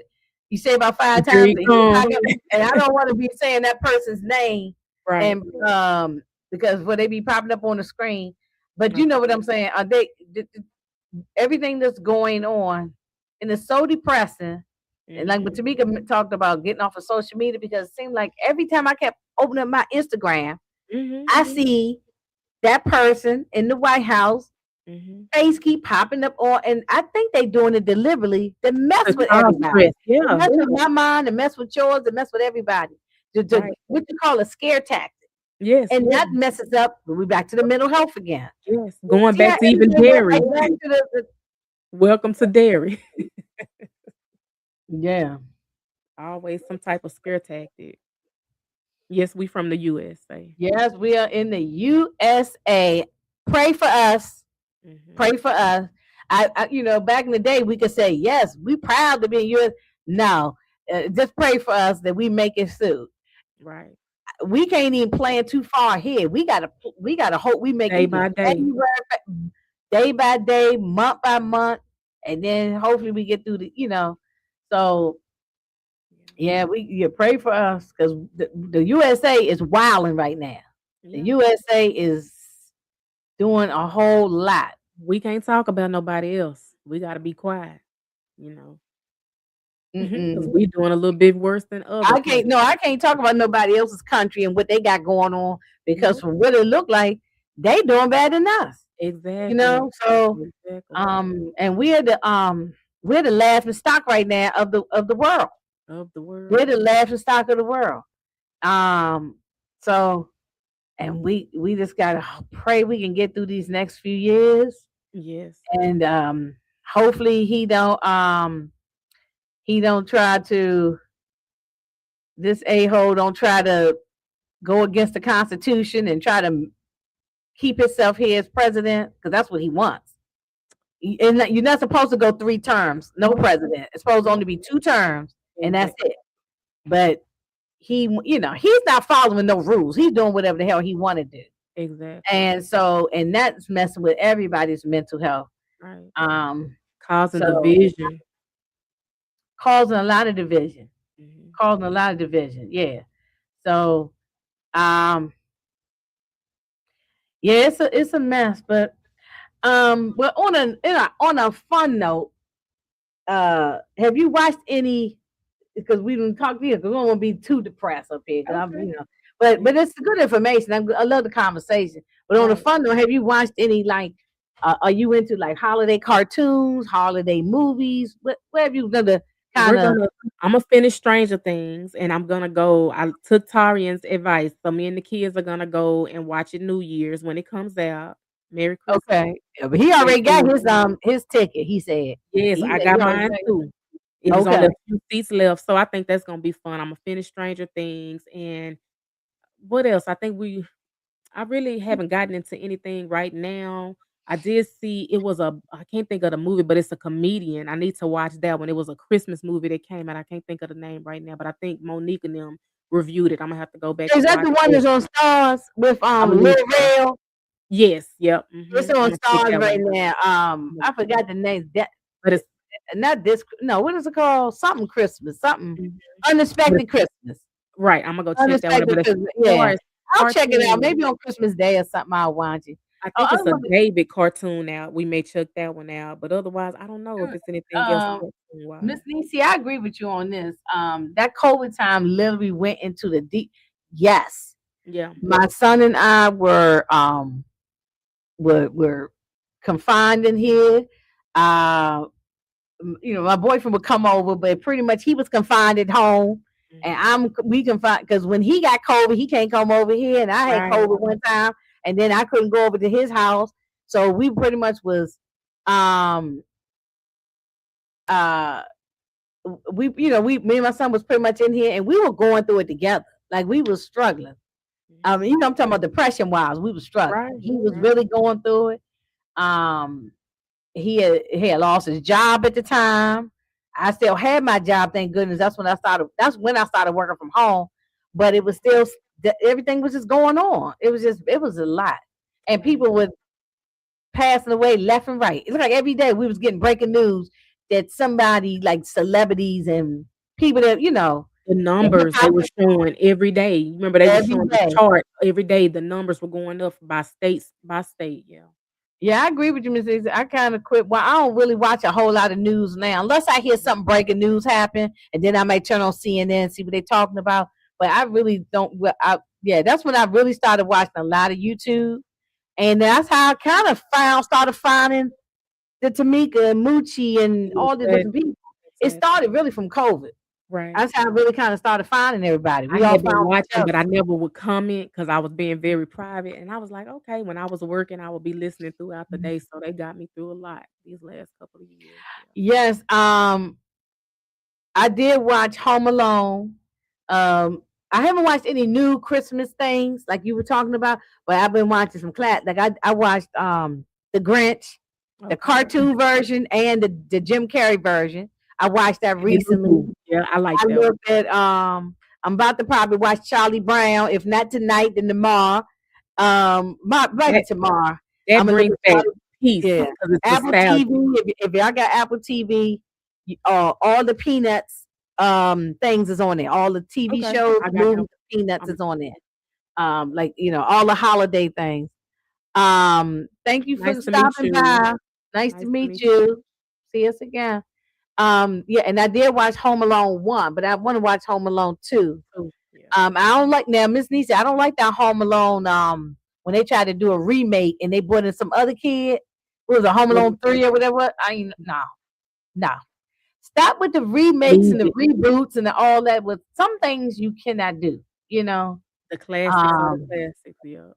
You say about 5 Here times, he and he come. hung up, and I don't want to be saying that person's name, Right. and because when they be popping up on the screen, but you know Okay. what I'm saying? Are they everything that's going on, and it's so depressing. And like what Mhm. Tamika talked about getting off of social media because it seemed like every time I kept opening up my Instagram, Mhm. I see that person in the White House Mhm. face keep popping up on, and I think they doing it deliberately to mess To with cause everybody, stress. to Yeah. mess with my mind, to mess with yours, to mess with everybody. To Right. what you call a scare tactic, Yes. and Yeah. that messes up. We back to the mental health again. Yes. Going See how back to even everything goes dairy. right back to the Welcome to dairy. yeah. Always some type of scare tactic. Yes, we from the USA. Yes, we are in the USA. Pray for us. Mhm. Pray for us. Back in the day, we could say yes, we proud to be in US. No, just pray for us that we make it through. Right. We can't even plan too far ahead. We gotta hope we make Day it to by day. January, day by day, month by month, and then hopefully we get through the. So Yeah. yeah, you pray for us because the USA is wilding right now. The Yeah. USA is doing a whole lot. We can't talk about nobody else. We gotta be quiet, you know, because Mm-mm. we doing a little bit worse than other I can't. places. No, I can't talk about nobody else's country and what they got going on because Nope. from what it look like, they doing better than us. Exactly. So Exactly. and we're the laughing stock right now of the world. Of the We're world. the laughing stock of the world. Um, so and we just gotta pray we can get through these next few years, Yes. and hopefully he don't try to this a-hole don't try to go against the Constitution and try to keep himself here as president because that's what he wants. And you're not supposed to go 3 terms. No Nope. president. It's supposed to Nope. only be 2 terms, and that's Exactly. it. But he's not following no rules. He's doing whatever the hell he want to do, Exactly. and that's messing with everybody's mental health. Right. Um, Causing so division. causing a lot of division, Mhm. causing a lot of division. Yeah. So um, yeah, it's a mess. But on a fun note, have you watched any? Because we didn't talk here, because we don't want to be too depressed up here. Because I'm, Okay. but Yeah. but it's good information. I love the conversation. But on a Right. fun note, have you watched any like? Are you into like holiday cartoons, holiday movies? What have you done to kind We're of? gonna Imma finish Stranger Things, and I'm gonna go I took Tarian's advice, so me and the kids are gonna go and watch it New Year's when it comes out. Merry Christmas. Okay, yeah, but he And already got then his ticket. He said yes, I he got already mine too. It is only okay. a few seats left, so I think that's gonna be fun. Imma finish Stranger Things, and what else? I really haven't gotten into anything right now. I did see it was I can't think of the movie, but it's a comedian. I need to watch that one. It was a Christmas movie that came out. I can't think of the name right now, but I think Monique and them reviewed it. I'm gonna have to go back Is and that watch the one it. that's on Stars with I Lil believe so. Rel? Yes, yep. It's Mhm. on I'ma check Stars that right one out. now. I'ma I check that. forgot the name. That But it's not this. No, what is it called? Something Christmas. Something mhm. But unexpected Christmas. right, Imma go check that one out. But Unexpected as Christmas. far Yeah, as I'll check it out. cartoons, Maybe on Christmas Day or something. I'll watch it. I Oh, think I it's a love David cartoon out. We may check that one out, but otherwise, I don't know if it. it's anything else Um, cartoon Miss wise. Nisi, I agree with you on this. That COVID time literally went into the deep. Yes, Yeah. my son and I were confined in here. Uh, my boyfriend would come over, but pretty much he was confined at home, and Mhm. we confined because when he got COVID, he can't come over here, and I had Right. COVID one time, and then I couldn't go over to his house, so we pretty much was, um, uh, we me and my son was pretty much in here, and we were going through it together, like we was struggling. Mhm. I'm talking about depression wise, we were struggling. Right, He was right. really going through it. Um, he had lost his job at the time. I still had my job, thank goodness. That's when I started working from home. But it was still everything was just going on. It was a lot, and Right. people were passing away left and right. It's like every day we was getting breaking news that somebody like celebrities and people that The the hip numbers they hop were showing every day. You remember they were every showing the day. chart every day, the numbers were going up by states by state, yeah. Yeah, I agree with you, Miss Izzy. I kind of quit. Well, I don't really watch a whole lot of news now, unless I hear something breaking news happen, and then I might turn on CNN and see what they're talking about. But I really don't. Yeah, that's when I really started watching a lot of YouTube, and that's how I kind of started finding the Tamika and Moochie and all the different Exactly, people. It exactly. started really from COVID. Right. That's how I really kind of started finding everybody. I We all had been found each watching, other. but I never would comment because I was being very private, and I was like, "Okay." When I was working, I would be listening throughout the day, so they got me through a lot these last couple of years, yeah. Yes, I did watch Home Alone. Um, I haven't watched any new Christmas things like you were talking about, but I've been watching some Like I watched The Grinch, the Okay. cartoon version, and the Jim Carrey version. I watched that And the new recently. movie, yeah, I like I that one. looked at I'm about to probably watch Charlie Brown. If not tonight, then tomorrow. Maybe That tomorrow. I'm that gonna look brings at back Charlie. peace Yeah, because it's Apple TV. nostalgic. If y'all got Apple TV, all the Peanuts things is on there. All the TV Okay, shows, I got that movies, one. Peanuts I'm is on there. Like all the holiday things. Thank you for Nice to meet stopping you. by. Nice to Nice to meet meet you you. See us again. Yeah, and I did watch Home Alone 1, but I want to watch Home Alone 2. too. Yeah. I don't like now, Miss Nisa, I don't like that Home Alone when they tried to do a remake and they brought in some other kid. What was it, Home What do you Alone think? 3 or whatever? I ain't no, no. Stop with the remakes Leave and the it. reboots and all that with some things you cannot do, you know. The classics are the Um classics, yeah.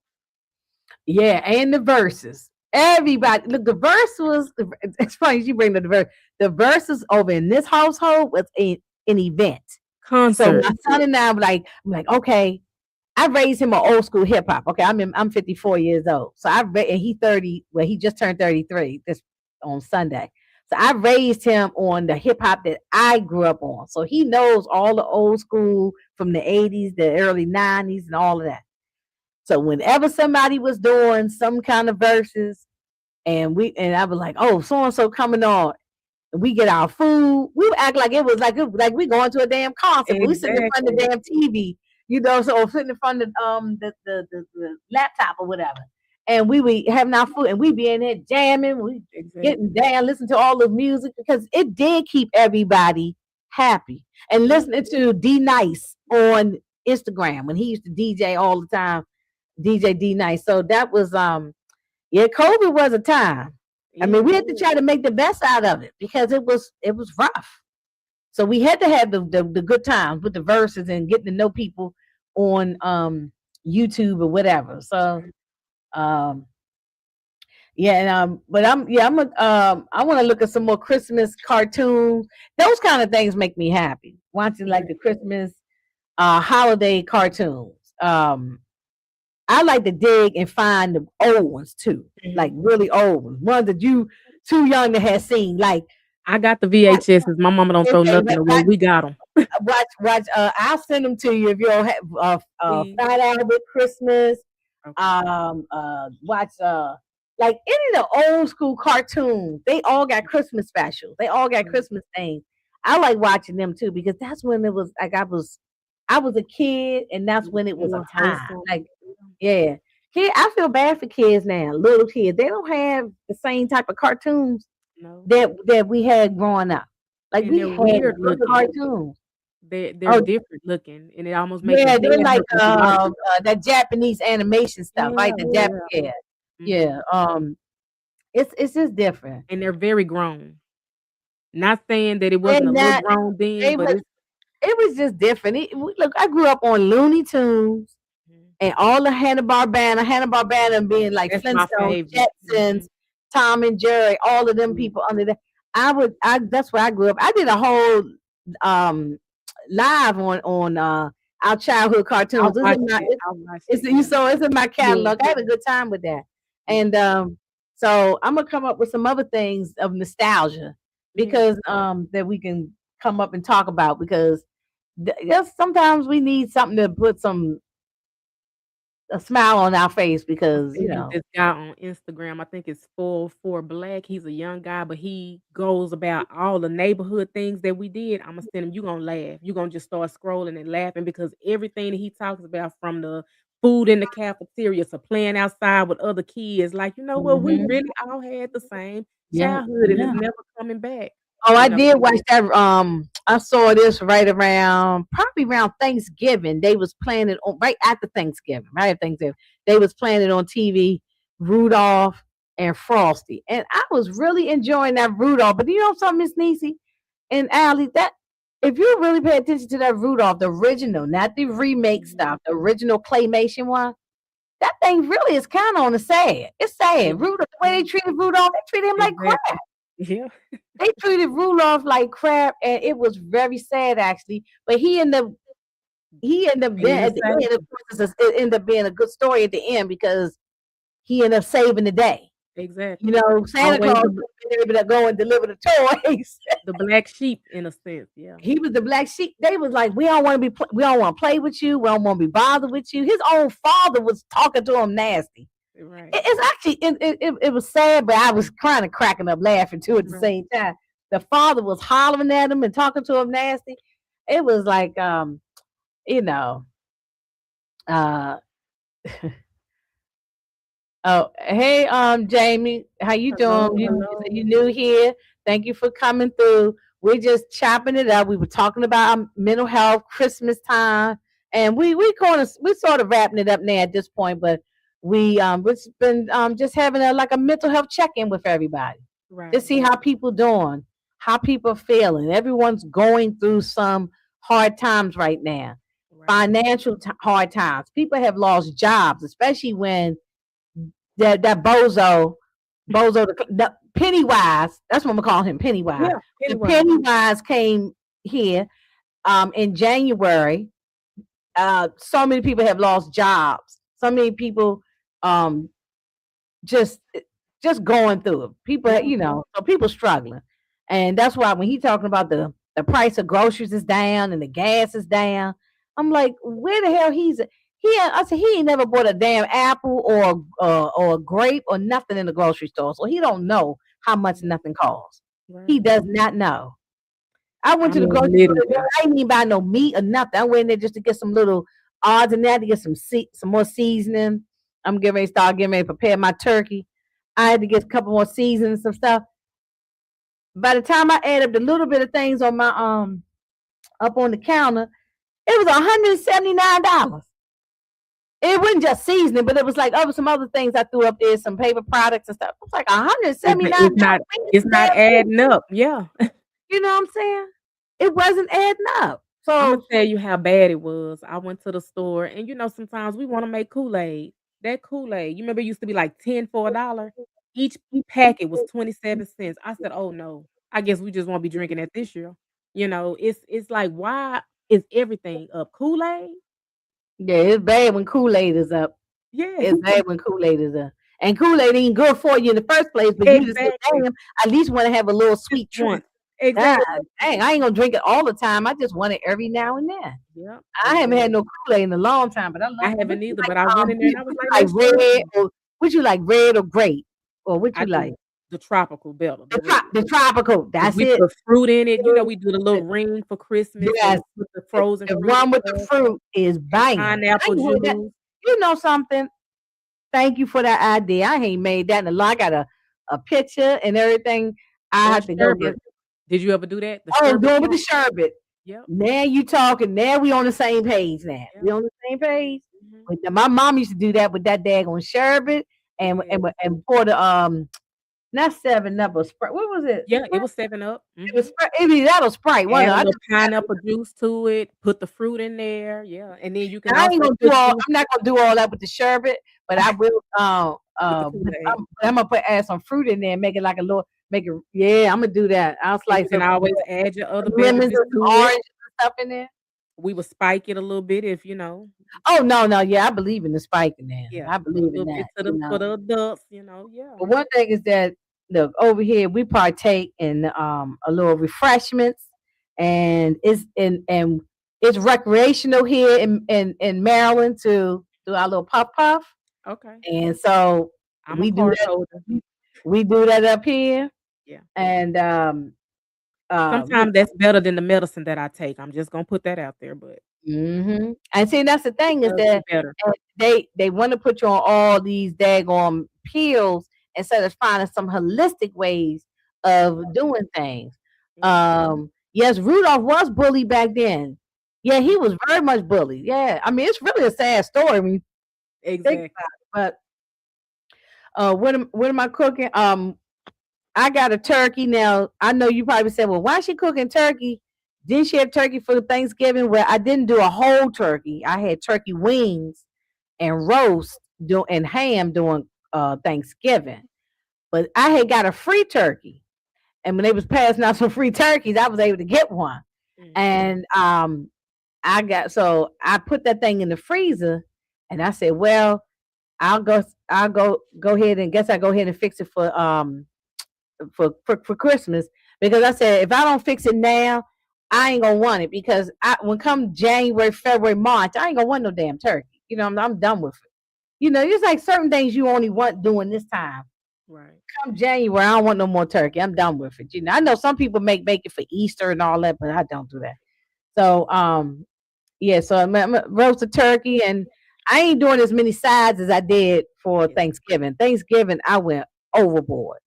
Yeah, and the verses. Everybody, look, the verse was. It's funny you bring the verse. The verses over in this household was an event. So Concert. my son and I were I'm like, okay. I raised him on old school hip hop. Okay, I'm 54 years old. So and he 30. Well, he just turned 33 this on Sunday. So I raised him on the hip hop that I grew up on. So he knows all the old school from the 80s, the early 90s, and all of that. So whenever somebody was doing some kind of verses, and I was like, oh, so and so coming on, and we get our food, we would act like it was like we going to a damn concert, but we sitting in front of the Exactly. damn TV, so sitting in front of the laptop or whatever, and we be having our food, and we be in there jamming, we getting Exactly. down, listening to all the music because it did keep everybody happy, and Yeah. listening to D Nice on Instagram when he used to DJ all the time DJ D Nice. So that was yeah, COVID was a time. I Yeah, mean, it we had to was. try to make the best out of it because it was rough. So we had to have the good times with the verses and getting to know people on YouTube or whatever. So Right. um yeah, and but I want to look at some more Christmas cartoons. Those kind of things make me happy. Watching like Right. the Christmas holiday cartoons. I like to dig and find the old ones too, like Mhm. really old ones that you too young to have seen. Like I got the VHSs. My mama don't throw okay, nothing away. We got them. watch. I'll send them to you if you don't have Please. Fat Albert Christmas. Okay. Watch like any of the old school cartoons. They all got Christmas specials. They all got Right. Christmas things. I like watching them too because that's when it was like I was a kid and that's It was when it was a more time. wholesome. Like Yeah. yeah. I feel bad for kids now, little kids. They don't have the same type of cartoons No. that we had growing up. Like And we they're had weird good looking. cartoons. They're Oh different looking, and it almost make your yeah, they're head like hurt when you watch it. that Japanese animation stuff, right? Yeah, The Jap yeah. yeah. Yeah. Mhm. It's just different. And they're very grown. Not saying that it wasn't a And little that grown then, they but was it's it was just different. Look, I grew up on Looney Tunes Mhm. and all the Hanna Barbera being like That's my Flintstones, favorite. Jetsons, Mhm. Tom and Jerry, all of them Mhm. people under that. I that's where I grew up. I did a whole um live on our childhood I cartoons. watched it. I watched It's it, you yeah. so it's in my Yeah, catalog. I had a good time with that. yeah, And so I'm gonna come up with some other things of nostalgia yeah. because that we can come up and talk about because just sometimes we need something to put some a smile on our face I'm because sending you this guy on Instagram. I think it's 404 Black. He's a young guy, but he goes about all the neighborhood things that we did. Imma send him. You gonna laugh. You gonna just start scrolling and laughing because everything that he talks about from the food in the cafeteria to playing outside with other kids, like, you know what? We Mhm. really all had the same Yeah, childhood and it's yeah. never coming back, Oh, you I know? did watch that. I saw this right around probably around Thanksgiving. They was playing it on right after Thanksgiving. Right after Thanksgiving, they was playing it on TV. Rudolph and Frosty, and I was really enjoying that Rudolph. But you know something, Miss Niecy and Allie, that if you really pay attention to that Rudolph, the original, not the remake Mhm. stuff, the original claymation one, that thing really is kind of on the sad. It's Yeah, sad. Rudolph, the way yeah, they treated Rudolph, they treated him like exactly. crap. Yeah, They treated Rudolph like crap, and it was very sad actually. But he ended up being being a at the end. Of savior. course, it ended up being a good story at the end because he ended up saving the day. You Exactly. know, Santa Always Claus been able to go and deliver the toys. the black sheep in a sense, yeah. He was the black sheep. They was like, we don't want to be, we don't want to play with you. We don't want to be bothered with you. His own father was talking to him nasty. Right, It's actually it was sad, but I was kind of cracking up laughing too at the right. same time. The father was hollering at him and talking to him nasty. It was like you know, uh oh, hey, Jamie, how you doing? Hello, You say hello. you new here. Thank you for coming through. We're just chopping it up. We were talking about mental health, Christmas time, and we sort of wrapping it up now at this point. But we've been just having a like a mental health check in with everybody. Just Right, see how people doing, how people feeling. Everyone's going through some hard times right now, right. financial hard times. People have lost jobs, especially when that bozo the Pennywise. That's what I'm gonna call him, Pennywise. Yeah, When Pennywise. Pennywise came here in January, so many people have lost jobs. So many people um just just going through it. People, Yeah, so people struggling, and that's why when he talking about the price of groceries is down and the gas is down, I'm like, where the hell I said he ain't never bought a damn apple or a grape or nothing in the grocery store, so he don't know how much right, nothing costs. He right. does not know. I went I to the mean, grocery store today. literally. I didn't even buy no meat or nothing. I went in there just to get some little odds and that to get some more seasoning. I'm getting ready to prepare my turkey. I had to get a couple more seasonings and some stuff. By the time I add up the little bit of things on my up on the counter, it was $179. It wasn't just seasoning, but it was like some other things I threw up there, some paper products and stuff. It was like one hundred It's seventy nine it's not dollars. it's not adding up. Yeah. You know what I'm saying? It wasn't adding up. Imma So tell you how bad it was. I went to the store and, sometimes we wanna make Kool-Aid. That Kool-Aid, you remember it used to be like 10 for a dollar? Each packet was 27 cents. I said, "Oh, no. I guess we just won't be drinking that this year." It's like, why is everything up? Kool-Aid? yeah, it's bad when Kool-Aid is up. Yes, It's bad when Kool-Aid is up. And Kool-Aid ain't good for you in the first place, but you just say, exactly. damn, I at least want to have a little Just sweet treat. once. God Exactly. dang, I ain't gonna drink it all the time. I just want it every now and then. Yep, I haven't had exactly. no Kool-Aid in a long time, but I I love it. What haven't you either, like? but I went in there and I was What you like, like "Let's try red it." or what you like red or grape? Or what I you like? do the tropical better, the red. The tropical. 'Cause That's we it. put fruit in it, we do the little ring for Christmas Yes. and put the frozen The fruit and one with the stuff fruit is and banging. I pineapple ain't heard that. juice You know something? Thank you for that idea. I ain't made that in a lot. I got a picture and everything. I or have to go get. sherbet. Did you ever do that? The Oh, sherbet doing with the part? sherbet. Yep, Now you talking. Now we on the same page. Now yep, we on the same page. mhm. My mom used to do that with that daggone sherbet Yes. and pour the not 7 Up or Sprite. What was it? Yeah, it Sprite? was 7 Up. It was Mhm. Sprite. It be that or Sprite. One Add of a them. little pineapple juice to it, put the fruit in there, yeah, and then you can I ain't also gonna do put all. juice I'm not gonna do all that with the sherbet, but I will. with the But Kool-Aid. I'm gonna add some fruit in there, and make it like a little. Make it. Yeah, I'm gonna do that. I'll And you slice can up always add your other some lemons beverages and some to it. oranges and stuff in there. We would spike it a little bit if Oh no, no, yeah, I believe in the spiking there. yeah, I put a believe in little that. bit to the for the adults, yeah. But one thing is that look over here, we partake in a little refreshments, and it's recreational here in Maryland too. do our little puff puff. Okay. And so I'm a we do card that. holder. We do that up here, Yeah. and Sometimes that's better than the medicine that I take. I'm just gonna put that out there, but And see, that's the it thing is does be that better. they want to put you on all these daggone pills instead of finding some holistic ways of doing things. Yeah. Yes, Rudolph was bullied back then. Yeah, he Mhm. was very much bullied. Yeah, I mean, it's really a sad story when you think Exactly. about it. But what am I cooking? I got a turkey now. I know you probably said, "Well, why is she cooking turkey? Didn't she have turkey for Thanksgiving?" Well, I didn't do a whole turkey. I had turkey wings and roast and ham during Thanksgiving. But I had got a free turkey, and when they was passing out some free turkeys, I was able to get one. Mhm. And I put that thing in the freezer, and I said, "Well, I'll go ahead and guess I go ahead and fix it for Christmas because I said if I don't fix it now, I ain't gonna want it because when come January, February, March, I ain't gonna want no damn turkey. I'm done with it. It's like certain things you only want doing this time. Right. Come January, I don't want no more turkey. I'm done with it. I know some people make bacon for Easter and all that, but I don't do that. So yeah, so I'm roast a turkey, and I ain't doing as many sides as I did for Yeah. Thanksgiving. Thanksgiving, I went overboard,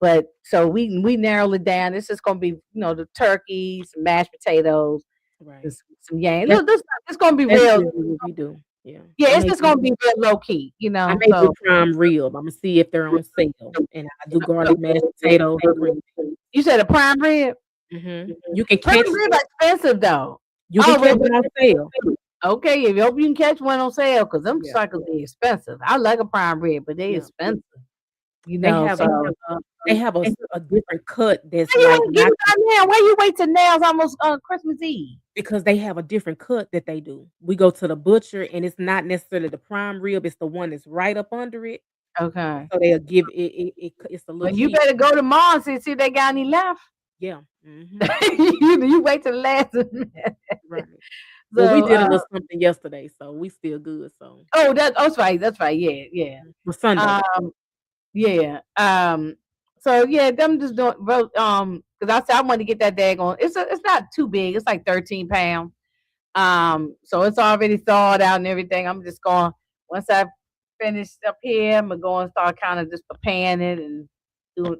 but so we narrowed it down. It's just gonna be the turkey, some mashed potatoes, and Right. some yams. That's Look, this it's gonna be that's real. usually what we do. Yeah. Yeah, I it's may just do gonna be real low key. I may do So prime rib. Imma see if they're on sale, and I do garlic mashed potatoes and green beans. you said a prime rib. You can Prime catch rib expensive though. you can Oh, catch them on sale. okay. If you hope you can catch one on sale, because them Yeah, suckers be expensive. I like a prime rib, but they yeah. expensive. They So have a different cut that's why you like ain't get not it by now? Why you wait till now? It's almost Christmas Eve. because they have a different cut that they do. We go to the butcher, and it's not necessarily the prime rib, it's the one that's right up under it, Okay. so they'll give it's a little Well, you cheap. better go tomorrow and see if they got any left. Yeah, mhm, you wait till the last minute. right. Well, we So, did a little something yesterday, so we still good, so that's right. That's right. Yeah, yeah. for Sunday. Um, yeah. So yeah, them just doing because I said I want to get that daggone. It's not too big. It's like 13 pounds. So it's already thawed out and everything. I'm just going once I finish up here, I'm gonna go and start kind of just preparing it and doing,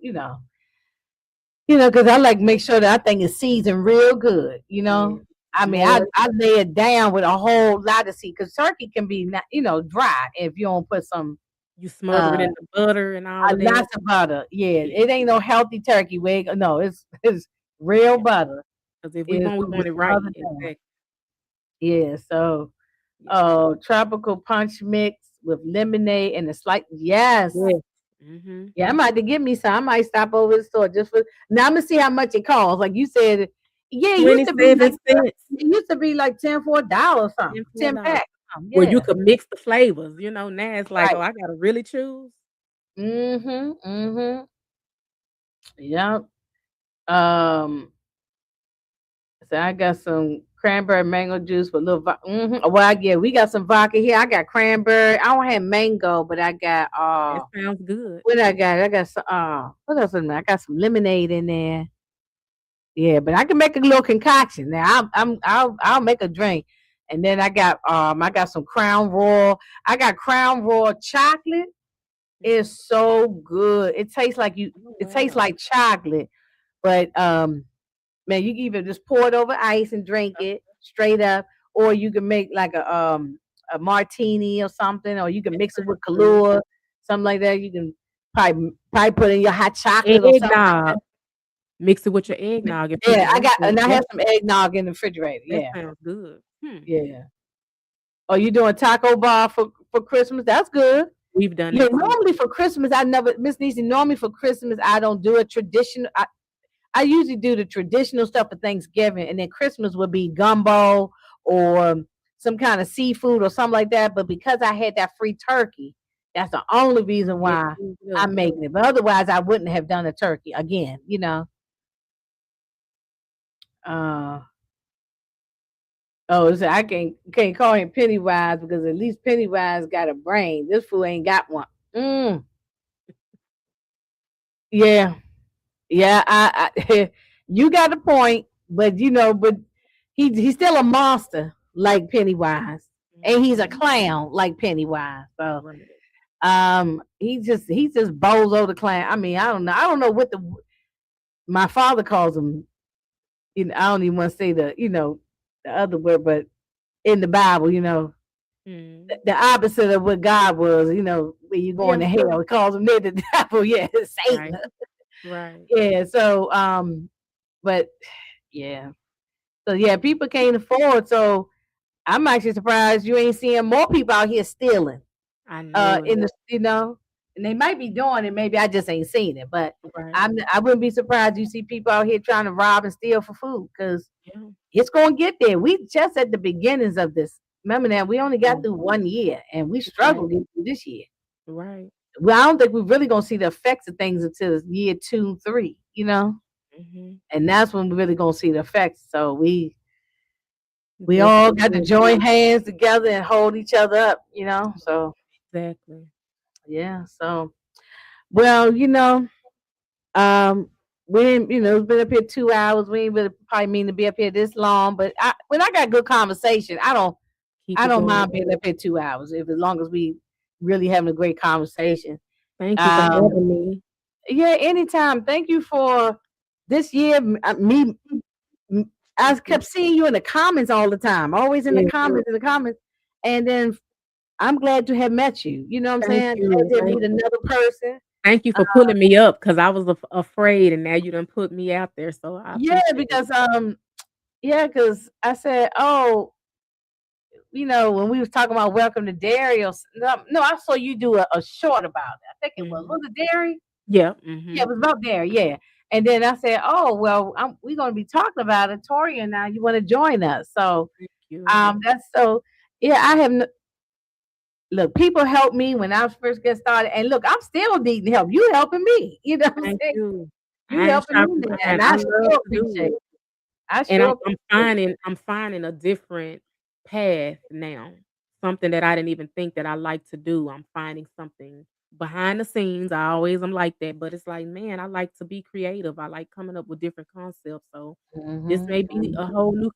because I like make sure that I think it's seasoned real good. Yeah. I mean, I More I lay it down with a whole lot of seed because turkey can be not, dry if you don't put some you smother it uh in the butter and all of that. lots of butter. Yeah, Yeah, it ain't no healthy turkey wig. No, it's real yeah. butter. Because if It's we gonna be want it right. smothered down. Exactly. Yeah, so Yeah. tropical punch mix with lemonade and a slight yes. Yes. Mhm. Yeah, I might have to get me some. I might stop over the store just for now. I'm gonna see how much it costs. Like you said, yeah, it used to be like 10 for $1 or something. 10 $10. packs. Where you Yeah. could mix the flavors, now it's like, "Oh, Right. I gotta really choose." Mm-hmm. Mm-hmm. Yep. Um, so I got some cranberry mango juice with a little Well, yeah, we got some vodka here. I got cranberry. I don't have mango, but I got That sounds good. what I got? I got some what else in there? I got some lemonade in there. Yeah, but I can make a little concoction. Now I'll make a drink. And then I got some Crown Royal. I got Crown Royal chocolate. Mhm. It's so good. Oh, It tastes wow. like chocolate, but man, you can either just pour it over ice and drink it straight up, or you can make like a martini or something, or you can That mix it with sounds good. Kahlua, something like that. You can probably put in your hot chocolate or something like Eggnog. Mix it with your eggnog and that. put Yeah, the rest of and I that have some eggnog in the refrigerator. that Yeah, sounds good. Hmm. yeah. Are you doing taco bar for Christmas? That's good. We've done Yeah, that too. normally for Christmas, I never, Miss Niecy, normally for Christmas, I don't do a traditional. I usually do the traditional stuff for Thanksgiving, and then Christmas would be gumbo or some kind of seafood or something like that. But because I had that free turkey, that's the only reason Yeah, why change it up. I'm making it. But otherwise, I wouldn't have done a turkey again. Uh, Oh, so I can't call him Pennywise because at least Pennywise got a brain. This fool ain't got one. Mm, yeah, yeah. You got a point, but but he's still a monster like Pennywise, and he's a Mhm. clown like Pennywise. So Right. he's just Bozo the clown. I mean, I don't know what my father calls him. I don't even want to say the other word, but in the Bible, Mhm. the opposite of what God was, when you going Yeah. to hell, it calls him there the devil, yeah, Satan. Right. Right. Yeah, so but yeah. So yeah, people can't afford, so I'm actually surprised you ain't seeing more people out here stealing. I know it. In the and they might be doing it, maybe I just ain't seen it, but Right. I wouldn't be surprised you see people out here trying to rob and steal for food because Yeah. it's gonna get there. We just at the beginnings of this. Remember that we only got Yeah. through 1 year and we Right. struggled getting through this year. Right. Well, I don't think we're really gonna see the effects of things until year 2, 3. Mhm. And that's when we're really gonna see the effects. So we all got to Definitely. join hands together and hold each other up. So Exactly. yeah. So well, um, we didn't, it's been up here 2 hours. We ain't really probably mean to be up here this long, but when I got good conversation, Keep I it don't going. mind being up here 2 hours if as long as we really having a great conversation. Thank you for Um, having me. yeah, anytime. Thank you for this year. M- I kept seeing you in the comments all the time, always in the Yeah. comments, and then I'm glad to have met you. You know what I'm Thank saying? you. Glad to meet another person. Thank you Uh, for pulling me up because I was afraid, and now you done put me out there, so I yeah, appreciate it. because because I said, oh, when we was talking about Welcome to Dairy, no, I saw you do a short about it. I think it was Mhm. it Dairy? Yeah. Yeah, it Mhm. was about Dairy. Yeah, and then I said, oh well, we're going to be talking about it. Tori and I, you want to join us? So Thank you. that's so. Yeah, I have. Look, people helped me when I first get started, and look, I'm still needing help. You helping me? You know what I'm Thank saying? you. You Iron helping me sharpens now, iron. and I I love sure to do appreciate it. it. I And sure I'm appreciate it. finding a different path now. Something that I didn't even think that I like to do. I'm finding something behind the scenes. I always am like that, but it's like, man, I like to be creative. I like coming up with different concepts. So this may be a Mhm. whole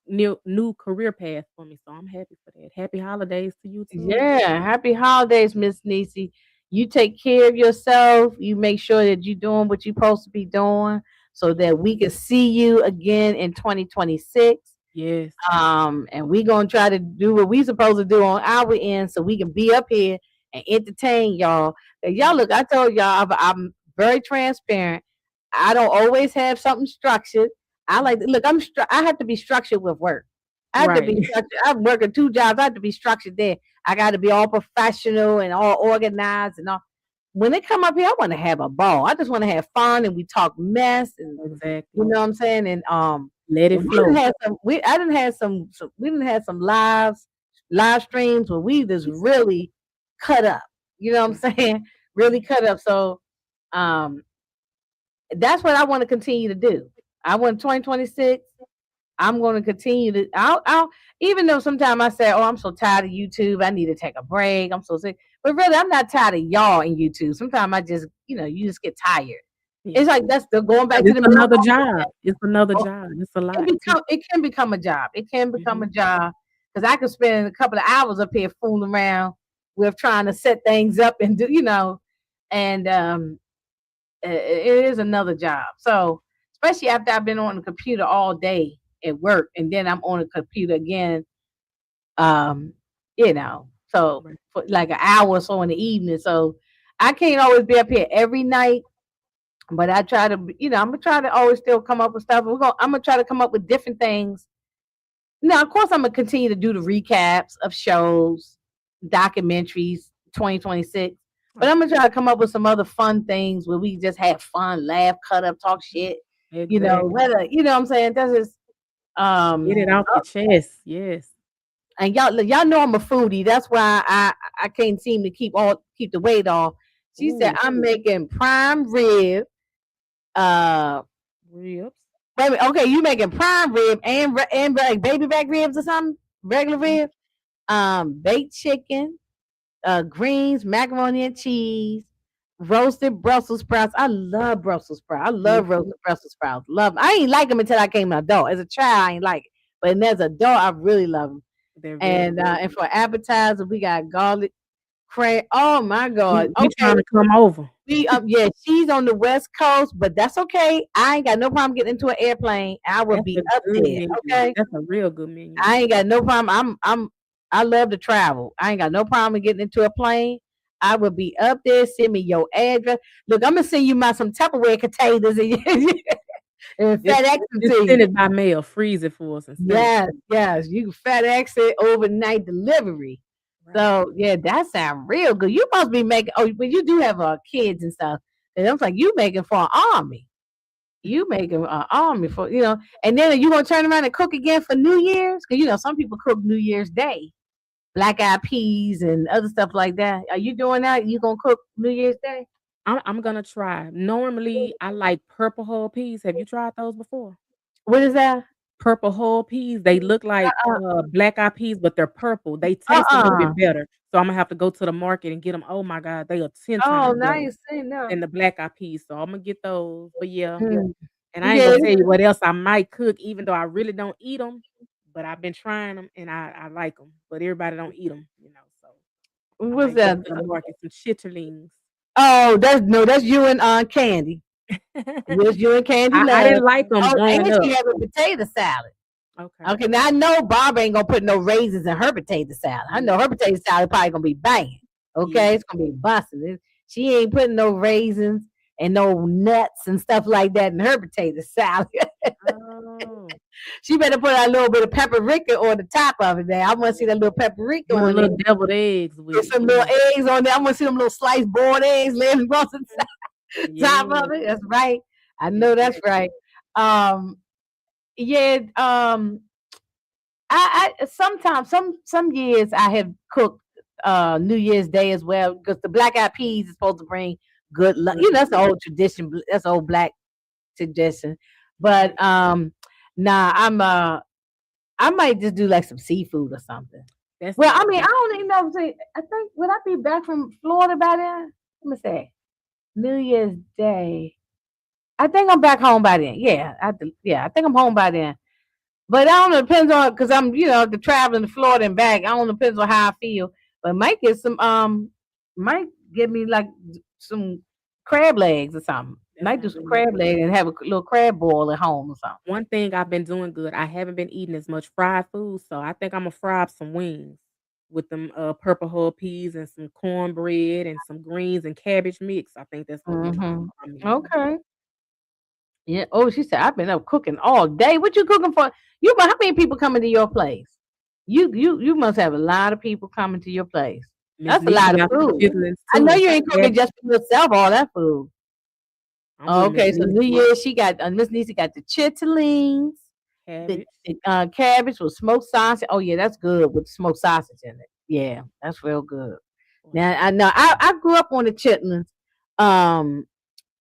new career path for me. So I'm happy for that. Happy holidays to you too. Yeah, happy holidays, Miss Nisi. You take care of yourself. You make sure that you're doing what you're supposed to be doing so that we can see you again in 2026. Yes. And we're gonna try to do what we supposed to do on our end so we can be up here and entertain y'all. And y'all look, I told y'all I'm very transparent. I don't always have something structured. I like to look. I have to be structured with work. I have to Right. be structured. I'm working 2 jobs. I have to be structured there. I got to be all professional and all organized and all. When they come up here, I want to have a ball. I just want to have fun and we talk mess and you Exactly. know what I'm saying. Let it And we didn't flow. have some. I didn't have some. We didn't have some live streams where we just really cut up. You know what I'm saying? Really Mhm. cut up. So um, that's what I want to continue to do. I want 2026. I'm going to continue to. I'll even though sometimes I say, "Oh, I'm so tired of YouTube. I need to take a break. I'm so sick." But really, I'm not tired of y'all in YouTube. Sometimes I just, you just get tired. Yeah. It's like that's the going back 'Cause to it's the another Groundhog job. It's another Day. job. It's a lot too. It can become a job. It can become Mhm. a job because I could spend a couple of hours up here fooling around with trying to set things up and and it is another job. So especially after I've been on the computer all day at work and then I'm on the computer again, um, so Right. for like an hour or so in the evening. So I can't always be up here every night, but I try to, I'm gonna try to always still come up with stuff. I'm gonna try to come up with different things. Now, of course, I'm gonna continue to do the recaps of shows, documentaries, 2026. But I'm gonna Okay. try to come up with some other fun things where we just have fun, laugh, cut up, talk shit. Exactly. Whether what I'm saying. That's just Get it off your chest. Yes. and y'all know I'm a foodie. That's why I can't seem to keep the weight off. She said Ooh, I'm making prime rib. Uh, ribs. Wait a minute, okay, you making prime rib and like baby back ribs or something? regular Mhm. ribs, baked chicken, greens, macaroni and cheese, roasted Brussels sprouts. I love Brussels sprouts. I Me love too. roasted Brussels sprouts. Love 'em. I ain't like them until I came an adult. As a child, I ain't like it, but as an adult, I really love them. They're very good. And for appetizer, we got garlic crab. Oh my god. We Okay, trying to come over. we yeah, she's on the West Coast, but that's okay. I ain't got no problem getting into an airplane. I will That's be a up good there. menu. Okay, That's a real good menu. I ain't got no problem. I love to travel. I ain't got no problem getting into a plane. I will be up there. Send me your address. Look, I'm gonna send you my some Tupperware containers and Just FedEx them just to send you. it by mail, freeze it for us and send it. Yes, yes. You can FedEx it overnight delivery. Right. So yeah, that sounds real good. You must be making. Oh, but you do have kids and stuff. And I'm like, you making for an army. You making an army for and then you gonna turn around and cook again for New Year's? Because some people cook New Year's Day, black eyed peas and other stuff like that. Are you doing that? You gonna cook New Year's Day? I'm gonna try. Normally, I like purple whole peas. Have you tried those before? What is that? Purple whole peas. They look like, Uh black eyed peas, but they're purple. They uh taste a little uh. bit better. So Imma have to go to the market and get them. Oh my god, they are 10 Oh, times now better you say no. than the black eyed peas. So Imma get those. But yeah, Mm. and I ain't Yeah. gonna tell you what else I might cook, even though I really don't eat them. But I've been trying them and I like them. But everybody don't eat them, so I What's might go that? to the market, some chitterlings. Oh, that's no, that's you and Candy. Yes, you and Candy I love. didn't like them Oh, growing and she up. have a potato salad. Okay. Okay, now I know Barbara ain't gonna put no raisins in her potato salad. I know Mm, her potato salad probably gonna be banging. Okay, yeah. it's gonna be busting. She ain't putting no raisins and no nuts and stuff like that in her potato salad. Oh, She better put a little bit of paprika on the top of it. There, I want to see that little paprika one of on the there. little deviled eggs with Get it, some little eggs on there. I want to see them little sliced boiled eggs laying across the top Yeah, of it. That's right. I know that's exactly. right. Um, yeah. I sometimes some years I have cooked New Year's Day as well because the black eyed peas is supposed to bring good luck. Good That's the luck. old tradition. That's old black tradition. Right. But nah, I might just do like some seafood or something. That's Well, I good mean, I too. don't even know. I think would I be back from Florida by then? Let me say New Year's Day. I think I'm back home by then. Yeah, I think I'm home by then. But I don't know, depends on because I'm the traveling to Florida and back. I don't know, depends on how I feel. But might get some might give me like some crab legs or something. That Might do sounds some really crab good. legs and have a little crab boil at home or something. One thing I've been doing good, I haven't been eating as much fried food, so I think Imma fry up some wings with them, purple hull peas and some cornbread and some greens and cabbage mix. I think that's gonna be my menu. Okay. Yeah. Oh, she said I've been up cooking all day. What you cooking for? You how many people coming to your place? You must have a lot of people coming to your place. Miss That's a Niecy lot of got some food. chitlins I too know and you some ain't cooking cabbage. just for yourself. All that food. I'm Oh, with Miss okay, so New Niecy. Year's she got Miss Nisa got the chitterlings, Cabbage. the cabbage with smoked sausage. Oh yeah, that's good with smoked sausage in it. Yeah, that's real good. Boy, Now that I know I grew up on the chitlins, um,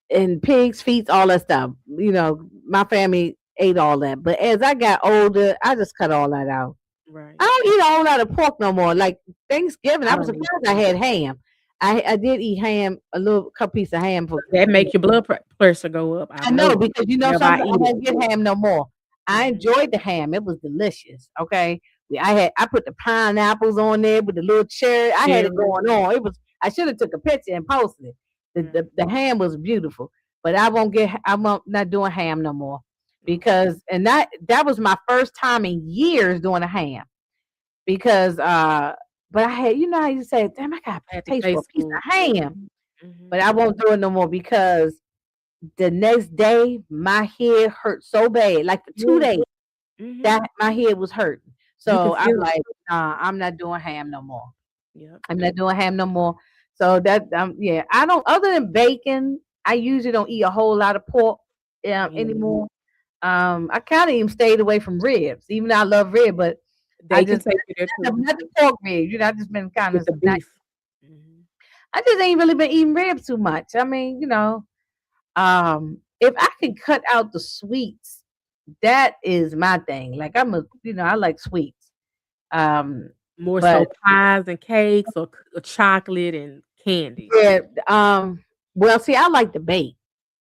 and pigs feet, all that stuff. My family ate all that. But as I got older, I just cut all that out. I right. don't eat a whole lot of pork no more. Like Thanksgiving, I I was don't eat surprised I pork. had ham. I did eat ham, a little couple piece of ham for That make your blood pressure go up. I I know know. because Whenever I something I eat it. don't get ham no more. I Mhm. enjoyed the ham. It was delicious. Okay. I put the pineapples on there with the little cherry. I had it Cherry. going on. I should have took a picture and posted it. Right. The ham was beautiful. But I'm not doing ham no more. Okay. Because and that was my first time in years doing a ham. Because but I had how you say, damn, I got I had to taste for a taste piece food. of ham. Mhm. Mhm. But I won't do it no more because the next day, my head hurt so bad. Like for two Yeah. days, Mhm. that my head was hurting. You can So I'm feel it. like, nah, I'm not doing ham no more. Yep. I'm not doing ham no more. So that yeah, I don't. Other than bacon, I usually don't eat a whole lot of pork Me neither. anymore. I kind of even stayed away from ribs, even though I love rib, but I They can just take you there too not the pork ribs. I just been kind with of the not. beef. Mhm. I just ain't really been eating ribs too much. I mean, if I can cut out the sweets, that is my thing. Like I like sweets. Um, More so but pies and cakes or chocolate and candy? yeah, well, see, I like to bake.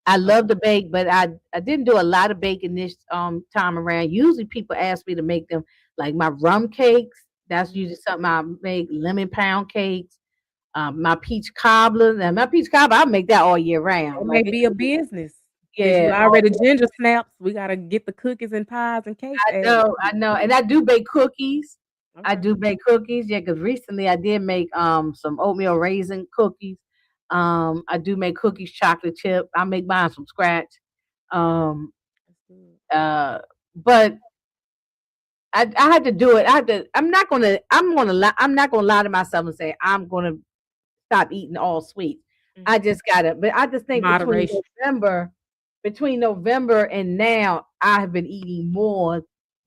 I love Okay. to bake, but I didn't do a lot of baking this time around. Usually, people ask me to make them like my rum cakes. That's Mhm. usually something I make. Lemon pound cakes. My peach cobbler. Now, my peach cobbler, I make that all year That round. may Like, be a business. Since you yeah, already ginger snaps, we gotta get the cookies and pies and cakes added I too. know, and I do bake cookies. I Okay. do bake cookies, yeah. Because recently I did make some oatmeal raisin cookies. I do make cookies, chocolate chip. I make mine from scratch. Um, That's good. uh, but I had to do it. I had to. I'm not gonna lie to myself and say I'm gonna stop eating all sweets. I Mhm. just gotta. But I just think Moderation. between November and now, I have been eating more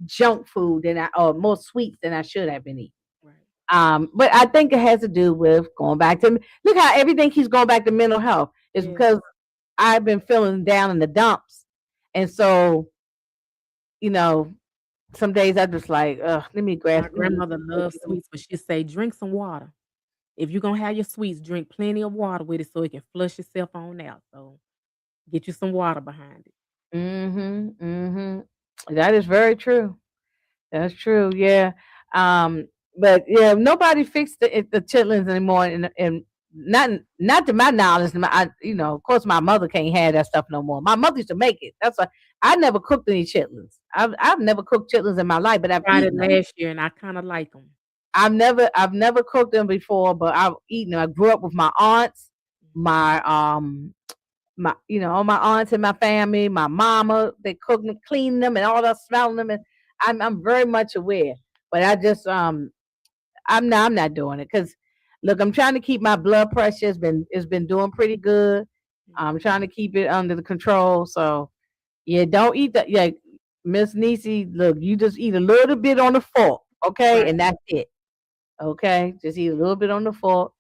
junk food than or more sweets than I should have been eating. Right. But I think it has to do with going back to look how everything keeps going back to mental health. It's Yes. because I've been feeling down in the dumps, and so you know, some days I just like, ugh, My let me eat grandmother some loves cookies. sweets, but she say, "Drink some water. If you're gonna have your sweets, drink plenty of water with it so it can flush itself on out. So get you some water behind it." Mm-hmm. Mm-hmm. That is very true. That's true. Yeah. But yeah, nobody fixed the chitlins anymore, and not to my knowledge. Of course, my mother can't have that stuff no more. My mother used to make it. That's why I never cooked any chitlins. I've never cooked chitlins in my life, but I've Tried it eaten them. last year and I kinda like them. I've never cooked them before, but I've eaten them. I grew up with my aunts, my all my aunts and my family, my mama, they cook them, clean them, and all that, smelling them, and I'm very much aware. But I'm not doing it because look, I'm trying to keep my blood pressure. It's been doing pretty good. I'm Mhm. trying to keep it under the control. So yeah, don't eat that. Yeah, Miss Nisi, look, you just eat a little bit on the fork, okay, Right. and that's it. Okay, just eat a little bit on the fork.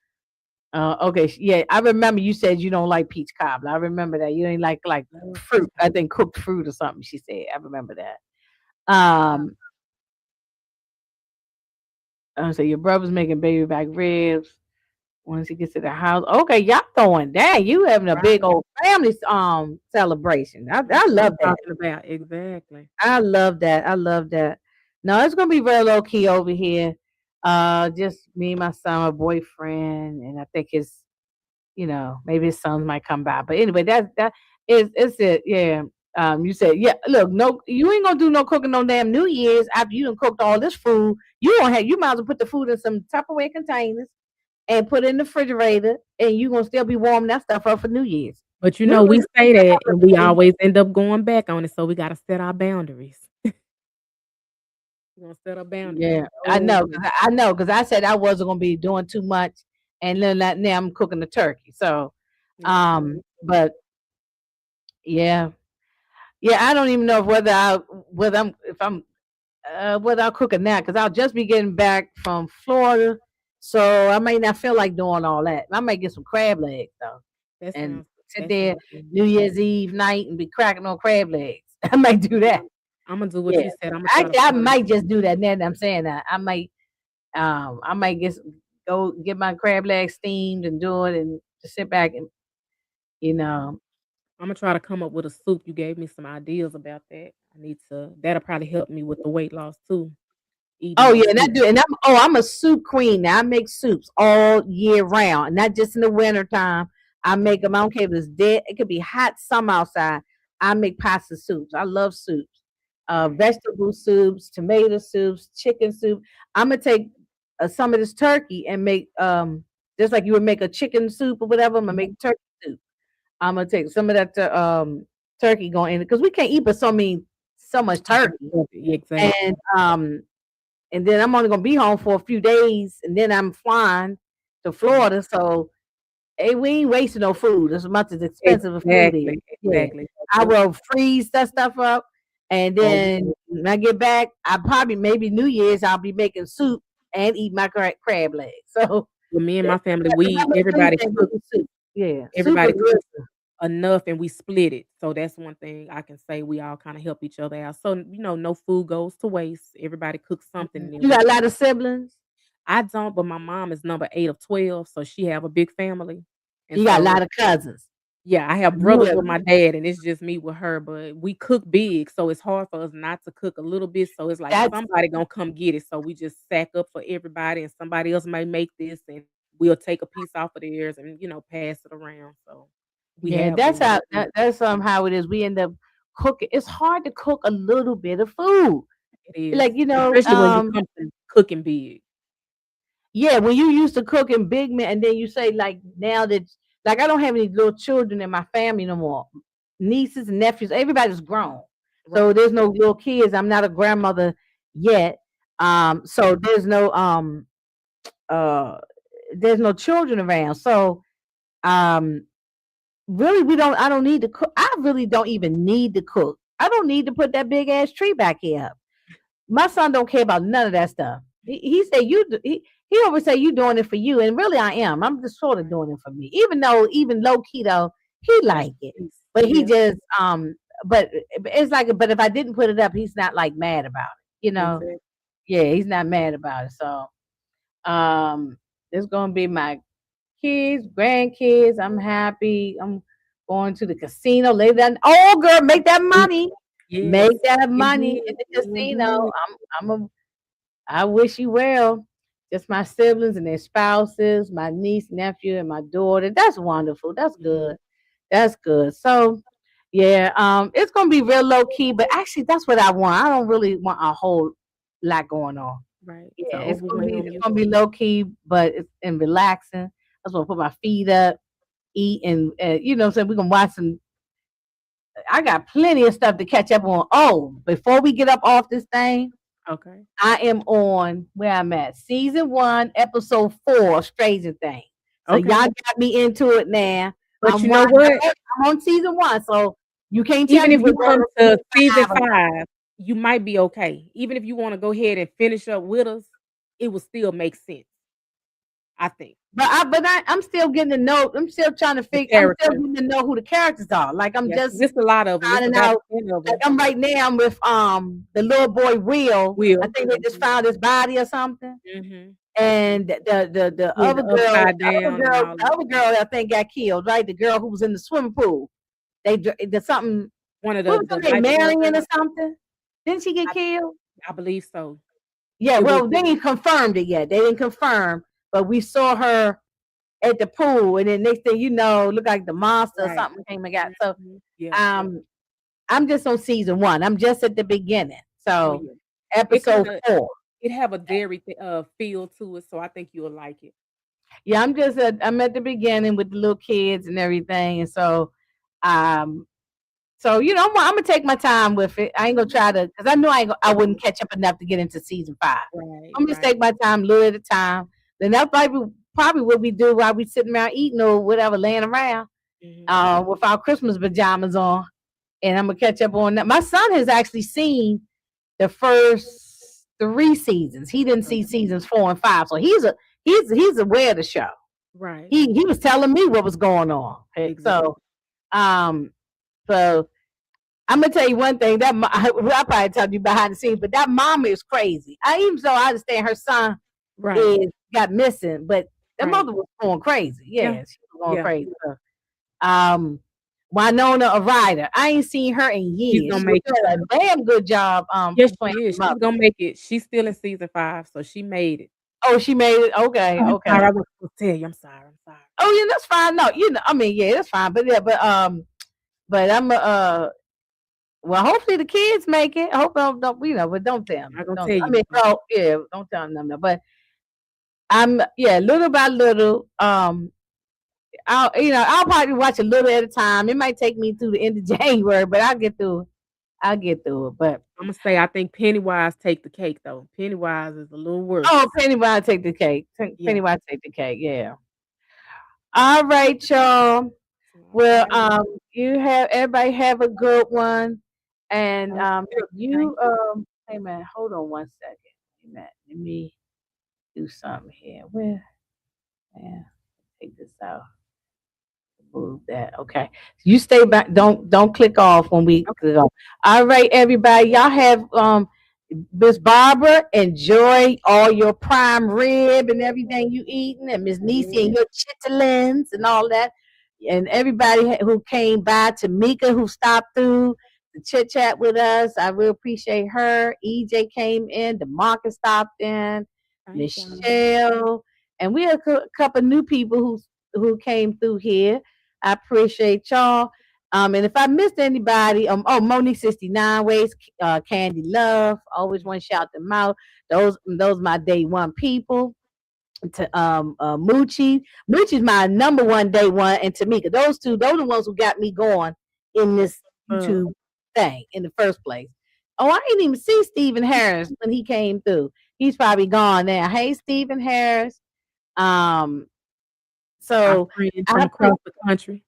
Okay, yeah, I remember you said you don't like peach cobbler. I remember that you ain't like Love peach fruit. I cobbler. think cooked fruit or something. She said. I remember that. Um, so your brother's making baby back ribs once he gets to the house. Okay, y'all throwing that. You having a big Right. old family celebration. I That's what I'm love that. talking about. Exactly. I love that. I love that. No, it's gonna be very low key over here. Just me, my son, my boyfriend, and I think maybe his sons might come by. But anyway, that is it. Yeah. You said, yeah. Look, no, you ain't gonna do no cooking on damn New Year's after you done cooked all this food. You might as well put the food in some Tupperware containers and put it in the refrigerator, and you gonna still be warming that stuff up for New Year's. But New we Year's say that and we Eve, always end up going back on it, so we gotta set our boundaries. We're gonna set our boundaries. yeah, I Oh, know, because I said I wasn't gonna be doing too much, and then now I'm cooking the turkey. So, yeah. but yeah, yeah, I don't even know whether I'll cook it now because I'll just be getting back from Florida, so I may not feel like doing all that. I might get some crab legs though, That and sounds sit that there sounds good. New Year's Eve night and be cracking on crab legs. I might do that. Imma do what Yeah, you said. Imma try to actually, I follow might just do that. Now that I'm saying that, I might go get my crab legs steamed and do it, and just sit back and you know Imma try to come up with a soup. You gave me some ideas about that. I need to that'll probably help me with the weight loss too, eating Oh more yeah, and I soup. do, and I'm a soup queen now. I make soups all year round, not just in the winter time. I make Mhm. them. I don't care if it's dead. It could be hot summer outside. I make pasta soups. I love soups, Right. vegetable soups, tomato soups, chicken soup. I'm gonna take some of this turkey and make just like you would make a chicken soup or whatever. I'm gonna Mhm. make turkey soup. I'm gonna take some of that turkey going in because we can't eat but so much turkey, Yeah, and exactly. then I'm only gonna be home for a few days, and then I'm flying to Mhm. Florida. So, hey, we ain't wasting no food as much as expensive as food is. Exactly, Yeah, exactly. I So true. will freeze that stuff up, and Oh, then when I get back, I probably maybe New Year's I'll be making soup and eat my crab legs. So, with me and yeah, my family, my we main thing will be soup. Yeah, soup is everybody good. cooks enough and we split it. So that's one thing I can say we all kind of help each other out. So, no food goes to waste. Everybody cooks something Mhm. and then You we got a just lot of siblings? I don't, but my mom is number 8 of 12, so she have a big family. And You got a so, lot of cousins? yeah, I have You brothers have with my dad and it's just me with her, but we cook big, so it's hard for us not to cook a little bit. So it's like that's somebody gonna come get it. So we just sack up for everybody and somebody else may make this and we'll take a piece off of theirs and pass it around. So we yeah, have that's been how doing it. how it is. We end up cooking. It's hard to cook a little bit of food. It is, Like, especially when you come to cooking big. yeah, when you used to cooking big meal, and then you say like now that like I don't have any little children in my family no more. Nieces and nephews, everybody's grown. So Right. there's no little kids. I'm not a grandmother yet. So uh there's no children around. So um really we don't I don't need to cook. I really don't even need to cook. I don't need to put that big ass tree back here up. My son don't care about none of that stuff. He said he always say you doing it for you, and really I am. I'm just sort of Right. doing it for me, even though even low key though he That's like it, the piece. but he Yeah, just but it's like but if I didn't put it up, he's not like mad about it, you know. exactly. Yeah, he's not mad about it. So um, it's gonna be my kids, grandkids. I'm happy. I'm going to the casino later. Oh, girl, make that Yes. money. Yes. Make that You money did. in the You will casino. do it. I wish you well. Just my siblings and their spouses, my niece, nephew, and my daughter. That's wonderful. That's Mhm. good. That's good. So, yeah, it's gonna be real low key, but actually, that's what I want. I don't really want a whole lot going on. Right. To Yeah, overwhelm it's you. gonna be low key, but it's and relaxing. I just want to put my feet up, eat, and what I'm saying, we're gonna watch some. I got plenty of stuff to catch up on. Oh, before we get up off this thing, Okay. I am on where I'm at. Season 1, episode 4 of Stranger Things. So y'all Okay. got me into it now. But you know what? I'm on season 1, so you can't tell Even me if we're you going come to to season season 5 or not. 5, you might be okay. Even if you wanna go ahead and finish up with us, it will still make sense, I think. I'm still getting to know. I'm still trying to The figure. I'm still character. getting to know who the characters are. Like I'm Yeah, 'cause just it's a lot of them. It's finding about out. 10 of Like them. I'm right now. I'm with the little boy Will. I Will. think they just Mhm. found his body or something. Mhm. And the Yeah, other the girl, upside down and all the that. other girl I think got killed. Right, the girl who was in the swimming pool. The something. One of What was the her name? lifeguard Marion or girls. something. Didn't she get I killed? I believe so. Yeah. It was Well, they ain't confirmed it yet. They didn't confirm, but we saw her at the pool, and then next thing you know, look like the monster or right. something came and got. So Mhm. Yeah. um, I'm just on season 1. I'm just at the beginning. Oh, So yeah. It episode kinda 4. it have a dairy feel to it, so I think you'll like it. Yeah, I'm at the beginning with the little kids and everything, and um, so I'm gonna take my time with it. I ain't gonna try to because I know I wouldn't catch up enough to get into season 5. Right, I'm gonna right. take my time, a little at a time. Then that's probably what we do while we sitting around eating or whatever, laying around, Mhm. with our Christmas pajamas on, and I'm gonna catch up on that. My son has actually seen the first 3 seasons. He didn't see Okay. seasons 4 and 5, so he's aware of the show. Right. He was telling me what was going on. Exactly. Um so I'm gonna tell you one thing that I probably told you behind the scenes, but that mama is crazy. I even so I understand her son Right. is got missing, but the Right. mother was going crazy. Yeah. Yeah, she was going Yeah. crazy. So, um, Winona a writer. I ain't seen her in She's years. gonna She was make it doing too. a damn good job Yes, playing she is. her She's mother. gonna make it. She's still in season 5, so she made it. Oh, she made it. Oh, Okay, I'm okay. sorry, I wasn't supposed to tell you. I'm sorry. I'm sorry. Oh yeah, that's fine. No, I mean, yeah, that's fine. But yeah, but I'm well, hopefully the kids make it. I hope don't but don't tell I'm them. not gonna Don't tell I you mean, now. well, yeah, don't tell them no. But I'm yeah, little by little. I'll probably watch a little at a time. It might take me through the end of January, but I'll get through it. I'll get through it. But Imma say I think Pennywise take the cake, though. Pennywise is a little oh, worse. Pennywise take the cake. Yeah. Pennywise take the cake. Yeah. All right, y'all. Well, Alright. you have everybody have a good one. And Okay. Thank you you. hey man, hold on one second. Hey man, let me do something here. Where man, take this out. Move that. Okay. You stay back. Don't click off when we Okay. go. All right, everybody. Y'all have Miss Barbara, enjoy all your prime rib and everything you eating, and Miss Niecy and Yeah. your chitlins and all that, and everybody who came by, Tamika who stopped through to chit chat with us. I really appreciate her. EJ came in, DeMarcus stopped in, Thank y'all. Michelle, and we had a couple new people who came through here. I appreciate y'all. And if I missed anybody, Monique 69 Ways, Candy Love, always want to shout them out. Those my day one people. To Moochie's my number one day one, and Tamika. Those are the ones who got me going in That's this what's up. YouTube thing in the first place. Oh, I didn't even see Stephen Harris when he came through. He's probably gone now. Hey, Stephen Harris. Um, Our so friend I from across the country.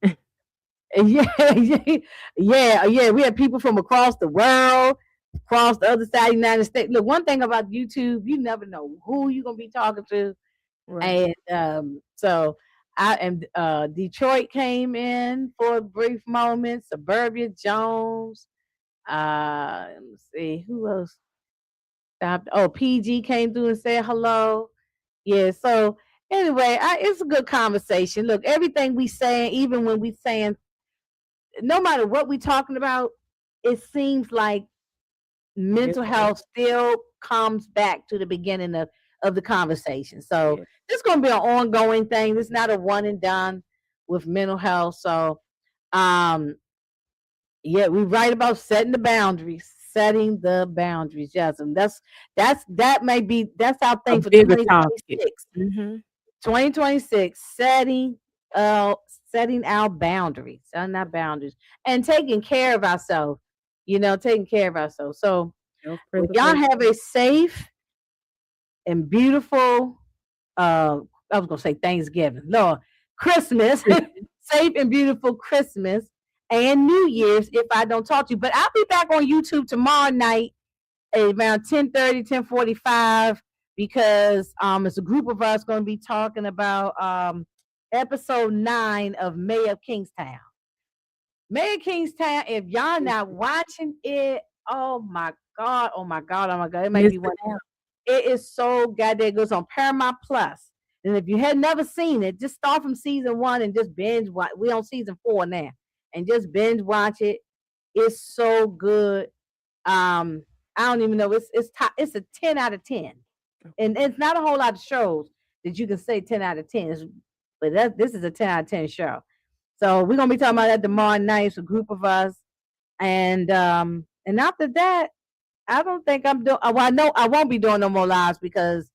yeah, yeah. We have people from across the world, across the other side of the United States. Look, one thing about YouTube, you never know who you're gonna be talking to. Right. And so I am Detroit came in for a brief moment, Suburbia Jones. Let's see, who else stopped? Oh, PG came through and said hello. Yeah, so anyway, it's a good conversation. Look, everything we saying, even when we saying no matter what we talking about, it seems like Yes. mental health still comes back to the beginning of the conversation. So Yes. it's going to be an ongoing thing. It's not a one and done with mental health. So, um, yeah, we write about setting the boundaries. Yes, and that's our A thing for bigger topic. 2026. Mm-hmm. 2026, uh setting our boundaries and taking care of ourselves. Taking care of ourselves. So Self well, y'all preservation. have a safe and beautiful I was gonna say Thanksgiving. No, Christmas. Christmas. Safe and beautiful Christmas and New Year's if I don't talk to you. But I'll be back on YouTube tomorrow night at around 10:30, 10:45, because it's a group of us gonna be talking about episode 9 of Mayor of Kingstown. Mayor of Kingstown, if y'all not watching it, oh my God, oh my God, oh my God. It might be Missing one. out. It is so goddamn good. It's on Paramount Plus. And if you had never seen it, just start from season 1 and just binge watch. We on season 4 now, and just binge watch it. It's so good. I don't even know. It's a 10 out of 10, and it's not a whole lot of shows that you can say 10 out of 10. But this is a 10 out of 10 show. So we're gonna be talking about that tomorrow night. It's a group of us, and after that, I don't think I'm doing. Well, I know I won't be doing no more lives because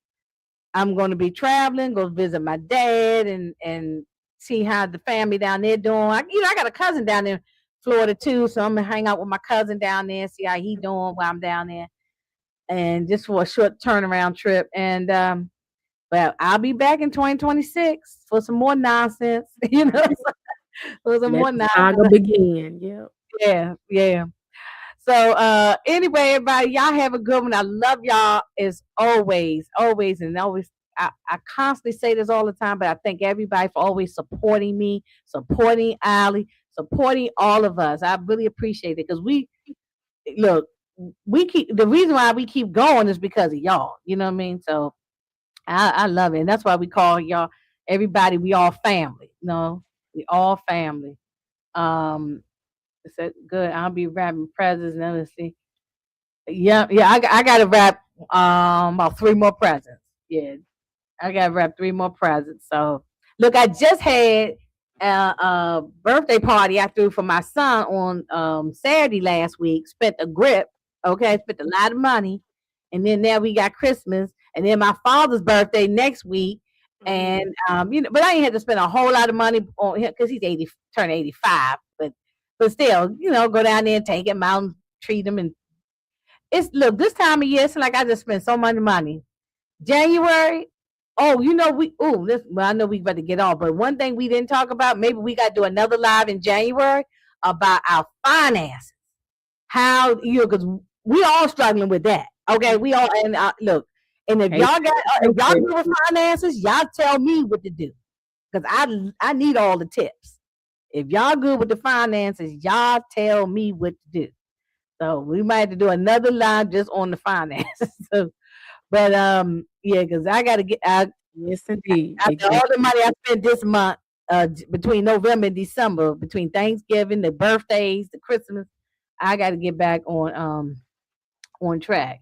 I'm going to be traveling, go visit my dad, and see how the family down there doing. I got a cousin down in Florida too, so I'm gonna hang out with my cousin down there, see how he doing while I'm down there, and just for a short turnaround trip. And but I'll be back in 2026 for some more nonsense, All right. for some Let more the nonsense. saga begin. Yep. Yeah, yeah. So anyway, everybody, y'all have a good one. I love y'all as always, always and always. I constantly say this all the time, but I thank everybody for always supporting me, supporting Ali, supporting all of us. I really appreciate it because look, we keep the reason why we keep going is because of y'all. You know what I mean? So I love it. And that's why we call y'all everybody, we all family. We all family. Um so good. I'll be wrapping presents. Let me see. Yeah, yeah. I got to wrap about 3 more presents. Yeah, I got to wrap 3 more presents. So look, I just had a birthday party I threw for my son on Saturday last week. Spent a grip. Okay, spent a lot of money, and then now we got Christmas, and then my father's birthday next week. And Mm. but I ain't had to spend a whole lot of money on him because he's 80, turning 85. But still, go down there and take him out and treat him. And it's look this time of year, it's like I just spent so much money. January, oh, well, I know we better get off, but one thing we didn't talk about, maybe we got to do another live in January about our finances. How because we all struggling with that. Okay, we all and look, and if y'all got if y'all Paycheck. do with finances, y'all tell me what to do because I need all the tips. If y'all good with the finances, y'all tell me what to do. So we might have to do another line just on the finances. So, but yeah, because I got to get out Yes, indeed. after all the Exactly. money I spent this month, between November and December, between Thanksgiving, the birthdays, the Christmas, I got to get back on track.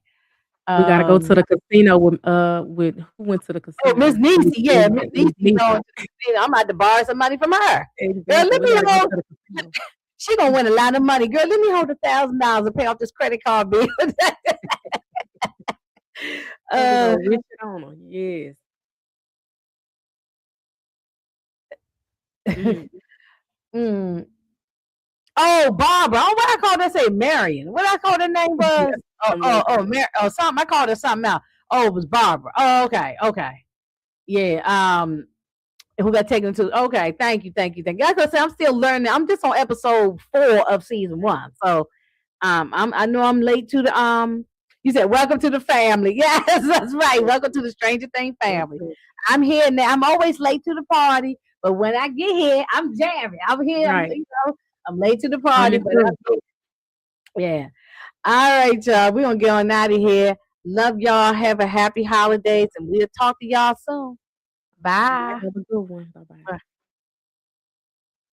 We gotta go to Um, the casino with who went to the oh, Miss casino? Niecy, Miss yeah, Miss Niecy. Miss Niecy going Niecy. to the casino. I'm about to borrow some money from her. Girl, Exactly. let We me gotta go hold. to the casino. She gonna win a lot of money, girl. Let me hold $1,000 and pay off this credit card bill. And we uh, gonna wish it on her. Yes. Mm. mm. Oh, Barbara. Oh, what I called her say Marion. What I called her name Yeah, was? something like that. Something. I called her something else. Oh, it was Barbara. Oh, okay, okay. Yeah. Who got taken to? Okay, thank you. Like I say, I'm still learning. I'm just on episode 4 of season 1. So I know I'm late to the you said welcome to the family. Yes, that's right. Yes, Welcome to the Stranger Thing yes, family. yes. I'm here now. I'm always late to the party, but when I get here, I'm jamming. I'm here. Right. I'm late to the party, Coming but through. yeah. All right, y'all. We're gonna get on out of here. Love y'all. Have a happy holidays, and we'll talk to y'all soon. All right. Bye. Have a good one. Bye bye.